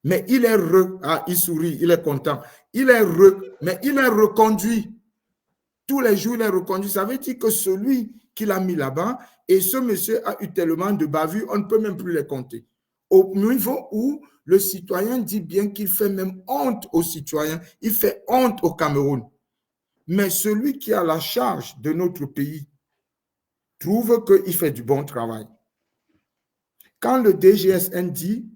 Speaker 5: mais il est il sourit, il est content, mais il est reconduit. Tous les jours, il est reconduit. Ça veut dire que celui qui l'a mis là-bas, et ce monsieur a eu tellement de bavures, on ne peut même plus les compter. Au niveau où le citoyen dit bien qu'il fait même honte aux citoyens, il fait honte au Cameroun. Mais celui qui a la charge de notre pays trouve qu'il fait du bon travail. Quand le DGSN dit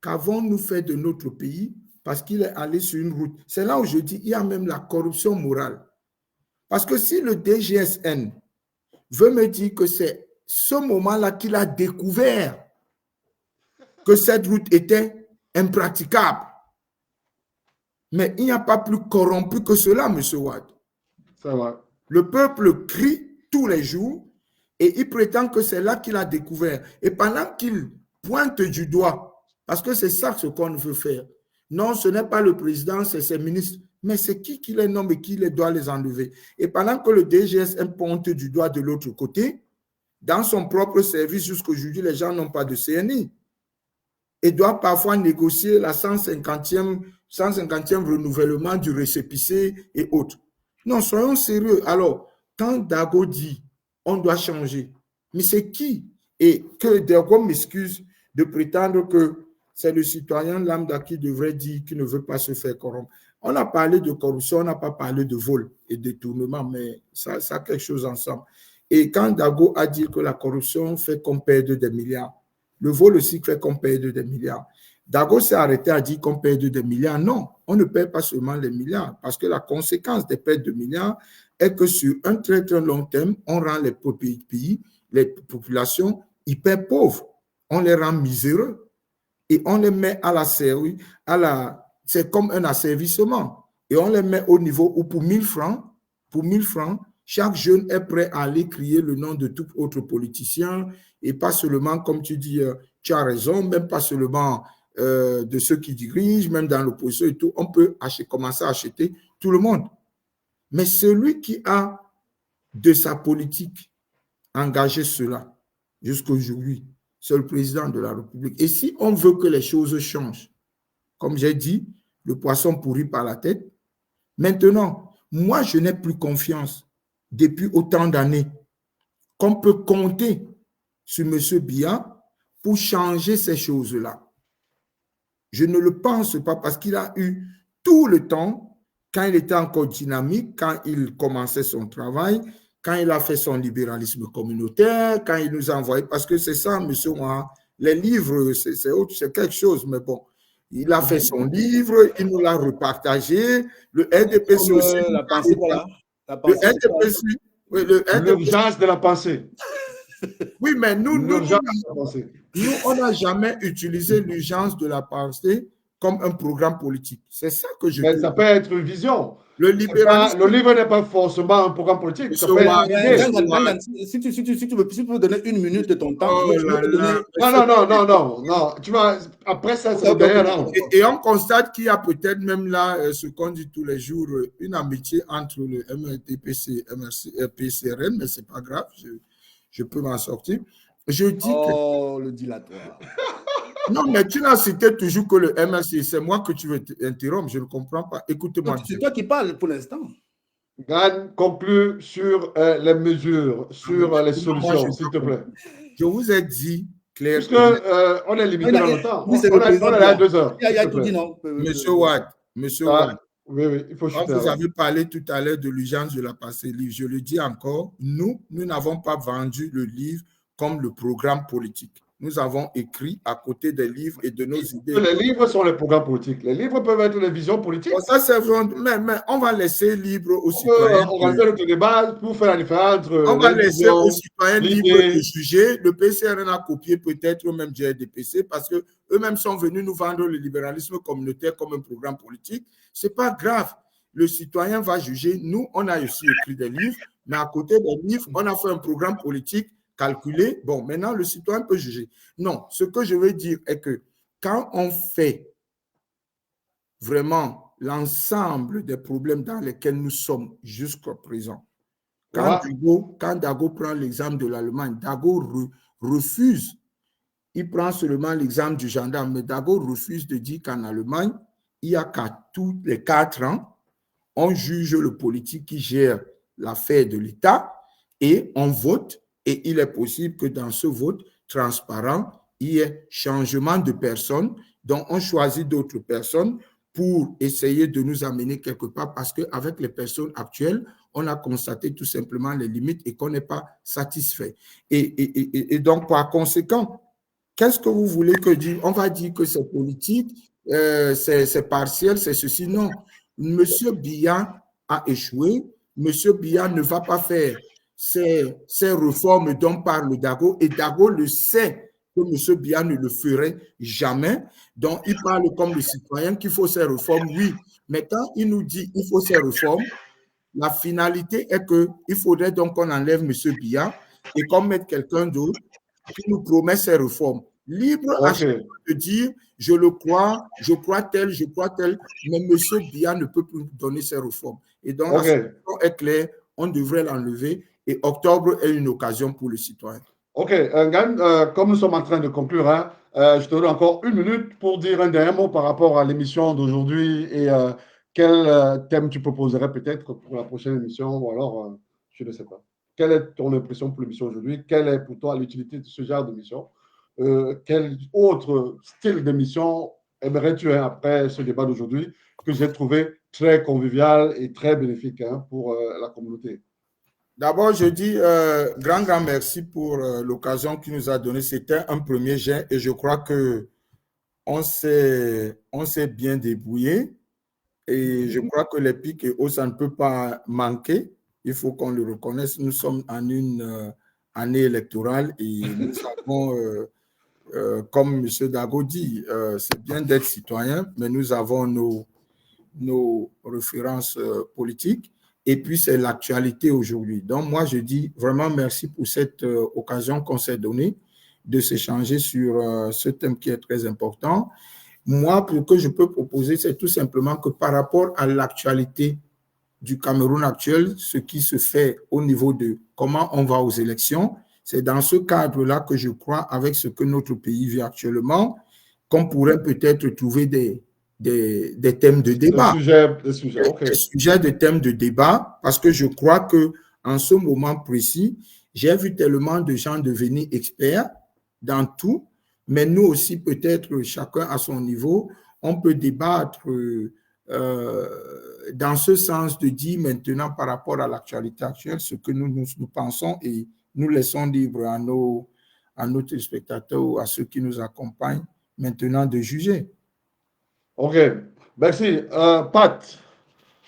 Speaker 5: qu'avons-nous fait de notre pays parce qu'il est allé sur une route, c'est là où je dis il y a même la corruption morale. Parce que si le DGSN veut me dire que c'est ce moment-là qu'il a découvert que cette route était impraticable, mais il n'y a pas plus corrompu que cela, M. Wade.
Speaker 2: C'est vrai.
Speaker 5: Le peuple crie tous les jours et il prétend que c'est là qu'il a découvert. Et pendant qu'il pointe du doigt, parce que c'est ça ce qu'on veut faire. Non, ce n'est pas le président, c'est ses ministres. Mais c'est qui les nomme et qui doit les enlever. Et pendant que le DGSN pointe du doigt de l'autre côté, dans son propre service, jusqu'aujourd'hui, les gens n'ont pas de CNI. Et doivent parfois négocier la 150e renouvellement du récépissé et autres. Non, soyons sérieux. Alors, quand Dago dit on doit changer, mais c'est qui? Et que Dago m'excuse de prétendre que c'est le citoyen lambda qui devrait dire qu'il ne veut pas se faire corrompre. On a parlé de corruption, on n'a pas parlé de vol et de détournement, mais ça a quelque chose ensemble. Et quand Dago a dit que la corruption fait qu'on perde des milliards, le vol aussi fait qu'on perde des milliards. Dago s'est arrêté à dire qu'on perd des milliards. Non, on ne perd pas seulement les milliards, parce que la conséquence des pertes de milliards est que sur un très très long terme, on rend les pays, les populations hyper pauvres. On les rend miséreux et on les met à la série, c'est comme un asservissement. Et on les met au niveau où pour 1000 francs, chaque jeune est prêt à aller crier le nom de tout autre politicien et pas seulement, comme tu dis, tu as raison, même pas seulement de ceux qui dirigent, même dans l'opposition et tout, on peut commencer à acheter tout le monde. Mais celui qui a de sa politique engagé cela jusqu'aujourd'hui, c'est le président de la République. Et si on veut que les choses changent, comme j'ai dit, le poisson pourri par la tête, maintenant, moi, je n'ai plus confiance depuis autant d'années qu'on peut compter sur M. Biya pour changer ces choses-là. Je ne le pense pas parce qu'il a eu tout le temps, quand il était encore dynamique, quand il commençait son travail, quand il a fait son libéralisme communautaire, quand il nous a envoyé, parce que c'est ça, M. Ouaha, les livres, c'est quelque chose, mais bon, il a fait son livre, il nous l'a repartagé, le RDPC aussi.
Speaker 3: La pensée, voilà.
Speaker 2: L'urgence de la pensée.
Speaker 5: Oui, mais nous, on n'a jamais utilisé l'urgence de la pensée comme un programme politique. C'est ça que je dis.
Speaker 2: Ça peut être une vision.
Speaker 5: Le libéralisme.
Speaker 2: Le livre n'est pas forcément un programme politique. Ça peut être une idée.
Speaker 3: Si tu peux donner 1 minute de ton temps,
Speaker 5: Oh
Speaker 3: je vais
Speaker 5: là
Speaker 3: te donner.
Speaker 2: Non. Après ça, c'est le dernier round.
Speaker 5: Et on constate qu'il y a peut-être même là, ce qu'on dit tous les jours, une amitié entre le MRDPC et PCRN, mais ce n'est pas grave, je peux m'en sortir. Je dis
Speaker 3: que... le dilatoire.
Speaker 5: Non, mais tu n'as cité toujours que le MRC. C'est moi que tu veux interrompre, je ne comprends pas. Écoute-moi.
Speaker 3: C'est toi qui parles pour l'instant.
Speaker 2: Gad, conclue sur les mesures, sur les solutions, s'il te plaît.
Speaker 5: Je vous ai dit clairement.
Speaker 2: Puisque on est limité dans le temps.
Speaker 3: Oui,
Speaker 2: On est à 2 heures.
Speaker 3: Il y a tout dit, non?
Speaker 5: Monsieur Watt,
Speaker 2: oui, il faut chuter.
Speaker 5: Vous avez parlé tout à l'heure de l'urgence de la passée livre. Je le dis encore, nous n'avons pas vendu le livre comme le programme politique. Nous avons écrit à côté des livres et de nos idées.
Speaker 2: Les livres sont les programmes politiques. Les livres peuvent être les visions politiques.
Speaker 5: Bon, ça, c'est vrai, mais on va laisser libre aux citoyens.
Speaker 2: On va faire notre débat pour faire la différence entre.
Speaker 5: On va laisser aux citoyens libres de juger. Le PCRN a copié peut-être même GRDPC parce qu'eux-mêmes sont venus nous vendre le libéralisme communautaire comme un programme politique. Ce n'est pas grave. Le citoyen va juger. Nous, on a aussi écrit des livres, mais à côté des livres, on a fait un programme politique calculé. Bon, maintenant, le citoyen peut juger. Non, ce que je veux dire est que quand on fait vraiment l'ensemble des problèmes dans lesquels nous sommes jusqu'à présent, quand Dago prend l'exemple de l'Allemagne, Dago refuse, il prend seulement l'exemple du gendarme, mais Dago refuse de dire qu'en Allemagne, il y a qu'à tous les 4 ans, on juge le politique qui gère l'affaire de l'État et on vote. Et il est possible que dans ce vote transparent, il y ait changement de personnes, dont on choisit d'autres personnes pour essayer de nous amener quelque part parce qu'avec les personnes actuelles, on a constaté tout simplement les limites et qu'on n'est pas satisfait. Et donc, par conséquent, qu'est-ce que vous voulez que dire? On va dire que c'est politique, c'est partiel, c'est ceci. Non. Monsieur Biya a échoué. Monsieur Biya ne va pas faire ces réformes dont parle Dago, et Dago le sait que M. Biya ne le ferait jamais. Donc, il parle comme le citoyen qu'il faut ces réformes, oui. Mais quand il nous dit qu'il faut ces réformes, la finalité est qu'il faudrait donc qu'on enlève M. Biya et qu'on mette quelqu'un d'autre qui nous promet ces réformes. Libre à chacun de dire, je le crois, je crois tel, mais M. Biya ne peut plus donner ces réformes. Et donc, la situation est claire, on devrait l'enlever. Et octobre est une occasion pour le citoyen.
Speaker 2: OK. Comme nous sommes en train de conclure, hein, je te donne encore 1 minute pour dire un dernier mot par rapport à l'émission d'aujourd'hui et quel thème tu proposerais peut-être pour la prochaine émission ou alors, je ne sais pas. Quelle est ton impression pour l'émission aujourd'hui? Quelle est pour toi l'utilité de ce genre d'émission? Quel autre style d'émission aimerais-tu après ce débat d'aujourd'hui que j'ai trouvé très convivial et très bénéfique pour la communauté?
Speaker 5: D'abord, je dis grand merci pour l'occasion qu'il nous a donnée. C'était un premier jet et je crois qu'on s'est bien débrouillé. Et je crois que les pics et hauts, ça ne peut pas manquer. Il faut qu'on le reconnaisse. Nous sommes en une année électorale et nous avons, comme M. Dago dit, c'est bien d'être citoyen, mais nous avons nos références politiques. Et puis, c'est l'actualité aujourd'hui. Donc, moi, je dis vraiment merci pour cette occasion qu'on s'est donnée de s'échanger sur ce thème qui est très important. Moi, ce que je peux proposer, c'est tout simplement que par rapport à l'actualité du Cameroun actuel, ce qui se fait au niveau de comment on va aux élections, c'est dans ce cadre-là que je crois, avec ce que notre pays vit actuellement, qu'on pourrait peut-être trouver des thèmes de débat.
Speaker 2: Des
Speaker 5: sujets de thèmes de débat, parce que je crois qu'en ce moment précis, j'ai vu tellement de gens devenir experts dans tout, mais nous aussi, peut-être chacun à son niveau, on peut débattre dans ce sens de dire maintenant par rapport à l'actualité actuelle, ce que nous pensons et nous laissons libre à nos téléspectateurs ou à ceux qui nous accompagnent maintenant de juger.
Speaker 2: OK. Merci. Pat,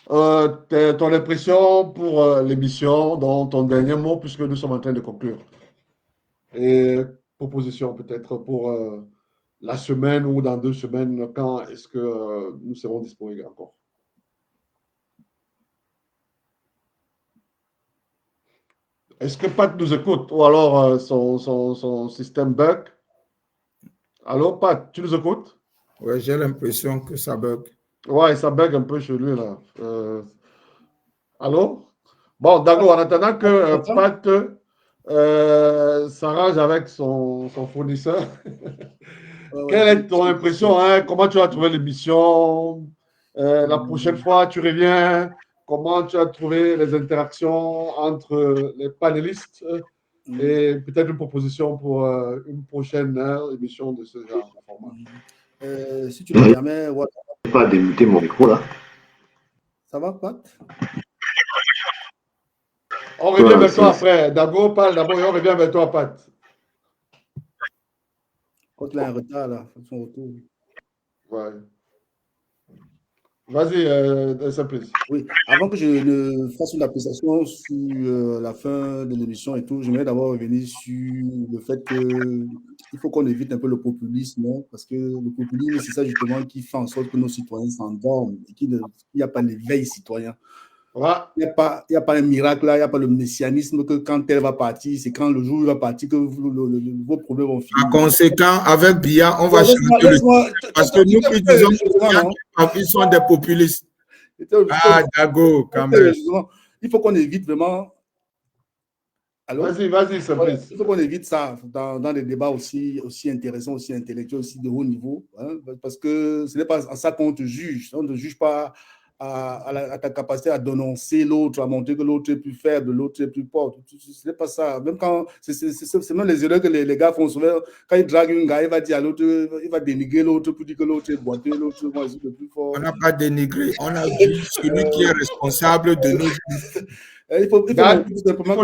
Speaker 2: ton impression pour l'émission, dans ton dernier mot, puisque nous sommes en train de conclure. Et proposition peut-être pour la semaine ou dans 2 semaines, quand est-ce que nous serons disponibles encore? Est-ce que Pat nous écoute ou alors son système bug? Allô, Pat, tu nous écoutes?
Speaker 5: Oui, j'ai l'impression que ça bug.
Speaker 2: Ouais, ça bug un peu chez lui, là. Allô? Bon, d'accord, en attendant que Pat s'arrange avec son fournisseur, quelle est ton impression, hein? Comment tu as trouvé l'émission? La prochaine fois, tu reviens? Comment tu as trouvé les interactions entre les panélistes? Et peut-être une proposition pour une prochaine émission de ce genre de format.
Speaker 3: Si tu me permets, voilà.
Speaker 4: Je ne vais pas démuter mon micro là.
Speaker 3: Ça va, Pat?
Speaker 2: On revient vers toi après. Dago parle d'abord et on revient vers toi, Pat.
Speaker 3: Quand il a un retard, là, son retour.
Speaker 2: Ouais. Vas-y, Simplice.
Speaker 3: Oui, avant que je ne fasse une appréciation sur la fin de l'émission et tout, j'aimerais d'abord revenir sur le fait qu'il faut qu'on évite un peu le populisme, hein, parce que le populisme, c'est ça justement qui fait en sorte que nos citoyens s'endorment et qu'il n'y a pas l'éveil citoyen.
Speaker 2: Ouais.
Speaker 3: Il n'y a pas un miracle là, il n'y a pas le messianisme que quand elle va partir, c'est quand le jour où il va partir que vos problèmes vont finir.
Speaker 5: En conséquent, avec Bia, on va changer le... Parce que nous qui disons qu'ils sont des populistes. Ah, Dago, quand même.
Speaker 3: Il faut qu'on évite vraiment...
Speaker 2: Vas-y, Simplice.
Speaker 3: Il faut qu'on évite ça dans des débats aussi intéressants, aussi intellectuels, aussi de haut niveau, hein, parce que ce n'est pas en ça qu'on te juge. On ne te juge pas à ta capacité à dénoncer l'autre, à montrer que l'autre est plus faible, l'autre est plus fort. Ce n'est pas ça. Même quand c'est même les erreurs que les gars font souvent. Quand ils draguent un gars, il va dire à l'autre, il va dénigrer l'autre pour dire que l'autre est boiteux, l'autre moi je suis le plus fort.
Speaker 5: On n'a pas dénigré, on a vu celui qui est responsable de nos...
Speaker 2: Il faut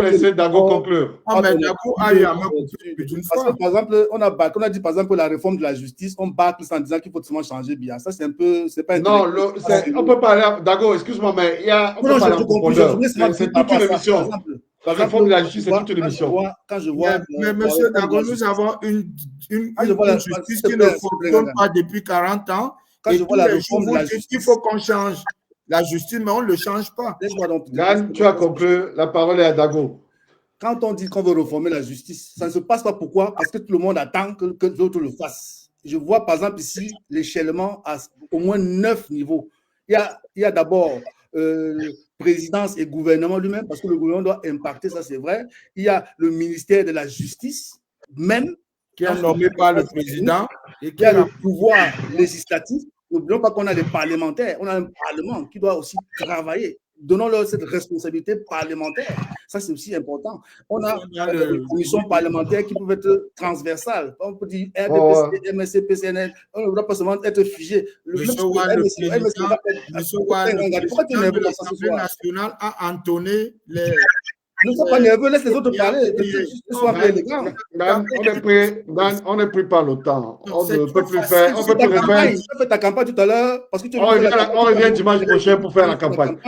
Speaker 2: laisser Dago conclure.
Speaker 5: Ah, mais Dago a eu à me couper d'une fois.
Speaker 3: Parce que, par exemple, on a dit, par exemple, la réforme de la justice, on bâcle en disant qu'il faut seulement changer bien. Ça, c'est un peu... C'est pas
Speaker 2: non, on peut parler... Dago, excuse-moi, mais il y a... On peut parler en profondeur. C'est toute une émission. La réforme de la justice, c'est toute une émission.
Speaker 3: Quand je vois...
Speaker 5: Mais monsieur Dago, nous avons une justice qui ne fonctionne pas depuis 40 ans.
Speaker 3: Quand je vois la réforme de la
Speaker 5: justice, il faut qu'on change la justice, mais on ne le change pas.
Speaker 2: Yann, tu as conclu, la parole est à Dago.
Speaker 3: Quand on dit qu'on veut réformer la justice, ça ne se passe pas pourquoi? Parce que tout le monde attend que l'autre le fasse. Je vois par exemple ici l'échelonnement à au moins 9 niveaux. Il y a d'abord présidence et gouvernement lui-même, parce que le gouvernement doit impacter, ça c'est vrai. Il y a le ministère de la justice, même.
Speaker 5: Qui est nommé par le président.
Speaker 3: Et il y a le pouvoir législatif. N'oublions pas qu'on a des parlementaires, on a un parlement qui doit aussi travailler. Donnons-leur cette responsabilité parlementaire. Ça, c'est aussi important. On a des commissions parlementaires qui peuvent être transversales. On peut dire RDPC, MSC, PCNL. On ne doit pas seulement être figé.
Speaker 5: Le président de l'Assemblée nationale a entonné les...
Speaker 3: Ne sois pas nerveux, laisse les autres parler.
Speaker 2: On est pris par le temps. On ne peut plus faire.
Speaker 3: On peut plus faire. Tu as fait ta campagne tout à l'heure.
Speaker 2: On revient dimanche prochain pour faire la campagne.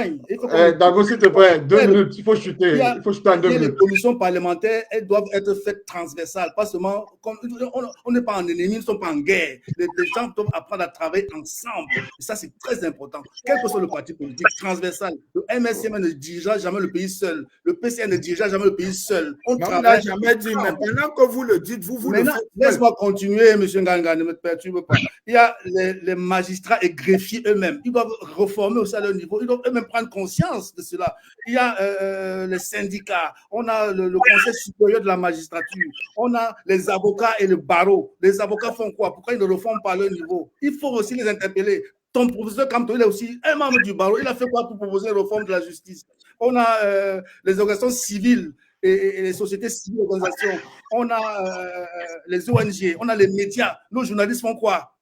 Speaker 2: Dago, s'il te plaît, 2 minutes. Il faut chuter. Il faut chuter en 2 minutes.
Speaker 3: Les commissions parlementaires, elles doivent être faites transversales. Pas seulement. On n'est pas en ennemi, nous ne sommes pas en guerre. Les gens doivent apprendre à travailler ensemble. Et ça, c'est très important. Quel que soit le parti politique, transversal. Le MSCM ne dirigera jamais le pays seul. Le PCN ne dirigera jamais le pays seul. On
Speaker 5: n'a jamais dit, mais maintenant que vous le dites, vous le faites.
Speaker 3: Laisse-moi continuer, M. Nganga, ne me perturbe pas. Il y a les magistrats et greffiers eux-mêmes. Ils doivent reformer aussi à leur niveau. Ils doivent eux-mêmes prendre conscience de cela. Il y a les syndicats. On a le Conseil supérieur de la magistrature. On a les avocats et le barreau. Les avocats font quoi? Pourquoi ils ne reforment pas à leur niveau? Il faut aussi les interpeller. Ton professeur Kamto, il est aussi un membre du barreau. Il a fait quoi pour proposer une réforme de la justice? On a les organisations civiles et les sociétés civiles organisations. On a les ONG, on a les médias. Nos journalistes font quoi?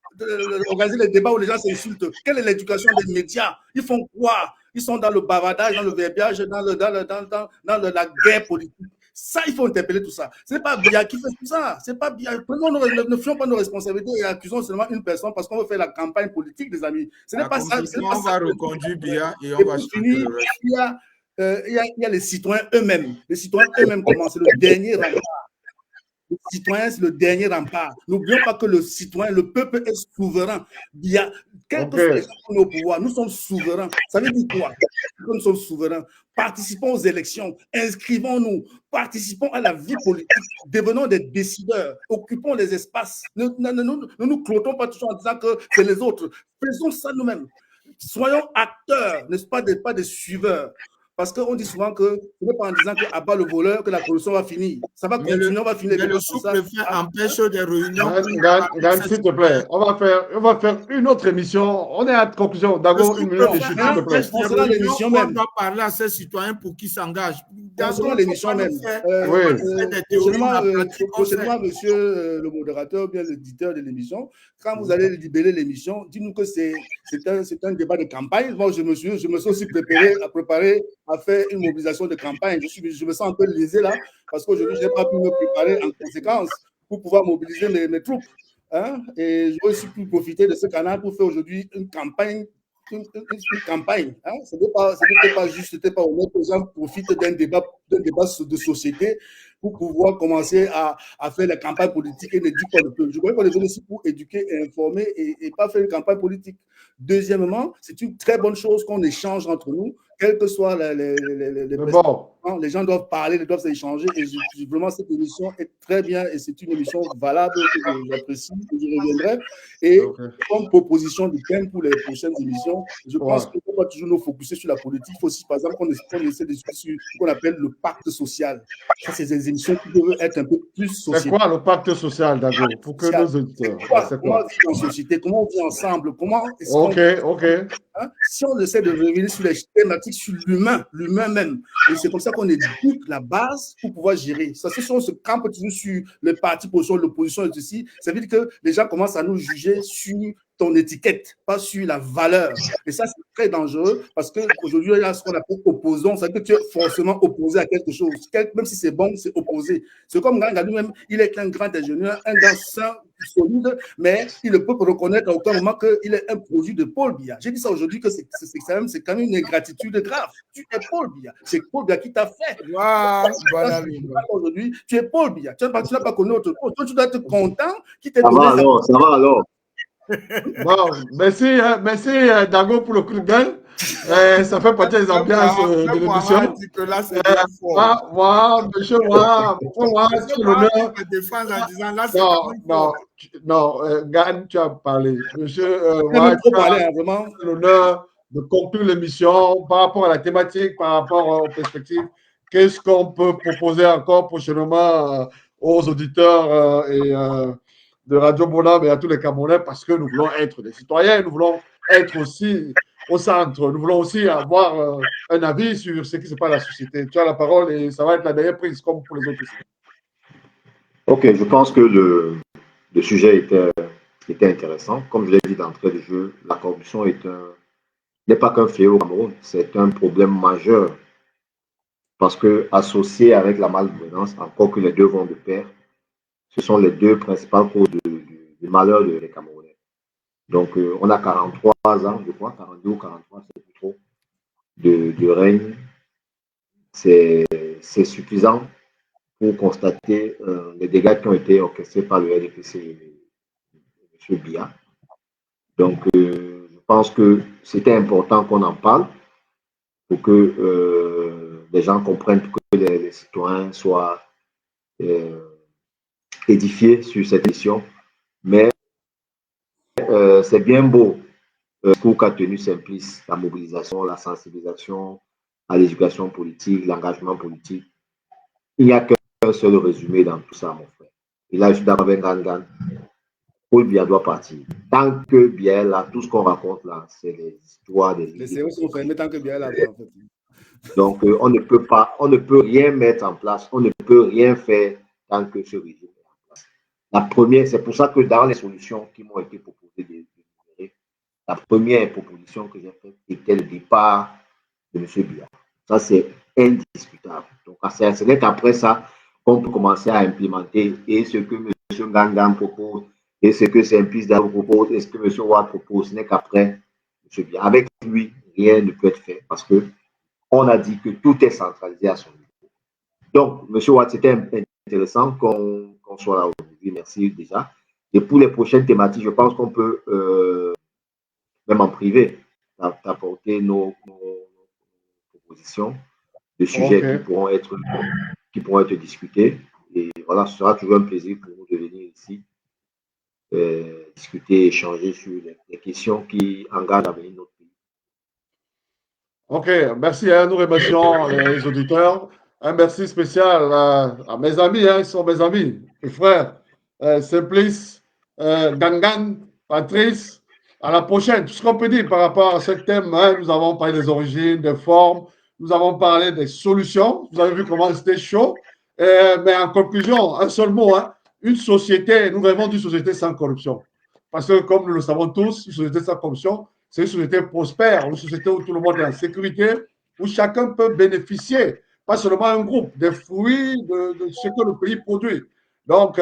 Speaker 3: Organiser les débats où les gens s'insultent. Quelle est l'éducation des médias? Ils font quoi? Ils sont dans le bavardage, dans le verbiage, dans la guerre politique. Ça, il faut interpeller tout ça. Ce n'est pas Bia qui fait tout ça. C'est pas Bia. Ne faisons pas nos responsabilités et accusons seulement une personne parce qu'on veut faire la campagne politique, des amis. Ce n'est pas ça.
Speaker 5: On va reconduire Bia et on va
Speaker 3: finir. Il y a les citoyens eux-mêmes. Les citoyens eux-mêmes commencent. C'est le dernier rempart. Le citoyen, c'est le dernier rempart. N'oublions pas que le citoyen, le peuple est souverain. Quel que soit les gens qui sont au pouvoir, nous sommes souverains. Ça veut dire quoi? Nous sommes souverains. Participons aux élections, inscrivons-nous, participons à la vie politique, devenons des décideurs, occupons les espaces. Ne nous clotons pas toujours en disant que c'est les autres. Faisons ça nous-mêmes. Soyons acteurs, n'est-ce pas, pas des suiveurs. Parce qu'on dit souvent que ce n'est pas en disant qu'à bas le voleur que la corruption va finir. Ça va continuer, on va finir.
Speaker 5: Mais le sous-préfet empêche des réunions.
Speaker 2: Gan, s'il te plaît, on va faire une autre émission. On est à la conclusion. D'abord, une minute, s'il te plaît.
Speaker 3: On sera l'émission même.
Speaker 5: On doit parler à ces citoyens pour qu'ils s'engagent.
Speaker 3: On sera l'émission même. Prochainement, monsieur le modérateur ou bien l'éditeur de l'émission, quand vous allez libérer l'émission, dites-nous que c'est un débat de campagne. Moi, je me suis aussi préparé à faire une mobilisation de campagne. Je me sens un peu lésé là, parce qu'aujourd'hui, je n'ai pas pu me préparer en conséquence pour pouvoir mobiliser mes troupes. Hein? Et je vais aussi pu profiter de ce canal pour faire aujourd'hui une campagne. Une campagne. Hein? Ce n'était pas juste, ce n'était pas honnête. Les gens profitent d'un débat de société pour pouvoir commencer à faire la campagne politique et n'éduquer pas le peuple. Je crois qu'on est venu ici pour éduquer et informer et pas faire une campagne politique. Deuxièmement, c'est une très bonne chose qu'on échange entre nous, quelles que soient les gens doivent parler, ils doivent s'échanger. Et vraiment, cette émission est très bien et c'est une émission valable que j'apprécie, que je reviendrai. Et comme proposition de thème pour les prochaines émissions, je pense qu'on ne peut pas toujours nous focuser sur la politique. Il faut aussi, par exemple, qu'on essaie de discuter sur ce qu'on appelle le pacte social. Ça, c'est des émissions qui peuvent être un peu plus sociétales.
Speaker 2: C'est quoi le pacte social, d'accord? Pour que nos auditeurs.
Speaker 3: Comment on vit en société? Comment on vit ensemble? Comment si on essaie de revenir sur les thématiques, sur l'humain même, et c'est comme ça qu'on éduque la base pour pouvoir gérer. Ça, si on se campe toujours sur le parti, position, l'opposition et ceci, ça veut dire que les gens commencent à nous juger sur ton étiquette, pas sur la valeur. Et ça, c'est très dangereux parce qu'aujourd'hui, il y a ce qu'on appelle opposant. Ça veut dire que tu es forcément opposé à quelque chose. Même si c'est bon, c'est opposé. C'est comme Nganga lui-même, il est un grand ingénieur, un grand saint, solide, mais il ne peut reconnaître à aucun moment qu'il est un produit de Paul Biya. J'ai dit ça aujourd'hui que c'est quand même une ingratitude grave. Tu es Paul Biya. C'est Paul Biya qui t'a fait.
Speaker 5: Voilà.
Speaker 3: Aujourd'hui, tu es Paul Biya. Tu n'as pas connu autre chose. Toi, tu dois être content qu'il t'ait
Speaker 4: donné ça. Ça va alors.
Speaker 2: Bon, merci Dago pour le coup de gueule. Ça fait partie des ambiances de l'émission. Non, Gan, tu as parlé. Monsieur, l'honneur de conclure l'émission par rapport à la thématique, par rapport aux perspectives. Qu'est-ce qu'on peut proposer encore prochainement aux auditeurs de Radio Bonham et à tous les Camerounais, parce que nous voulons être des citoyens, nous voulons être aussi au centre, nous voulons aussi avoir un avis sur ce qui se passe dans la société. Tu as la parole et ça va être la dernière prise, comme pour les autres ici.
Speaker 4: Ok, je pense que le sujet était intéressant. Comme je l'ai dit d'entrée de jeu, la corruption n'est pas qu'un fléau au Cameroun, c'est un problème majeur. Parce que associé avec la malgouvernance, encore que les deux vont de pair, ce sont les deux principales causes du malheur des Camerounais. Donc, on a 43 ans, je crois, 42 ou 43, c'est plus trop, de règne. C'est suffisant pour constater les dégâts qui ont été orchestrés par le RDPC et M. Biya. Donc, je pense que c'était important qu'on en parle pour que les gens comprennent que les citoyens soient édifiés sur cette mission. Mais c'est bien beau ce qu'a tenu Simplice, la mobilisation, la sensibilisation à l'éducation politique, l'engagement politique. Il n'y a qu'un seul résumé dans tout ça, mon frère. Et là, je suis d'accord avec Gangan. Paul Biya doit partir. Tant que Biya est là, tout ce qu'on raconte là, c'est les histoires des...
Speaker 3: tant que Biya est là, en fait.
Speaker 4: Donc, on ne peut rien mettre en place, on ne peut rien faire tant que ce régime est en place. La première, c'est pour ça que dans les solutions qui m'ont été proposées, la première proposition que j'ai faite était le départ de M. Biya. Ça, c'est indiscutable. Donc, ce n'est qu'après ça qu'on peut commencer à implémenter et ce que M. Gangan propose, et ce que Simplice Dabo propose, et ce que M. Ouad propose. Ce n'est qu'après M. Biya. Avec lui, rien ne peut être fait parce que on a dit que tout est centralisé à son niveau. Donc, M. Ouad, c'était intéressant qu'on qu'on soit là aujourd'hui. Merci déjà. Et pour les prochaines thématiques, je pense qu'on peut, même en privé, apporter nos propositions de sujets qui pourront être discutés. Et voilà, ce sera toujours un plaisir pour nous de venir ici discuter, échanger sur les questions qui engagent l'avenir de notre pays.
Speaker 2: Ok, merci, nous remercions les auditeurs. Un merci spécial à mes amis, ils sont mes amis, mes frères, Simplice, Gangan, Patrice. À la prochaine. Tout ce qu'on peut dire par rapport à ce thème, nous avons parlé des origines, des formes, nous avons parlé des solutions. Vous avez vu comment c'était chaud. Mais en conclusion, un seul mot, une société, nous rêvons d'une société sans corruption. Parce que comme nous le savons tous, une société sans corruption, c'est une société prospère, une société où tout le monde est en sécurité, où chacun peut bénéficier, pas seulement un groupe, des fruits de ce que le pays produit. Donc,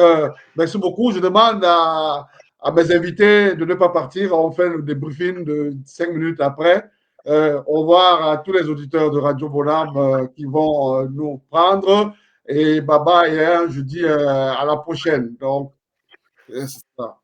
Speaker 2: merci beaucoup. Je demande à mes invités de ne pas partir. On fait le débriefing de 5 minutes après. Au revoir à tous les auditeurs de Radio Bonham qui vont nous prendre. Et bye bye, je dis à la prochaine. Donc, c'est ça.